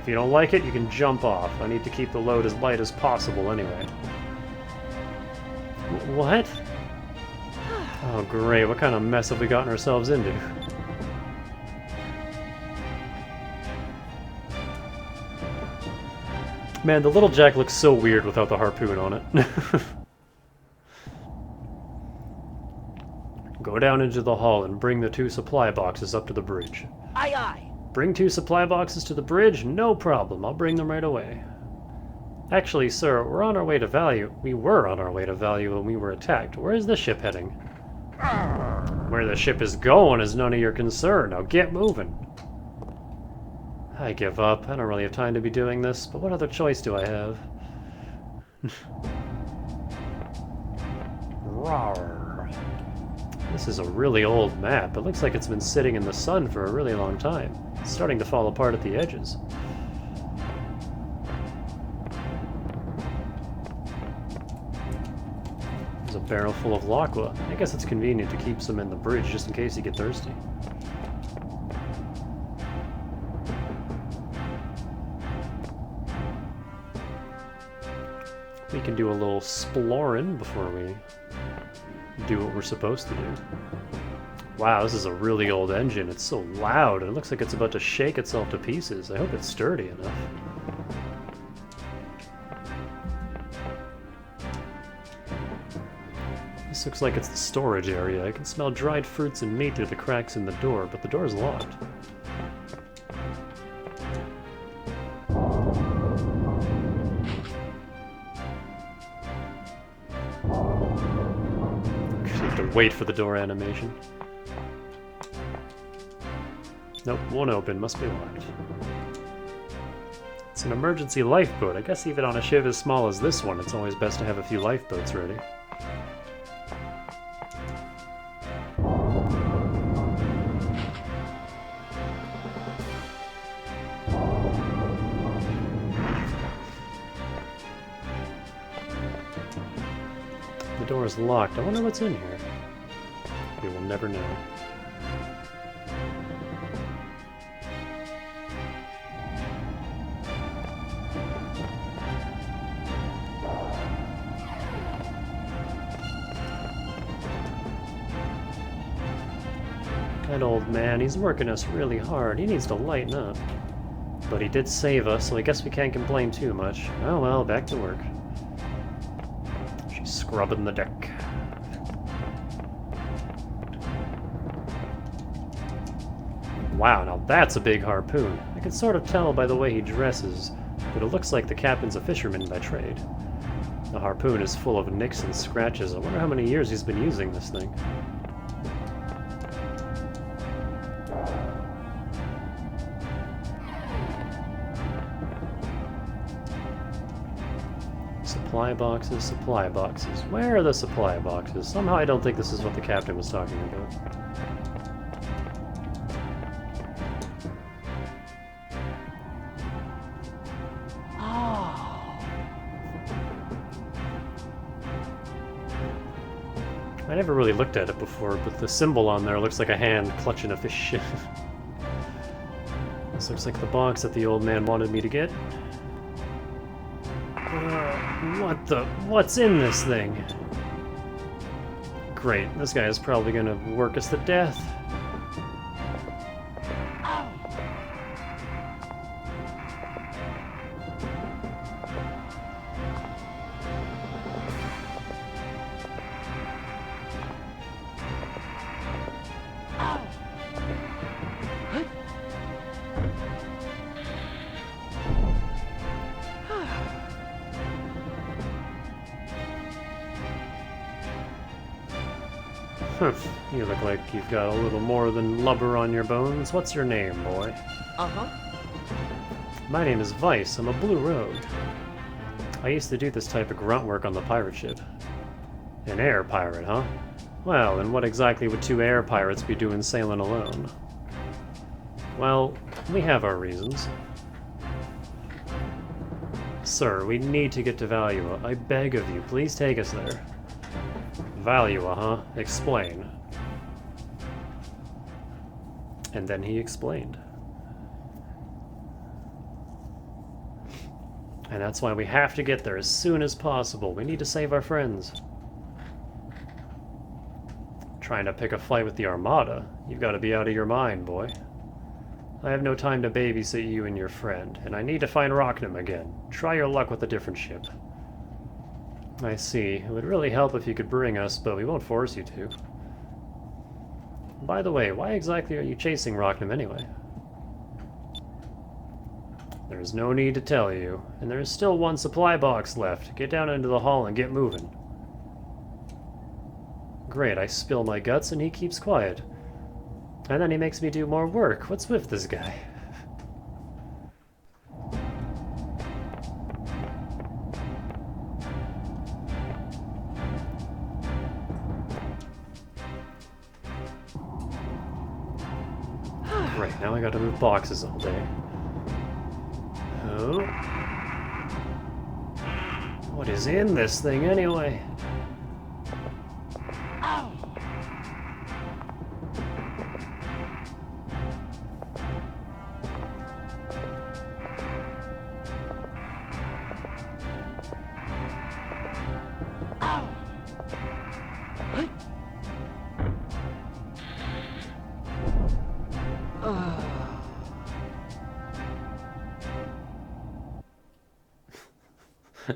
If you don't like it, you can jump off. I need to keep the load as light as possible anyway. What? Oh great, what kind of mess have we gotten ourselves into? Man, the little Jack looks so weird without the harpoon on it. Go down into the hall and bring the 2 supply boxes up to the bridge. Aye, aye. Bring 2 supply boxes to the bridge? No problem, I'll bring them right away. Actually, sir, we're on our way to Value. We were on our way to Value when we were attacked. Where is the ship heading? Where the ship is going is none of your concern. Now get moving. I give up. I don't really have time to be doing this, but what other choice do I have? Rawr. This is a really old map. It looks like it's been sitting in the sun for a really long time. It's starting to fall apart at the edges. There's a barrel full of Laqua. I guess it's convenient to keep some in the bridge just in case you get thirsty. We can do a little exploring before we do what we're supposed to do. Wow, this is a really old engine. It's so loud, and it looks like it's about to shake itself to pieces. I hope it's sturdy enough. This looks like it's the storage area. I can smell dried fruits and meat through the cracks in the door, but the door is locked. Wait for the door animation. Nope, won't open. Must be locked. It's an emergency lifeboat. I guess even on a ship as small as this one, it's always best to have a few lifeboats ready. The door is locked. I wonder what's in here. We will never know. That old man, he's working us really hard. He needs to lighten up. But he did save us, so I guess we can't complain too much. Oh well, back to work. She's scrubbing the deck. Wow, now that's a big harpoon. I can sort of tell by the way he dresses but it looks like the captain's a fisherman by trade. The harpoon is full of nicks and scratches. I wonder how many years he's been using this thing. Supply boxes, supply boxes. Where are the supply boxes? Somehow I don't think this is what the captain was talking about. I never really looked at it before, but the symbol on there looks like a hand clutching a fish. This looks like the box that the old man wanted me to get. What's in this thing? Great, this guy is probably gonna work us to death. You look like you've got a little more than lubber on your bones. What's your name, boy? Uh-huh. My name is Vice. I'm a blue rogue. I used to do this type of grunt work on the pirate ship. An air pirate, huh? Well, and what exactly would two air pirates be doing sailing alone? Well, we have our reasons. Sir, we need to get to Valua. I beg of you, please take us there. Valua, huh? Explain. And then he explained. And that's why we have to get there as soon as possible. We need to save our friends. Trying to pick a fight with the Armada? You've got to be out of your mind, boy. I have no time to babysit you and your friend, and I need to find Rocknum again. Try your luck with a different ship. I see. It would really help if you could bring us, but we won't force you to. By the way, why exactly are you chasing Rocknum anyway? There's no need to tell you, and there is still one supply box left. Get down into the hall and get moving. Great, I spill my guts and he keeps quiet. And then he makes me do more work. What's with this guy? Great, now I gotta move boxes all day. Oh. What is in this thing anyway?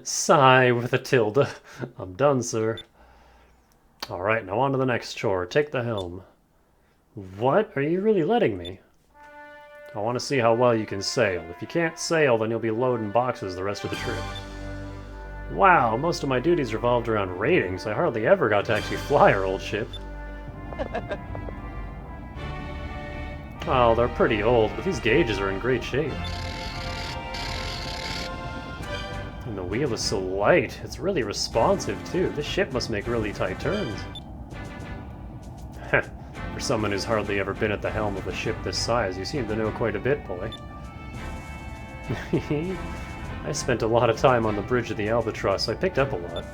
Sigh with a tilde. I'm done, sir. Alright, now on to the next chore. Take the helm. What? Are you really letting me? I want to see how well you can sail. If you can't sail, then you'll be loading boxes the rest of the trip. Wow, most of my duties revolved around ratings. I hardly ever got to actually fly our old ship. Oh, they're pretty old, but these gauges are in great shape. And the wheel is so light. It's really responsive, too. This ship must make really tight turns. For someone who's hardly ever been at the helm of a ship this size, you seem to know quite a bit, boy. I spent a lot of time on the bridge of the Albatross, so I picked up a lot.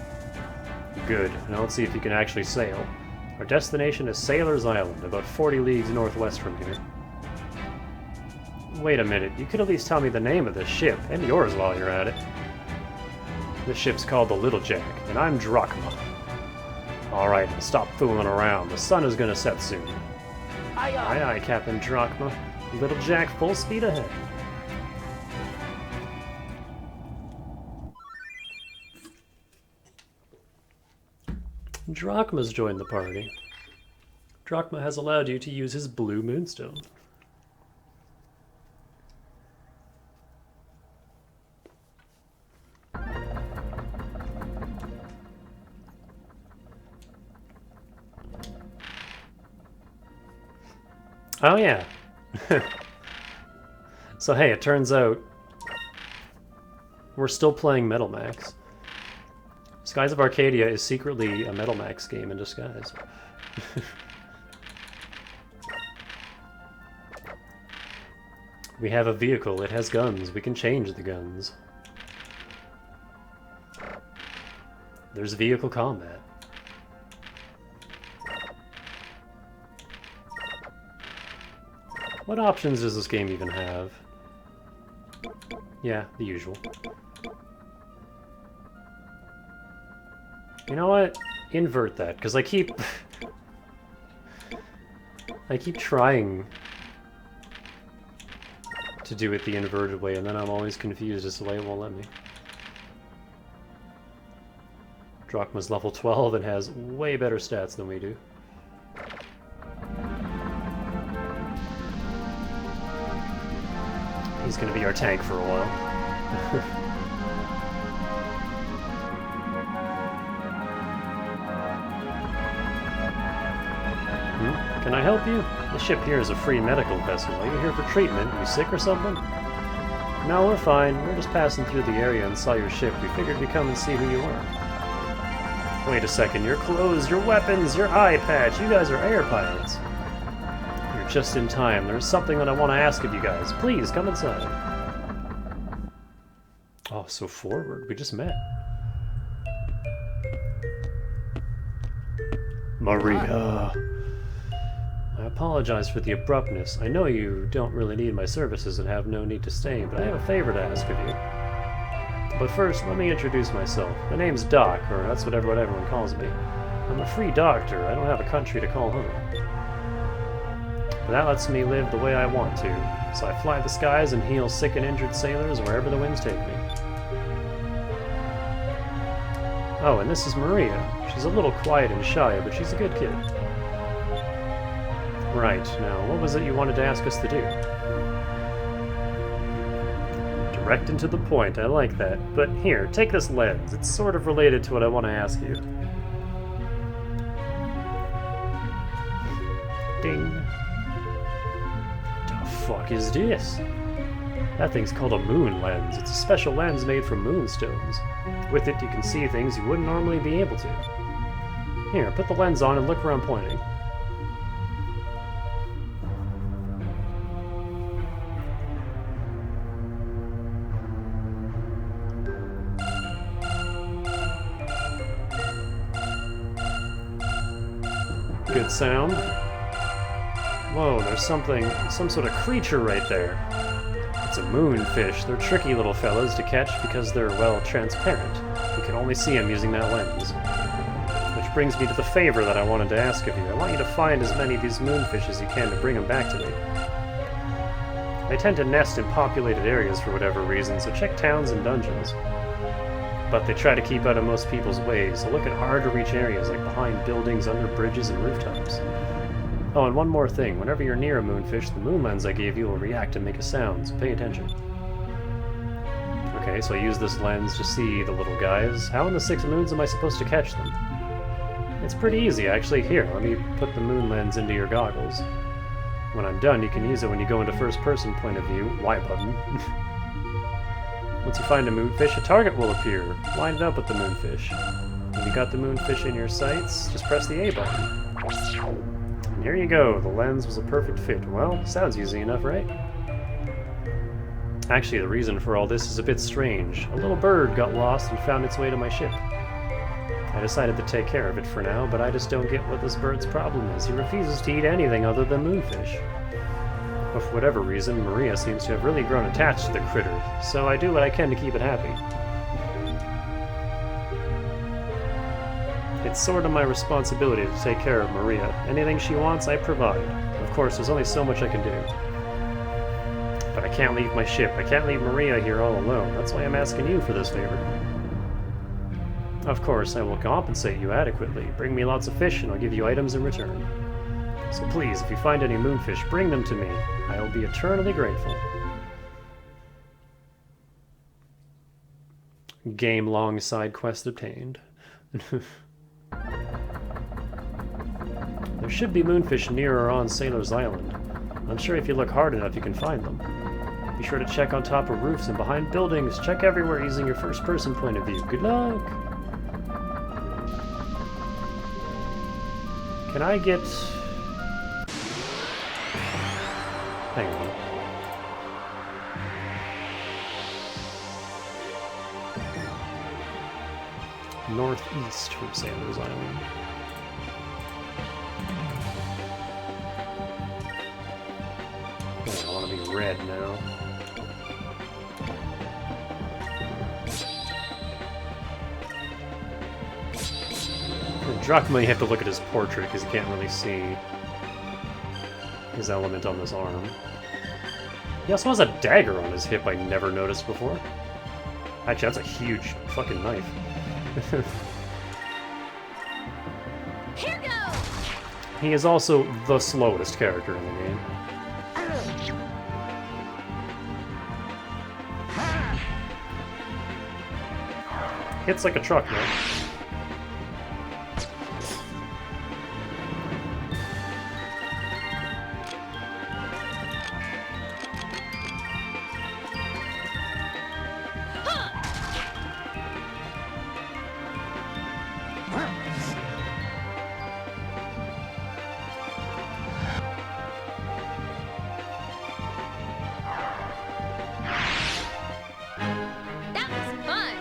Good. Now let's see if you can actually sail. Our destination is Sailor's Island, about 40 leagues northwest from here. Wait a minute, you could at least tell me the name of this ship, and yours while you're at it. This ship's called the Little Jack, and I'm Drachma. Alright, stop fooling around. The sun is gonna set soon. Aye, aye. Aye, aye, Captain Drachma. Little Jack, full speed ahead. Drachma's joined the party. Drachma has allowed you to use his blue moonstone. Oh yeah. So hey, it turns out we're still playing Metal Max. Skies of Arcadia is secretly a Metal Max game in disguise. We have a vehicle, it has guns, we can change the guns. There's vehicle combat. What options does this game even have? Yeah, the usual. You know what? Invert that, because I keep trying to do it the inverted way, and then I'm always confused as to why it won't let me. Drachma's level 12 and has way better stats than we do. He's gonna be our tank for a while. Can I help you? The ship here is a free medical vessel. Are you here for treatment? Are you sick or something? No, we're fine. We're just passing through the area and saw your ship. We figured we'd come and see who you are. Wait a second. Your clothes, your weapons, your eye patch. You guys are air pilots. You're just in time. There's something that I want to ask of you guys. Please, come inside. Oh, so forward. We just met. Maria. I apologize for the abruptness. I know you don't really need my services and have no need to stay, but I have a favor to ask of you. But first, let me introduce myself. My name's Doc, or that's what everyone calls me. I'm a free doctor. I don't have a country to call home. But that lets me live the way I want to. So I fly the skies and heal sick and injured sailors wherever the winds take me. Oh, and this is Maria. She's a little quiet and shy, but she's a good kid. Right, now, what was it you wanted to ask us to do? Direct and to the point, I like that. But here, take this lens. It's sort of related to what I want to ask you. Ding. The fuck is this? That thing's called a moon lens. It's a special lens made from moonstones. With it, you can see things you wouldn't normally be able to. Here, put the lens on and look where I'm pointing. Good sound. Whoa, there's some sort of creature right there. It's a moonfish. They're tricky little fellows to catch because they're, well, transparent. You can only see them using that lens. Which brings me to the favor that I wanted to ask of you. I want you to find as many of these moonfish as you can to bring them back to me. They tend to nest in populated areas for whatever reason, so check towns and dungeons. But they try to keep out of most people's ways, so look at hard-to-reach areas like behind buildings, under bridges, and rooftops. Oh, and one more thing. Whenever you're near a moonfish, the moon lens I gave you will react and make a sound, so pay attention. Okay, so I use this lens to see the little guys. How in the 6 moons am I supposed to catch them? It's pretty easy, actually. Here, let me put the moon lens into your goggles. When I'm done, you can use it when you go into first-person point of view. Y button. Once you find a moonfish, a target will appear. Line it up with the moonfish. When you got the moonfish in your sights, just press the A button. And here you go, the lens was a perfect fit. Well, sounds easy enough, right? Actually, the reason for all this is a bit strange. A little bird got lost and found its way to my ship. I decided to take care of it for now, but I just don't get what this bird's problem is. He refuses to eat anything other than moonfish. But for whatever reason, Maria seems to have really grown attached to the critter, so I do what I can to keep it happy. It's sort of my responsibility to take care of Maria. Anything she wants, I provide. Of course, there's only so much I can do. But I can't leave my ship. I can't leave Maria here all alone. That's why I'm asking you for this favor. Of course, I will compensate you adequately. Bring me lots of fish and I'll give you items in return. So please, if you find any moonfish, bring them to me. I will be eternally grateful. Game-long side quest obtained. There should be moonfish near or on Sailor's Island. I'm sure if you look hard enough you can find them. Be sure to check on top of roofs and behind buildings. Check everywhere using your first-person point of view. Good luck! Can I get... Hang on. Northeast from Sailor's Island. Oh, I want to be red now. Drachma, you have to look at his portrait because you can't really see his element on this arm. He also has a dagger on his hip I never noticed before. Actually, that's a huge fucking knife. Here goes! He is also the slowest character in the game. Hits like a truck, man. That was fun!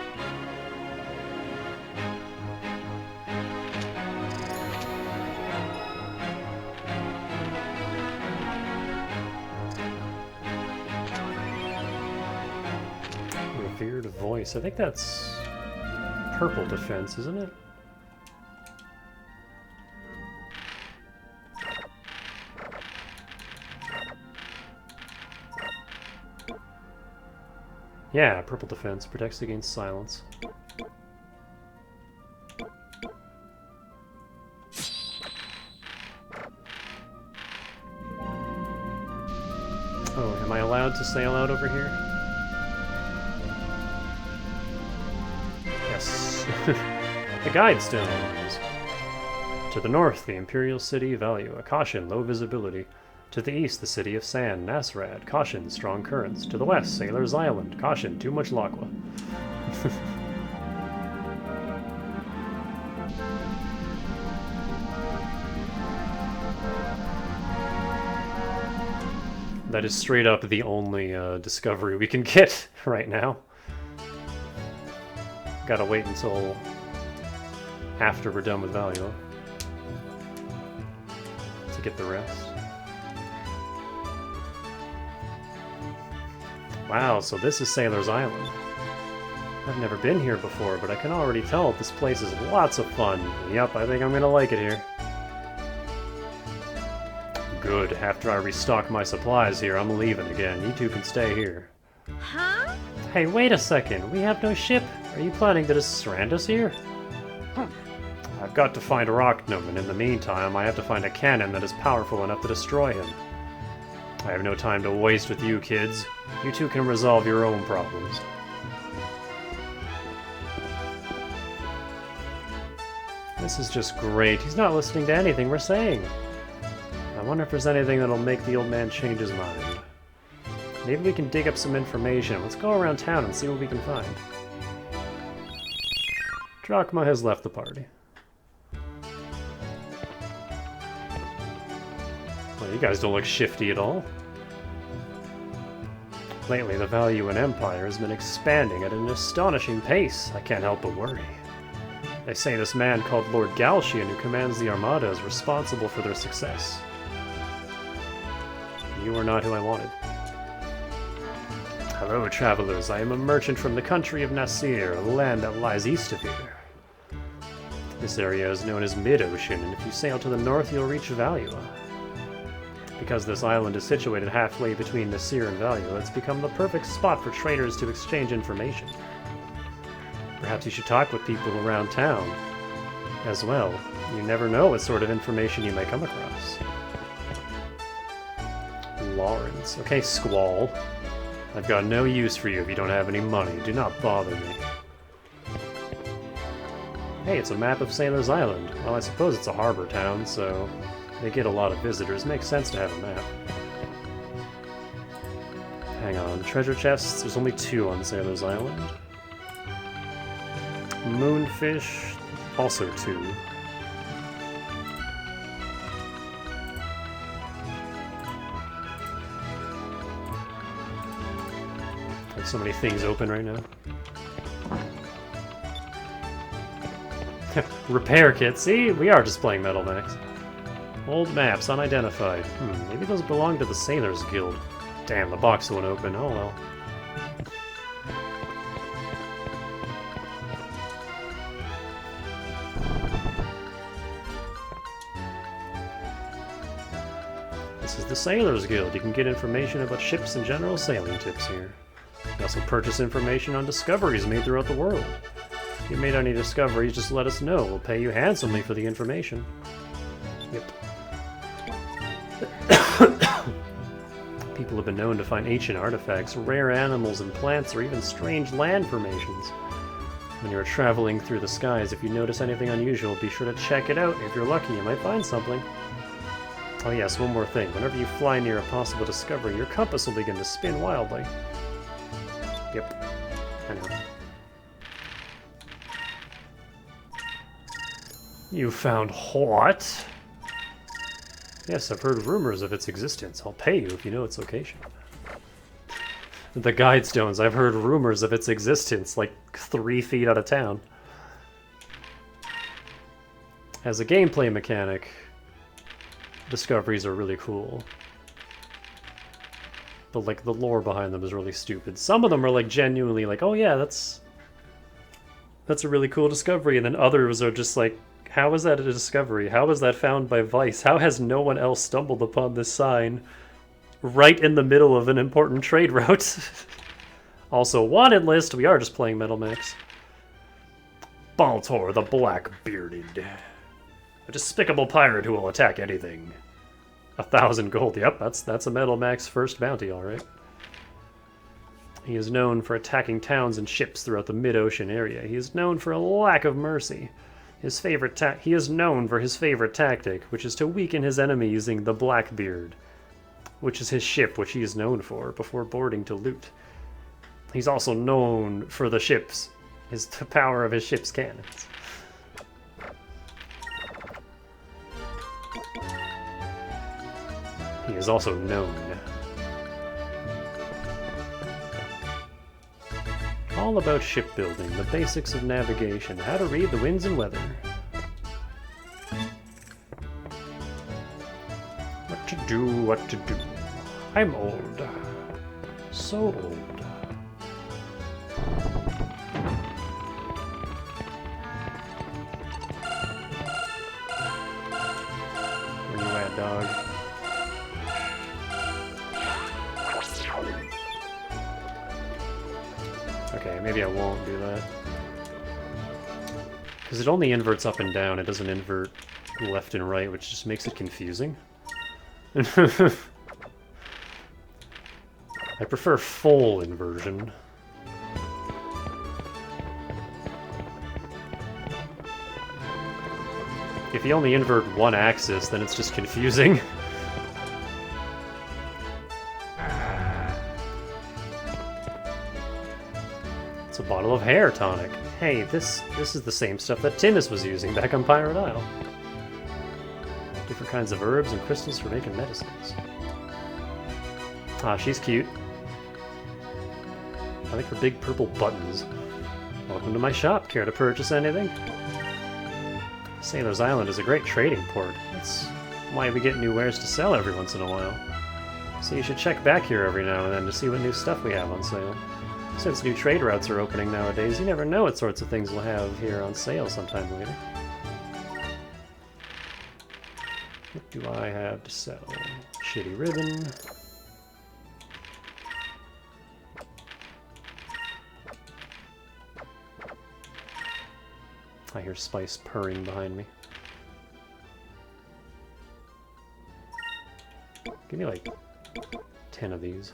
Revered voice. I think that's purple defense, isn't it? Yeah, purple defense protects against silence. Oh, am I allowed to sail out over here? Yes. The guide stones. To the north, the Imperial City, Valua. Caution, low visibility. To the east, the city of Sand, Nasrad. Caution, strong currents. To the west, Sailor's Island. Caution, too much laqua. That is straight up the only discovery we can get right now. Gotta wait until after we're done with Valua to get the rest. Wow, so this is Sailor's Island. I've never been here before, but I can already tell this place is lots of fun. Yep, I think I'm gonna like it here. Good, after I restock my supplies here, I'm leaving again. You two can stay here. Huh? Hey, wait a second. We have no ship. Are you planning to just strand us here? I've got to find Arachnum, and in the meantime, I have to find a cannon that is powerful enough to destroy him. I have no time to waste with you kids. You two can resolve your own problems. This is just great. He's not listening to anything we're saying. I wonder if there's anything that'll make the old man change his mind. Maybe we can dig up some information. Let's go around town and see what we can find. Drachma has left the party. Well, you guys don't look shifty at all. Lately, the Valuan Empire has been expanding at an astonishing pace. I can't help but worry. They say this man called Lord Glaceon, who commands the Armada, is responsible for their success. You are not who I wanted. Hello, travelers. I am a merchant from the country of Nasir, a land that lies east of here. This area is known as Mid-Ocean, and if you sail to the north, you'll reach Valua. Because this island is situated halfway between Nasir and Valua, it's become the perfect spot for traders to exchange information. Perhaps you should talk with people around town as well. You never know what sort of information you may come across. Lawrence. Okay, Squall. I've got no use for you if you don't have any money. Do not bother me. Hey, it's a map of Sailor's Island. Well, I suppose it's a harbor town, so they get a lot of visitors. Makes sense to have a map. hang on. Treasure chests, there's only 2 on Sailor's Island. Moonfish, also 2. There's so many things open right now. Repair kit. See, we are just playing Metal Max. Old maps, unidentified. Maybe those belong to the Sailors Guild. Damn, the box won't open. Oh well. This is the Sailors Guild. You can get information about ships and general sailing tips here. You can also purchase information on discoveries made throughout the world. If you made any discoveries, just let us know. We'll pay you handsomely for the information. Yep. People have been known to find ancient artifacts, rare animals and plants, or even strange land formations. When you're traveling through the skies, if you notice anything unusual, be sure to check it out. If you're lucky, you might find something. Oh yes, one more thing. Whenever you fly near a possible discovery, your compass will begin to spin wildly. Yep. I know. You found what? Yes, I've heard rumors of its existence. I'll pay you if you know its location. The guide stones, I've heard rumors of its existence, like 3 feet out of town. As a gameplay mechanic, discoveries are really cool. But like the lore behind them is really stupid. Some of them are like genuinely like, oh yeah, that's a really cool discovery, and then others are just like, how is that a discovery? How was that found by Vice? How has no one else stumbled upon this sign right in the middle of an important trade route? Also, wanted list, we are just playing Metal Max. Baltor the Black-Bearded. A despicable pirate who will attack anything. 1,000 gold, yep, that's a Metal Max first bounty, alright. He is known for attacking towns and ships throughout the mid-ocean area. He is known for a lack of mercy. He is known for his favorite tactic, which is to weaken his enemy using the Blackbeard, which is his ship, which he is known for, before boarding to loot. He's also known for the power of his ship's cannons. He is also known. All about shipbuilding, the basics of navigation, how to read the winds and weather. What to do, what to do. I'm old. So old. Where you at, dog? Okay, maybe I won't do that. Because it only inverts up and down, it doesn't invert left and right, which just makes it confusing. I prefer full inversion. If you only invert one axis, then it's just confusing. It's a bottle of hair tonic. Hey, this is the same stuff that Timus was using back on Pirate Isle. Different kinds of herbs and crystals for making medicines. Ah, she's cute. I like her big purple buttons. Welcome to my shop. Care to purchase anything? Sailor's Island is a great trading port. That's why we get new wares to sell every once in a while. So you should check back here every now and then to see what new stuff we have on sale. Since new trade routes are opening nowadays, you never know what sorts of things we'll have here on sale sometime later. What do I have to sell? Shitty ribbon. I hear Spice purring behind me. Give me like 10 of these.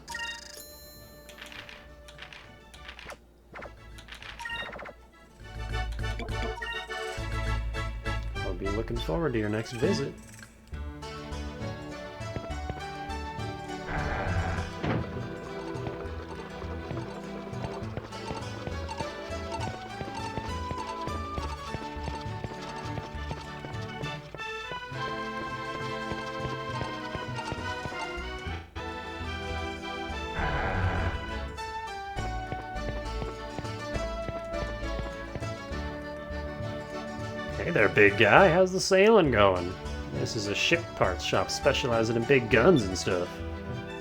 I'll be looking forward to your next visit. Hey there, big guy. How's the sailing going? This is a ship parts shop specializing in big guns and stuff.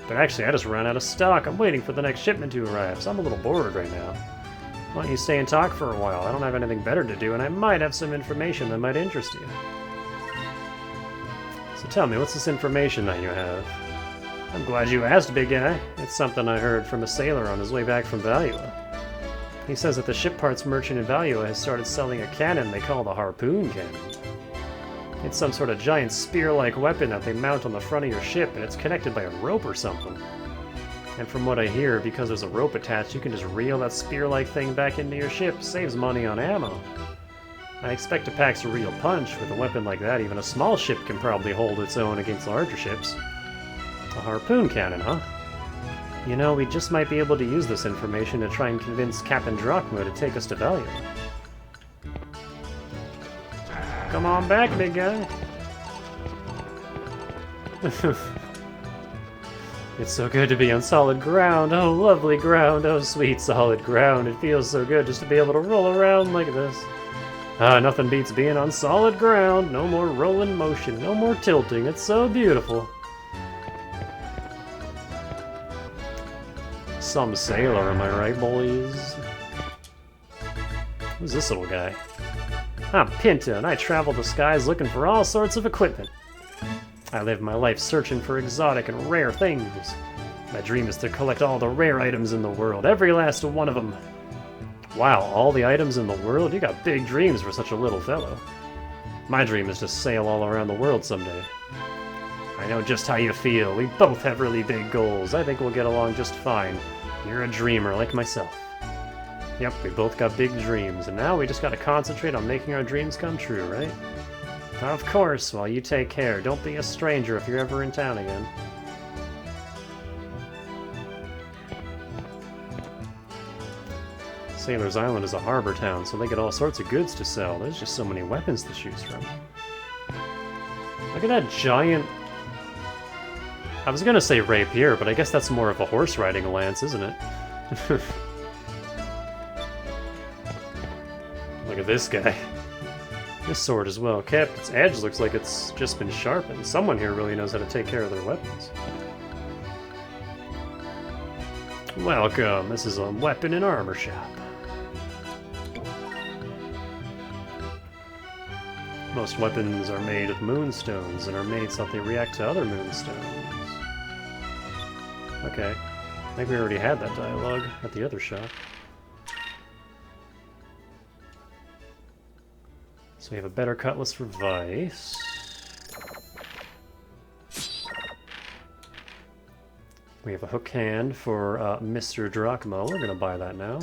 But actually, I just ran out of stock. I'm waiting for the next shipment to arrive, so I'm a little bored right now. Why don't you stay and talk for a while? I don't have anything better to do, and I might have some information that might interest you. So tell me, what's this information that you have? I'm glad you asked, big guy. It's something I heard from a sailor on his way back from Valua. He says that the ship parts merchant in Valua has started selling a cannon they call the harpoon cannon. It's some sort of giant spear-like weapon that they mount on the front of your ship, and it's connected by a rope or something. And from what I hear, because there's a rope attached, you can just reel that spear-like thing back into your ship. Saves money on ammo. I expect it packs a real punch. With a weapon like that, even a small ship can probably hold its own against larger ships. A harpoon cannon, huh? You know, we just might be able to use this information to try and convince Captain Drachma to take us to Valua. Come on back, big guy. It's so good to be on solid ground. Oh, lovely ground. Oh, sweet solid ground. It feels so good just to be able to roll around like this. Nothing beats being on solid ground. No more rolling motion. No more tilting. It's so beautiful. Some sailor, am I right, boys? Who's this little guy? I'm Pinta, and I travel the skies looking for all sorts of equipment. I live my life searching for exotic and rare things. My dream is to collect all the rare items in the world, every last one of them. Wow, all the items in the world? You got big dreams for such a little fellow. My dream is to sail all around the world someday. I know just how you feel. We both have really big goals. I think we'll get along just fine. You're a dreamer like myself. Yep, we both got big dreams, and now we just gotta concentrate on making our dreams come true, right? Of course, well, you take care. Don't be a stranger if you're ever in town again. Sailor's Island is a harbor town, so they get all sorts of goods to sell. There's just so many weapons to choose from. Look at that giant... I was gonna say rapier, but I guess that's more of a horse-riding lance, isn't it? Look at this guy. This sword is well kept. Its edge looks like it's just been sharpened. Someone here really knows how to take care of their weapons. Welcome. This is a weapon and armor shop. Most weapons are made of moonstones and are made so that they react to other moonstones. Okay. I think we already had that dialogue at the other shop. So we have a better cutlass for Vice. We have a hook hand for Mr. Drachma. We're gonna buy that now.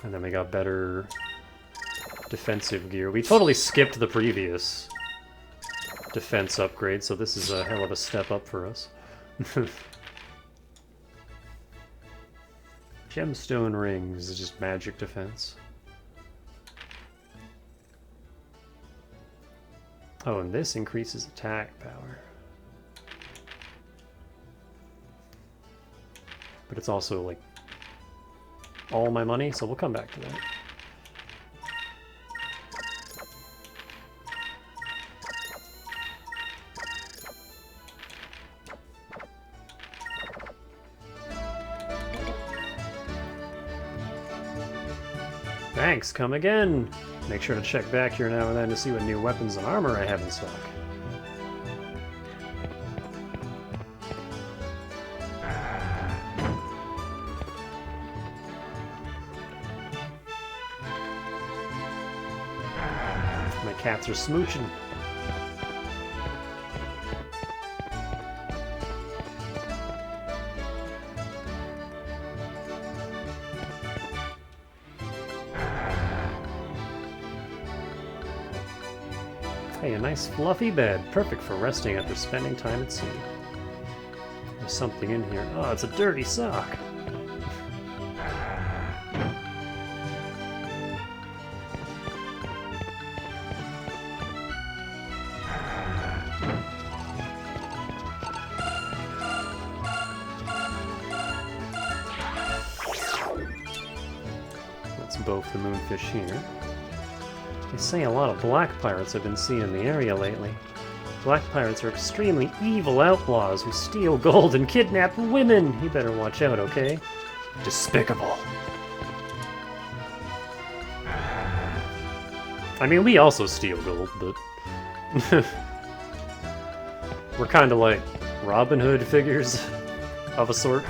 And then we got better defensive gear. We totally skipped the previous defense upgrade, so this is a hell of a step up for us. Gemstone rings is just magic defense. Oh, and this increases attack power. But it's also like all my money, so we'll come back to that. Thanks, come again! Make sure to check back here now and then to see what new weapons and armor I have in stock. My cats are smooching. Hey, a nice fluffy bed, perfect for resting after spending time at sea. There's something in here. Oh, it's a dirty sock. both the moonfish here. They say a lot of black pirates have been seen in the area lately. Black pirates are extremely evil outlaws who steal gold and kidnap women. You better watch out, okay? Despicable. I mean, we also steal gold, but... we're kind of like Robin Hood figures of a sort.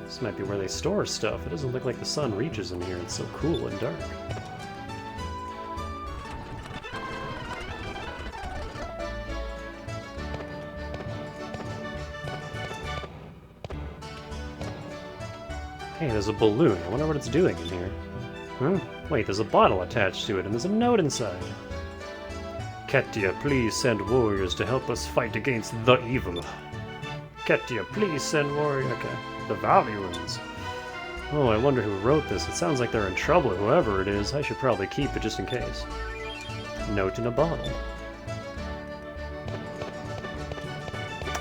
This might be where they store stuff. It doesn't look like the sun reaches in here. It's so cool and dark. Hey, there's a balloon. I wonder what it's doing in here. Huh? Wait, there's a bottle attached to it, and there's a note inside. Ketia, please send warriors to help us fight against the evil. Ketia, please send warriors. Okay. The Valuans. Oh, I wonder who wrote this. It sounds like they're in trouble, whoever it is. I should probably keep it just in case. Note in a bottle.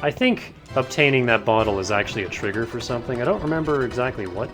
I think obtaining that bottle is actually a trigger for something. I don't remember exactly what.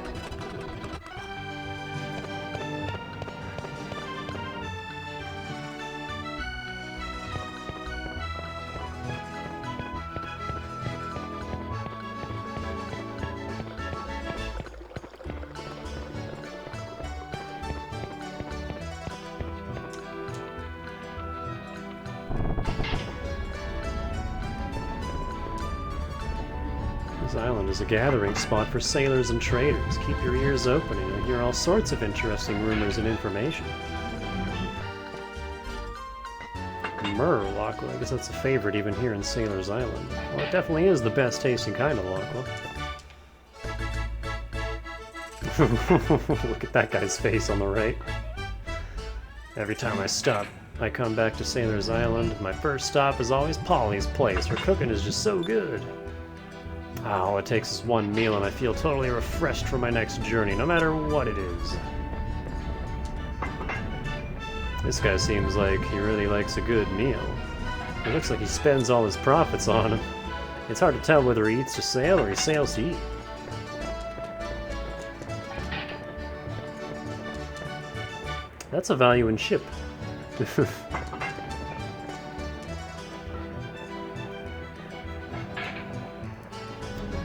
This island is a gathering spot for sailors and traders. Keep your ears open and you'll hear all sorts of interesting rumors and information. Murloc, well, I guess that's a favorite even here in Sailor's Island. Well, it definitely is the best tasting kind of Lockwell. Look at that guy's face on the right. Every time I stop, I come back to Sailor's Island. My first stop is always Polly's place. Her cooking is just so good. All it takes is one meal and I feel totally refreshed for my next journey, no matter what it is. This guy seems like he really likes a good meal. It looks like he spends all his profits on him. It's hard to tell whether he eats to sail or he sails to eat. That's a value in ship.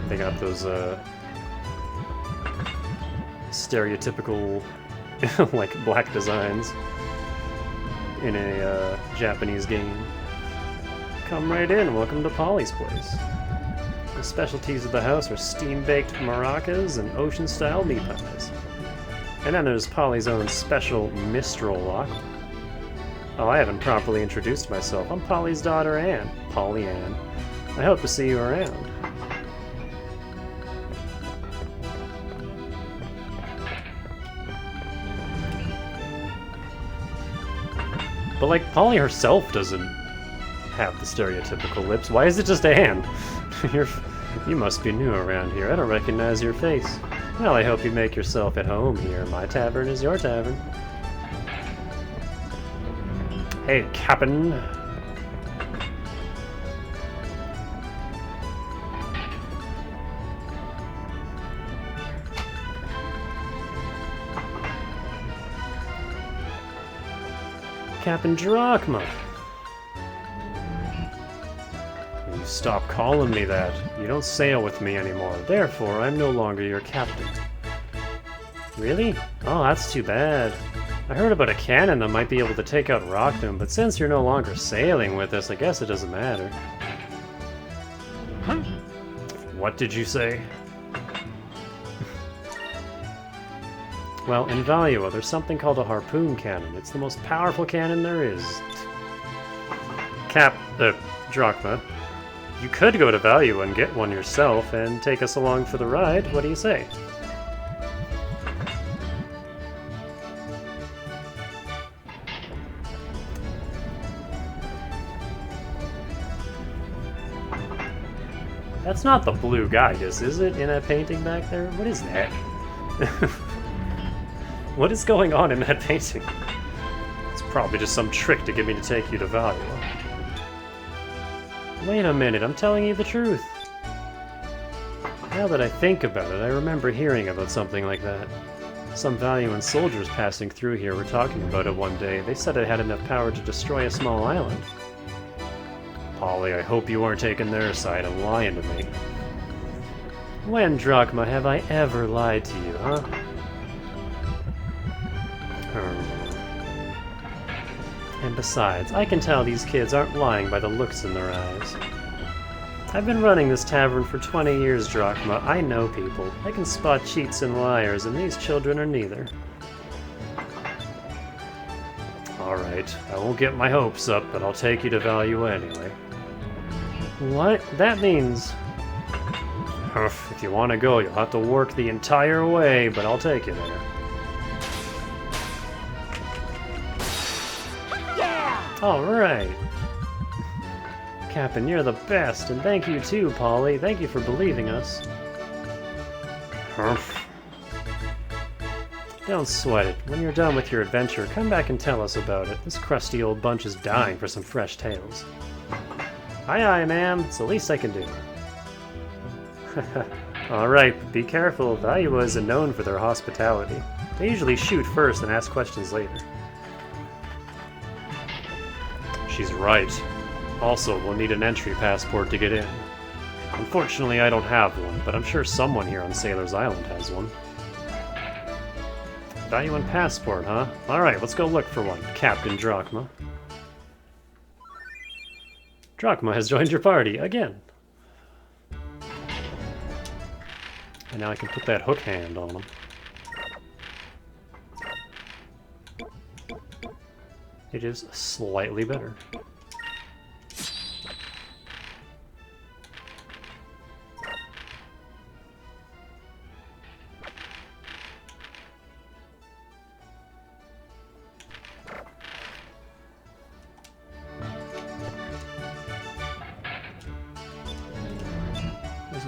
They got those stereotypical like black designs in a Japanese game. Come right in, welcome to Polly's place. The specialties of the house are steam-baked maracas and ocean-style meat pies. And then there's Polly's own special Mistral lock. Oh, I haven't properly introduced myself. I'm Polly's daughter, Anne. Polly Ann. I hope to see you around. But, like, Polly herself doesn't have the stereotypical lips. Why is it just Anne? You must be new around here. I don't recognize your face. Well, I hope you make yourself at home here. My tavern is your tavern. Hey, Captain. Captain Drachma. You stop calling me that. You don't sail with me anymore. Therefore, I'm no longer your captain. Really? Oh, that's too bad. I heard about a cannon that might be able to take out Rockdom, but since you're no longer sailing with us, I guess it doesn't matter. Huh? What did you say? Well, in Valua, there's something called a harpoon cannon. It's the most powerful cannon there is. Drachma, you could go to Valua and get one yourself and take us along for the ride. What do you say? That's not the blue Gygus, is it, in that painting back there? What is that? What is going on in that painting? It's Probably just some trick to get me to take you to Valua. Wait a minute, I'm telling you the truth. Now that I think about it, I remember hearing about something like that. Some Valuan soldiers passing through here were talking about it one day. They said it had enough power to destroy a small island. Polly, I hope you weren't taking their side and lying to me. When, Drachma, have I ever lied to you, huh? And besides, I can tell these kids aren't lying by the looks in their eyes. I've been running this tavern for 20 years, Drachma. I know people. I can spot cheats and liars, and these children are neither. Alright, I won't get my hopes up, but I'll take you to Valua anyway. What? That means... If you want to go, you'll have to work the entire way, but I'll take you there. Yeah! Alright. Captain, you're the best, and thank you too, Polly. Thank you for believing us. Don't sweat it. When you're done with your adventure, come back and tell us about it. This crusty old bunch is dying for some fresh tales. Aye aye, ma'am. It's the least I can do. Alright, but be careful. Valua isn't known for their hospitality. They usually shoot first and ask questions later. She's right. Also, we'll need an entry passport to get in. Unfortunately, I don't have one, but I'm sure someone here on Sailor's Island has one. Valuan passport, huh? Alright, let's go look for one. Captain Drachma. Drachma has joined your party, again. And now I can put that hook hand on him. It is slightly better.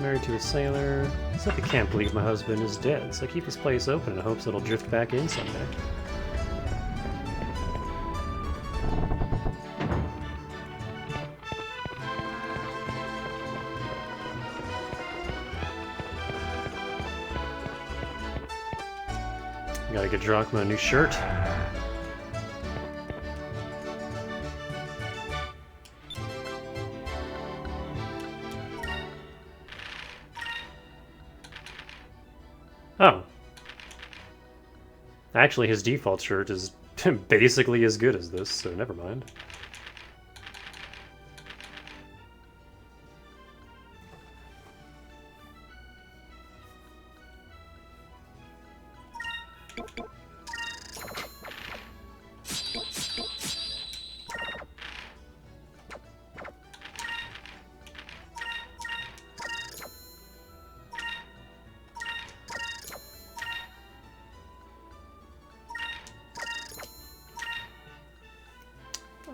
Married to a sailor. Except I can't believe my husband is dead, so I keep this place open in hopes it'll drift back in someday. Gotta get Drachma a new shirt. Oh. Actually, his default shirt is basically as good as this, so never mind.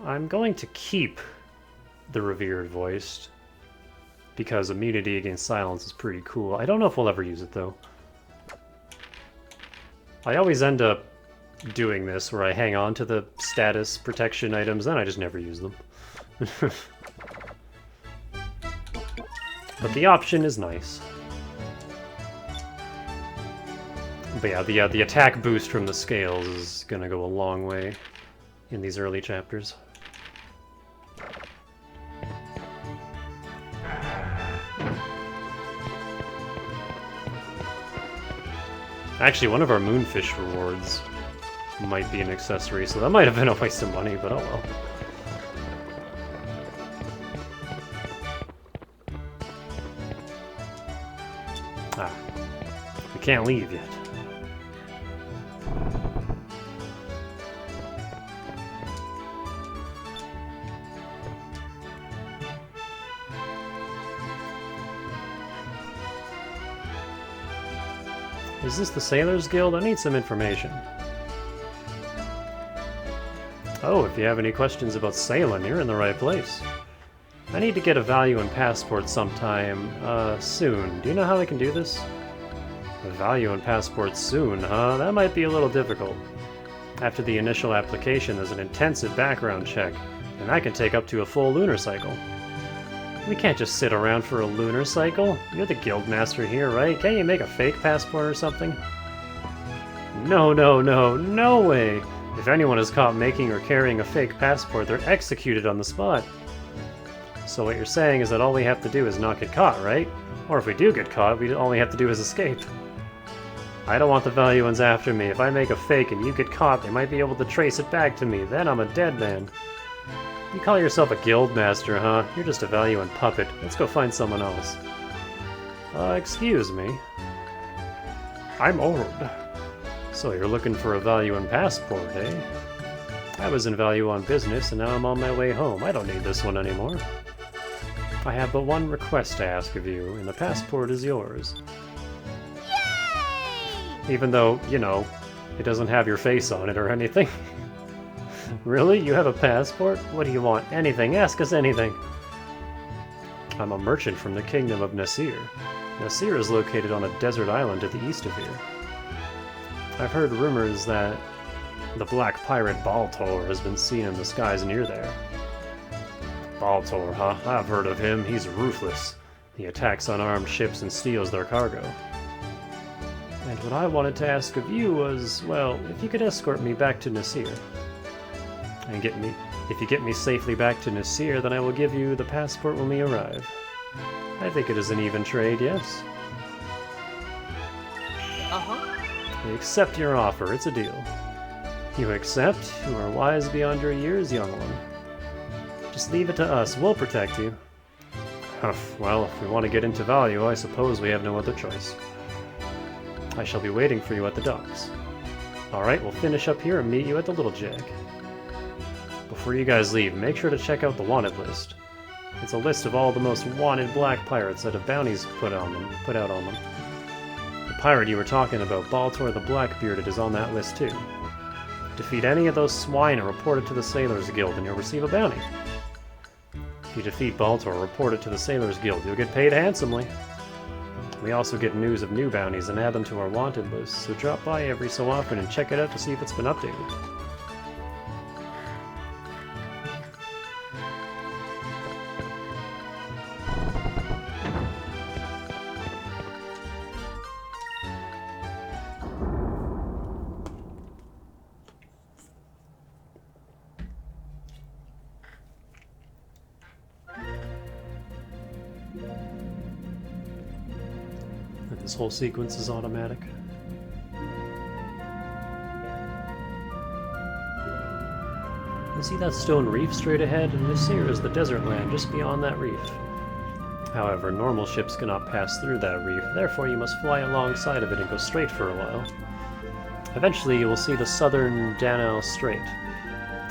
I'm going to keep the revered voice because immunity against silence is pretty cool. I don't know if we'll ever use it though. I always end up doing this where I hang on to the status protection items, then I just never use them. But the option is nice. But yeah, the attack boost from the scales is gonna go a long way in these early chapters. Actually, one of our moonfish rewards might be an accessory, so that might have been a waste of money, but oh well. Ah, we can't leave yet. Is this the Sailors Guild? I need some information. Oh, if you have any questions about sailing, you're in the right place. I need to get a Valuan passport sometime, soon. Do you know how I can do this? A Valuan passport soon, huh? That might be a little difficult. After the initial application, there's an intensive background check, and that can take up to a full lunar cycle. We can't just sit around for a lunar cycle. You're the guildmaster here, right? Can't you make a fake passport or something? No, no, no, no way! If anyone is caught making or carrying a fake passport, they're executed on the spot. So what you're saying is that all we have to do is not get caught, right? Or if we do get caught, all we have to do is escape. I don't want the Valuans after me. If I make a fake and you get caught, they might be able to trace it back to me. Then I'm a dead man. You call yourself a guildmaster, huh? You're just a Valuan puppet. Let's go find someone else. Excuse me. I'm old. So you're looking for a Valuan passport, eh? I was in Valuan business, and now I'm on my way home. I don't need this one anymore. I have but one request to ask of you, and the passport is yours. Yay! Even though, you know, it doesn't have your face on it or anything. Really? You have a passport? What do you want? Anything. Ask us anything. I'm a merchant from the kingdom of Nasir. Nasir is located on a desert island to the east of here. I've heard rumors that the black pirate Baltor has been seen in the skies near there. Baltor, huh? I've heard of him. He's ruthless. He attacks unarmed ships and steals their cargo. And what I wanted to ask of you was, well, if you could escort me back to Nasir. And if you get me safely back to Nasir, then I will give you the passport when we arrive. I think it is an even trade, yes? Uh-huh. I accept your offer. It's a deal. You accept? You are wise beyond your years, young one. Just leave it to us. We'll protect you. Well, if we want to get into Value, I suppose we have no other choice. I shall be waiting for you at the docks. Alright, we'll finish up here and meet you at the Little Jag. Before you guys leave, make sure to check out the wanted list. It's a list of all the most wanted black pirates that have bounties put out on them. The pirate you were talking about, Baltor the Blackbearded, is on that list too. Defeat any of those swine and report it to the Sailors Guild and you'll receive a bounty. If you defeat Baltor, report it to the Sailors Guild. You'll get paid handsomely. We also get news of new bounties and add them to our wanted list, so drop by every so often and check it out to see if it's been updated. This whole sequence is automatic. You see that stone reef straight ahead? And Nasir is the desert land just beyond that reef. However, normal ships cannot pass through that reef, therefore you must fly alongside of it and go straight for a while. Eventually you will see the southern Danao Strait,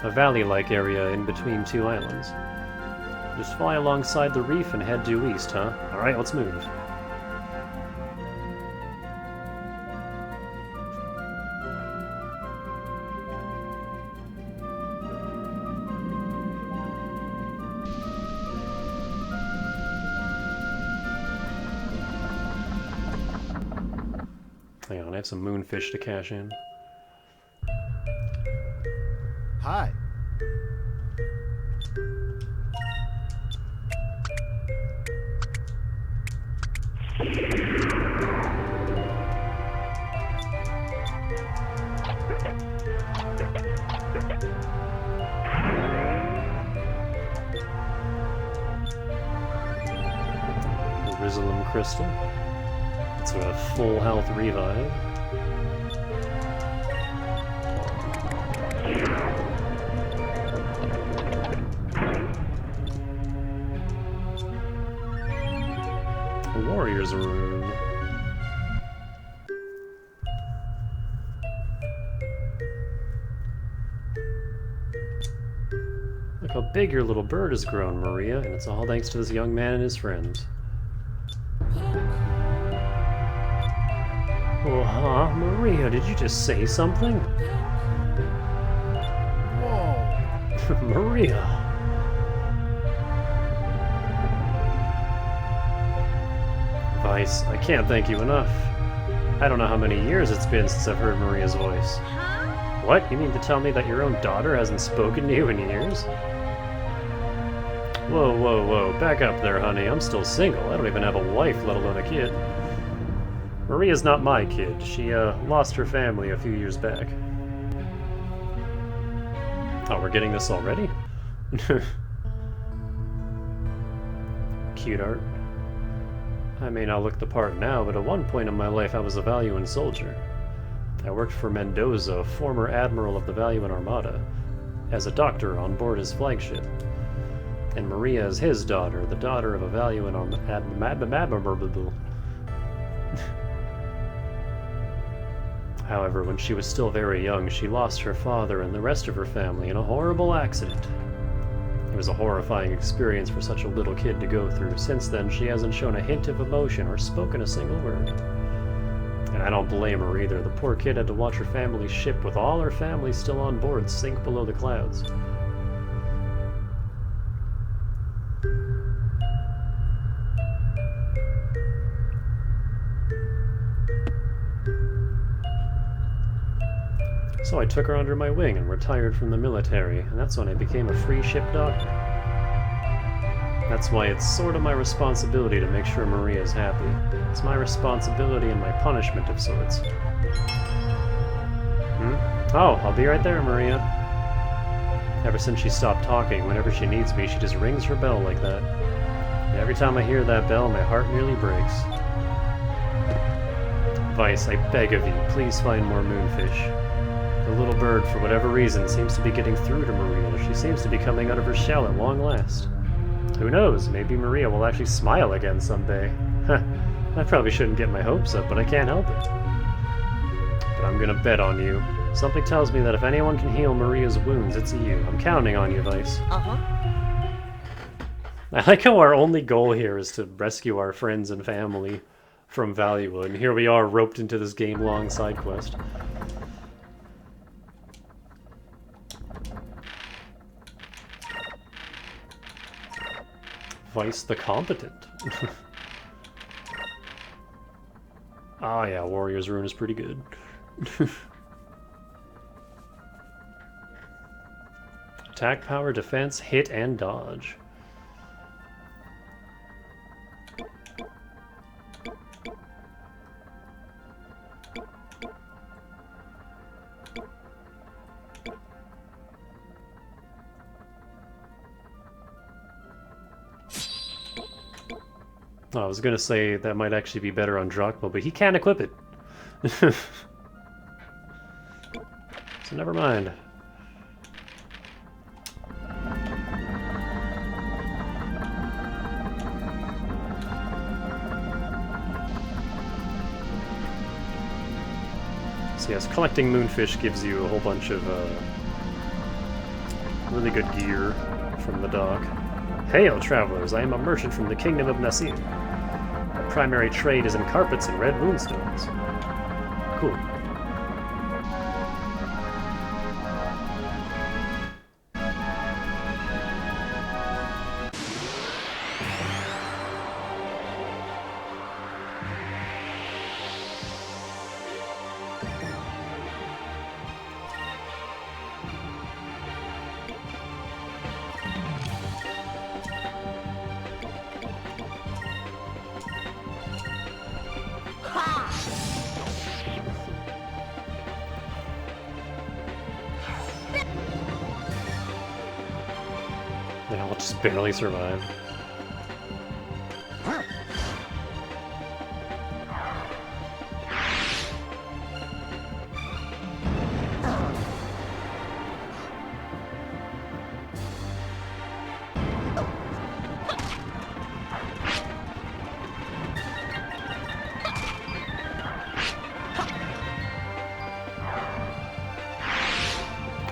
a valley-like area in between two islands. Just fly alongside the reef and head due east, huh? Alright, let's move. Hang on, I have some moonfish to cash in. Hi. Rizalum Crystal. It's a full health revive. A Warrior's Rune. Look how big your little bird has grown, Maria, and it's all thanks to this young man and his friends. Oh, huh? Maria, did you just say something? Whoa. Maria! Vice, I can't thank you enough. I don't know how many years it's been since I've heard Maria's voice. Huh? What? You mean to tell me that your own daughter hasn't spoken to you in years? Whoa, whoa, whoa. Back up there, honey. I'm still single. I don't even have a wife, let alone a kid. Maria's not my kid. She, lost her family a few years back. Oh, we're getting this already? Cute art. I may not look the part now, but at one point in my life I was a Valuan soldier. I worked for Mendoza, former admiral of the Valuan Armada, as a doctor on board his flagship. And Maria is his daughter, the daughter of a Valuan admiral. However, when she was still very young, she lost her father and the rest of her family in a horrible accident. It was a horrifying experience for such a little kid to go through. Since then, she hasn't shown a hint of emotion or spoken a single word. And I don't blame her either. The poor kid had to watch her family's ship with all her family still on board sink below the clouds. So I took her under my wing and retired from the military, and that's when I became a free ship doctor. That's why it's sort of my responsibility to make sure Maria's happy. It's my responsibility and my punishment of sorts. Oh, I'll be right there, Maria. Ever since she stopped talking, whenever she needs me, she just rings her bell like that. And every time I hear that bell, my heart nearly breaks. Vice, I beg of you, please find more moonfish. The little bird, for whatever reason, seems to be getting through to Maria. She seems to be coming out of her shell at long last. Who knows, maybe Maria will actually smile again someday. I probably shouldn't get my hopes up, but I can't help it. But I'm gonna bet on you. Something tells me that if anyone can heal Maria's wounds, it's you. I'm counting on you, Vice. I like how our only goal here is to rescue our friends and family from Valua, and here we are roped into this game-long side quest. Vice the Competent. Ah yeah, Warrior's Rune is pretty good. Attack power, defense, hit, and dodge. Oh, I was gonna say that might actually be better on Drachma, but he can't equip it. So never mind. So yes, collecting moonfish gives you a whole bunch of really good gear from the dock. Hail, travelers! I am a merchant from the Kingdom of Nasir. My primary trade is in carpets and red moonstones. Cool. Yeah, I'll just barely survive.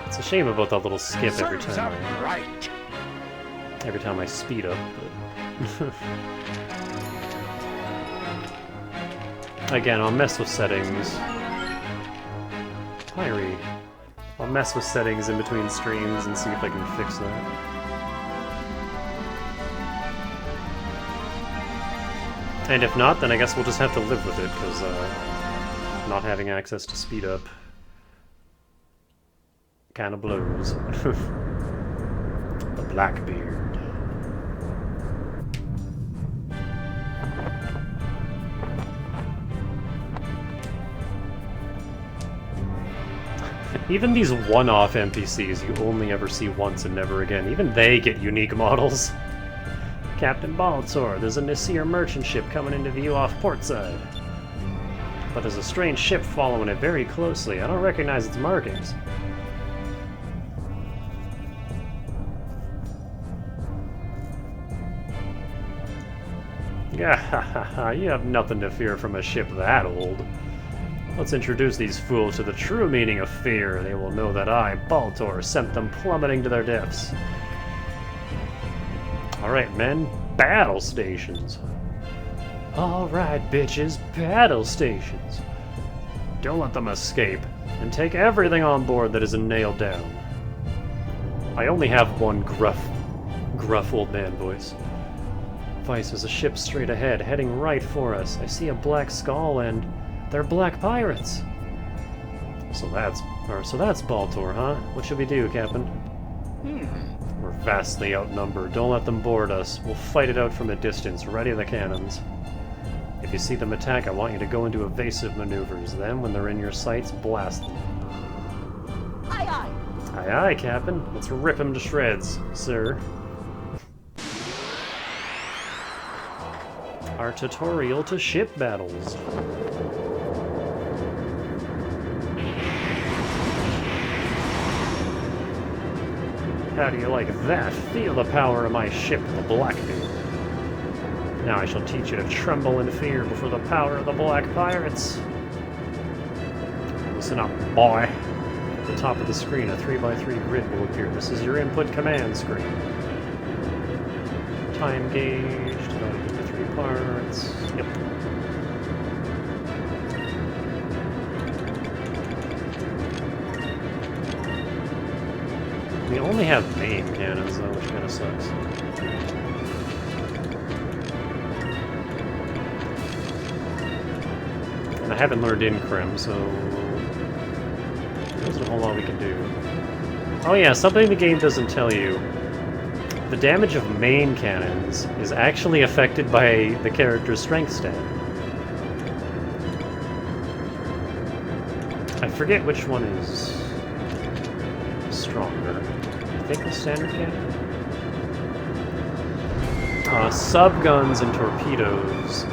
It's a shame about that little skip every time. Every time I speed up, but... Again, I'll mess with settings. Pyrie. I'll mess with settings in between streams and see if I can fix that. And if not, then I guess we'll just have to live with it, because not having access to speed up kind of blows. The Blackbeard. Even these one-off NPCs you only ever see once and never again, even they get unique models. Captain Baltor, there's a Nasir merchant ship coming into view off portside. But there's a strange ship following it very closely. I don't recognize its markings. Yeah, you have nothing to fear from a ship that old. Let's introduce these fools to the true meaning of fear. They will know that I, Baltor, sent them plummeting to their deaths. Alright, men, battle stations. Alright, bitches, battle stations. Don't let them escape, and take everything on board that isn't nailed down. I only have one gruff old man voice. Vice, there's a ship straight ahead, heading right for us. I see a black skull and... they're black pirates! So that's Baltor, huh? What should we do, Captain? We're vastly outnumbered. Don't let them board us. We'll fight it out from a distance. Ready the cannons. If you see them attack, I want you to go into evasive maneuvers. Then, when they're in your sights, blast them. Aye, aye. Aye, aye, Captain. Let's rip him to shreds, sir. Our tutorial to ship battles. How do you like that? Feel the power of my ship, the Blackbeard. Now I shall teach you to tremble in fear before the power of the Black Pirates. Listen up, boy. At the top of the screen, a 3x3 grid will appear. This is your input command screen. Time gauge, divided into 3 parts. Yep. We only have main cannons though, which kind of sucks. And I haven't learned Incrim, so there isn't a whole lot we can do. Oh yeah, something the game doesn't tell you. The damage of main cannons is actually affected by the character's strength stat. I forget which one is stronger. I think the standard cannon? Subguns and torpedoes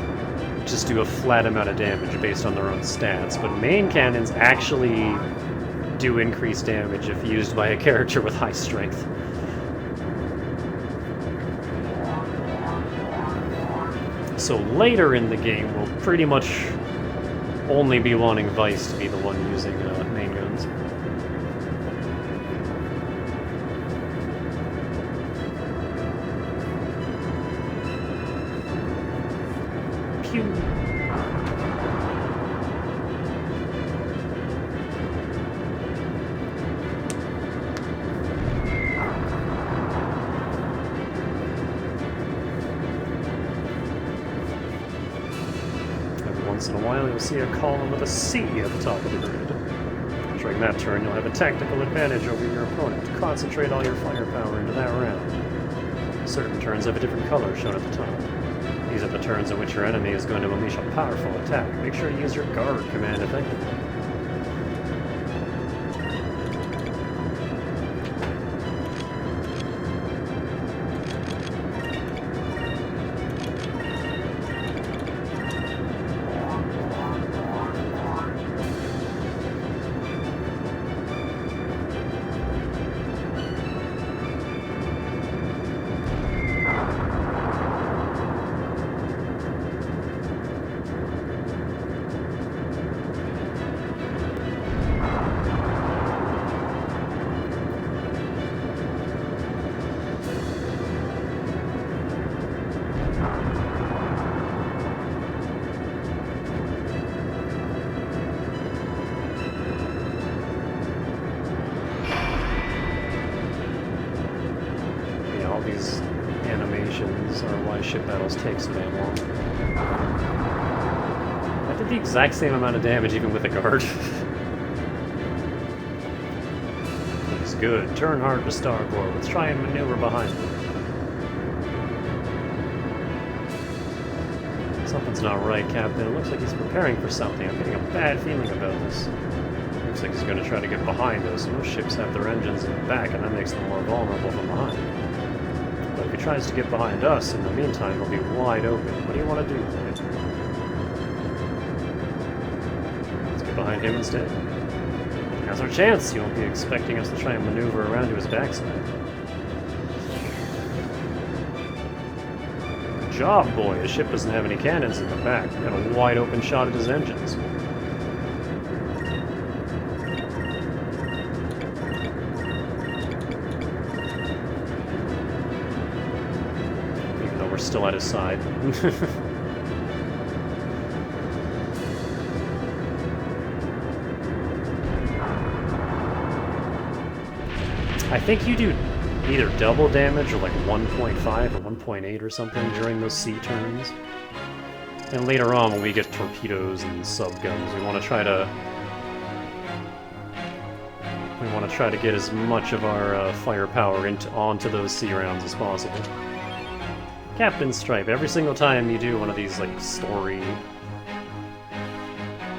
just do a flat amount of damage based on their own stats, but main cannons actually do increase damage if used by a character with high strength. So later in the game, we'll pretty much only be wanting Vice to be the one using main guns. Pew! Once in a while, you'll see a column with a C at the top of the grid. During that turn, you'll have a tactical advantage over your opponent. Concentrate all your firepower into that round. Certain turns have a different color shown at the top. These are the turns in which your enemy is going to unleash a powerful attack. Make sure to use your guard command effectively. These animations are why ship battles take so damn long. I did the exact same amount of damage even with a guard. good. Turn hard to starboard. Let's try and maneuver behind them. Something's not right, Captain. It looks like he's preparing for something. I'm getting a bad feeling about this. Looks like he's going to try to get behind us. Most ships have their engines in the back, and that makes them more vulnerable from behind. But if he tries to get behind us, in the meantime, he'll be wide open. What do you want to do, Clyde? Let's get behind him instead. Now's our chance. He won't be expecting us to try and maneuver around to his backside. Good job, boy. His ship doesn't have any cannons in the back. He got a wide open shot at his engines. Even though we're still at his side. I think you do either double damage or like 1.5 or 1.8 or something during those sea turns. And later on, when we get torpedoes and subguns, we want to try to get as much of our firepower onto those sea rounds as possible. Captain Stripe. Every single time you do one of these like story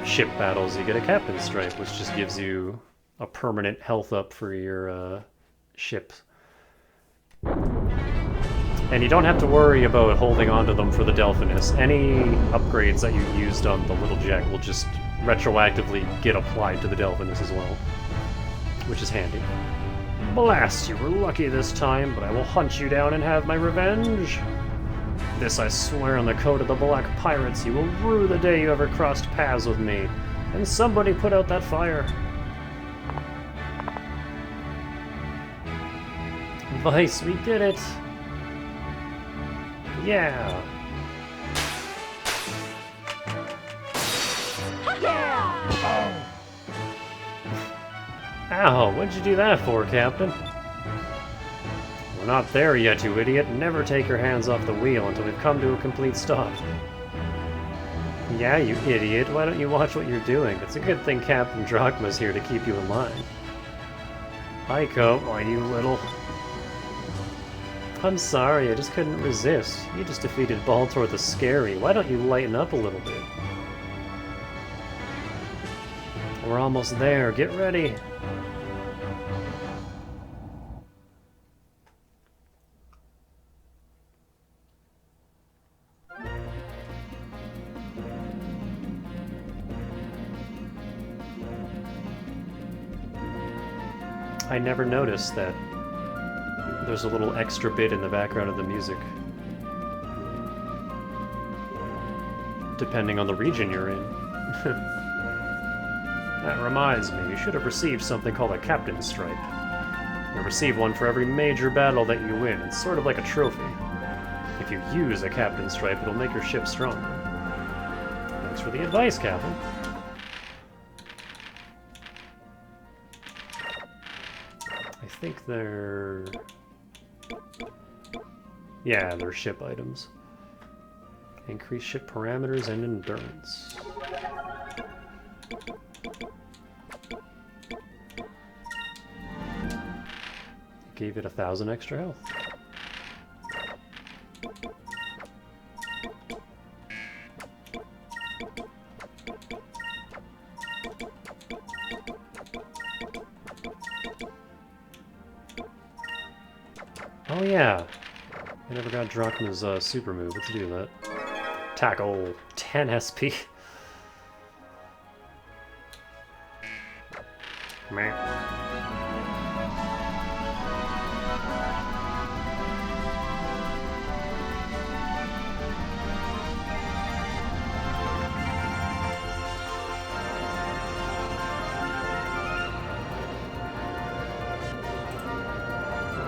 ship battles, you get a Captain Stripe, which just gives you a permanent health up for your ship. And you don't have to worry about holding onto them for the Delphinus. Any upgrades that you used on the Little Jack will just retroactively get applied to the Delphinus as well, which is handy. Blast, you were lucky this time, but I will hunt you down and have my revenge. This I swear on the code of the Black Pirates, you will rue the day you ever crossed paths with me. And somebody put out that fire. Vice, we did it! Yeah! Ow, what'd you do that for, Captain? We're not there yet, you idiot. Never take your hands off the wheel until we've come to a complete stop. Yeah, you idiot. Why don't you watch what you're doing? It's a good thing Captain Drachma's here to keep you in line. Heiko, why you little... I'm sorry, I just couldn't resist. You just defeated Baltor the Scary. Why don't you lighten up a little bit? We're almost there. Get ready. I never noticed that there's a little extra bit in the background of the music. Depending on the region you're in. That reminds me, you should have received something called a Captain's Stripe. You'll receive one for every major battle that you win. It's sort of like a trophy. If you use a Captain's Stripe, it'll make your ship stronger. Thanks for the advice, Captain. I think they're... yeah, they're ship items. Increase ship parameters and endurance. Gave it 1,000 extra health. Oh yeah, I never got Drachma's super move. Let's do that. Tackle 10 SP. Meh.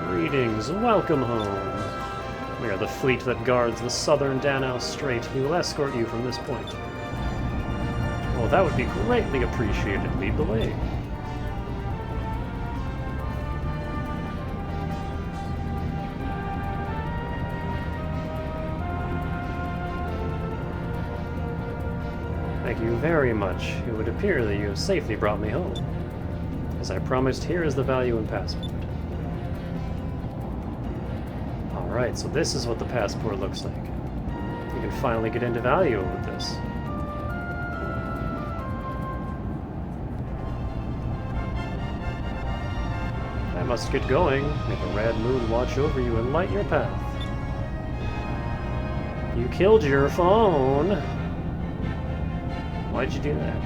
Greetings, welcome home. We are the fleet that guards the southern Danaus Strait. We will escort you from this point. Well, that would be greatly appreciated. Lead the way. Thank you very much. It would appear that you have safely brought me home. As I promised, here is the value in passport. Alright, so this is what the passport looks like. You can finally get into value with this. I must get going. Make a rad moon watch over you and light your path. You killed your phone! Why'd you do that?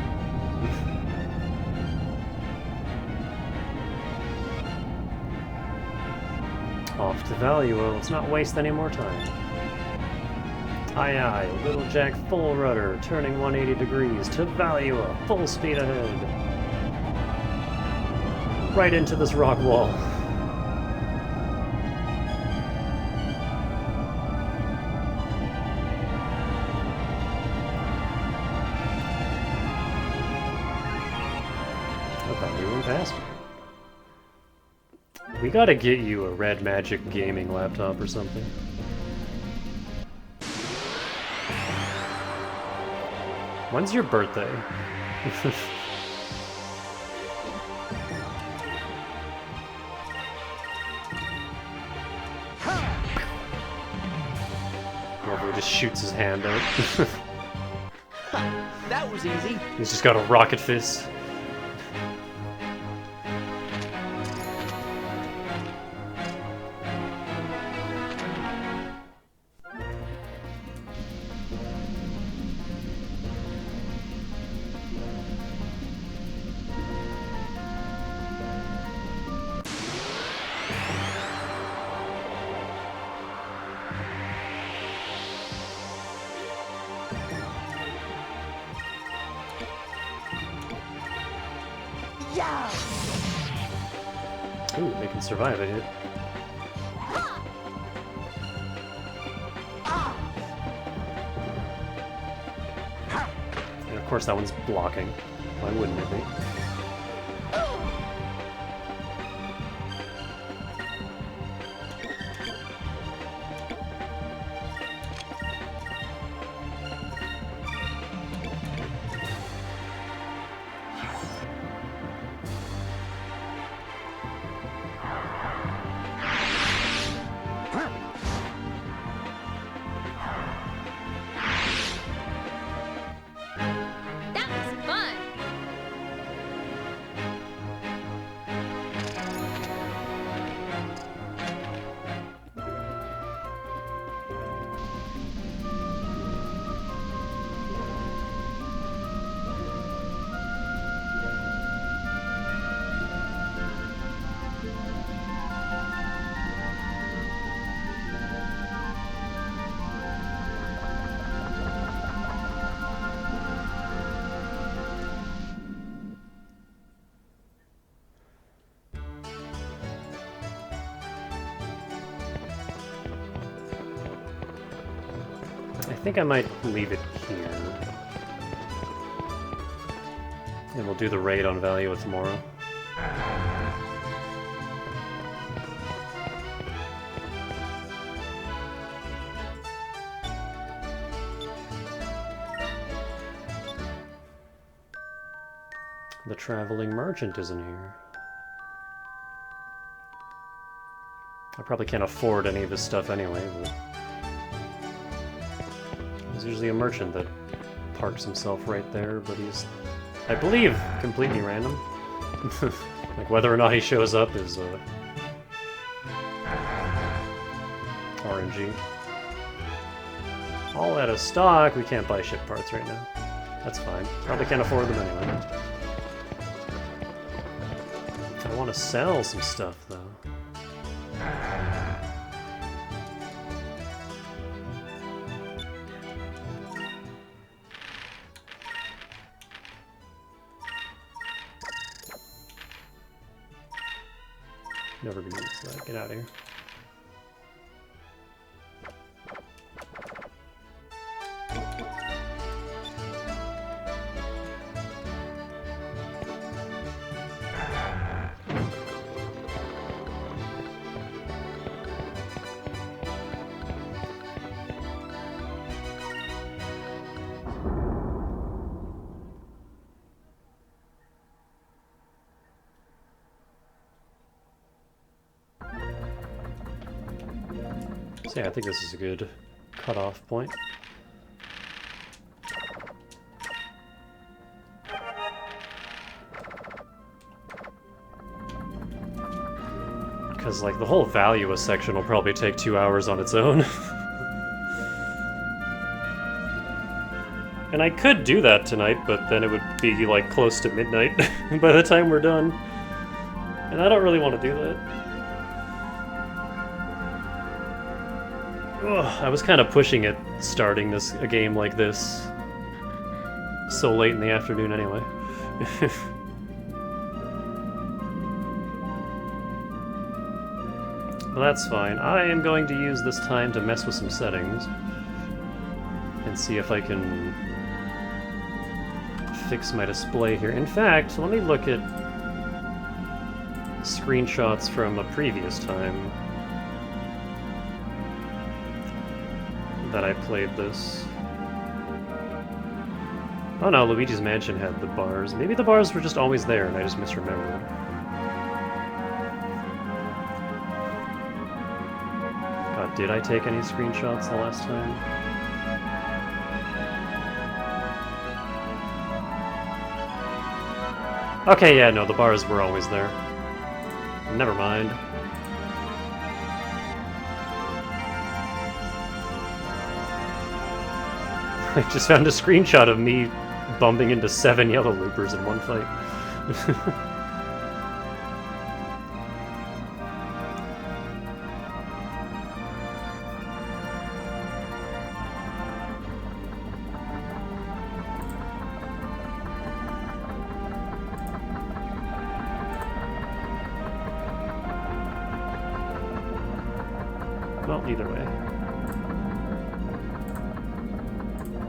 Off to Valuo. Let's not waste any more time. Aye aye, Little Jack full rudder, turning 180 degrees to Valuo, full speed ahead. Right into this rock wall. A Valuo passport. We gotta get you a Red Magic gaming laptop or something. When's your birthday? Whoever just shoots his hand out. That was easy. He's just got a rocket fist. Yeah. Ooh, they can survive a hit. And of course that one's blocking. Why wouldn't it be? That was fun. I think I might leave it here. And we'll do the raid on Valua tomorrow. The traveling merchant isn't here. I probably can't afford any of his stuff anyway, but there's usually a merchant that parks himself right there, but he's, I believe, completely random. Like whether or not he shows up is RNG. All out of stock. We can't buy ship parts right now. That's fine. Probably can't afford them anyway. I want to sell some stuff though. Never gonna use that. Get out of here. So yeah, I think this is a good cutoff point. Because, like, the whole Valua section will probably take 2 hours on its own. And I could do that tonight, but then it would be, like, close to midnight by the time we're done. And I don't really want to do that. Ugh, I was kind of pushing it, starting a game like this so late in the afternoon anyway. Well, that's fine. I am going to use this time to mess with some settings and see if I can fix my display here. In fact, let me look at screenshots from a previous time that I played this. Oh no, Luigi's Mansion had the bars. Maybe the bars were just always there and I just misremembered. God, did I take any screenshots the last time? Okay, yeah, no, the bars were always there. Never mind. I just found a screenshot of me bumping into 7 yellow loopers in one fight. Well, either way.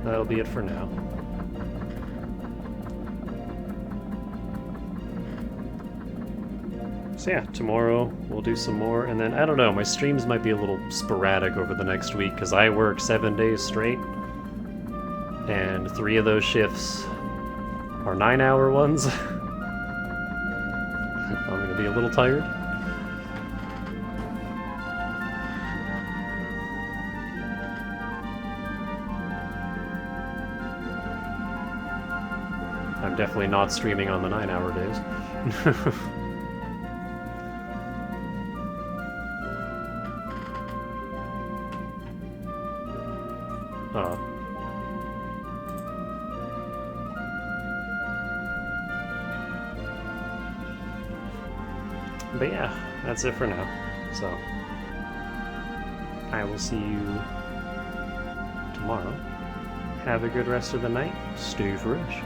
That'll be it for now. So yeah, tomorrow we'll do some more, and then, I don't know, my streams might be a little sporadic over the next week, because I work 7 days straight, and 3 of those shifts are 9-hour ones. I'm gonna be a little tired. I'm definitely not streaming on the 9-hour days. Oh. But yeah, that's it for now. So, I will see you tomorrow. Have a good rest of the night. Stay fresh.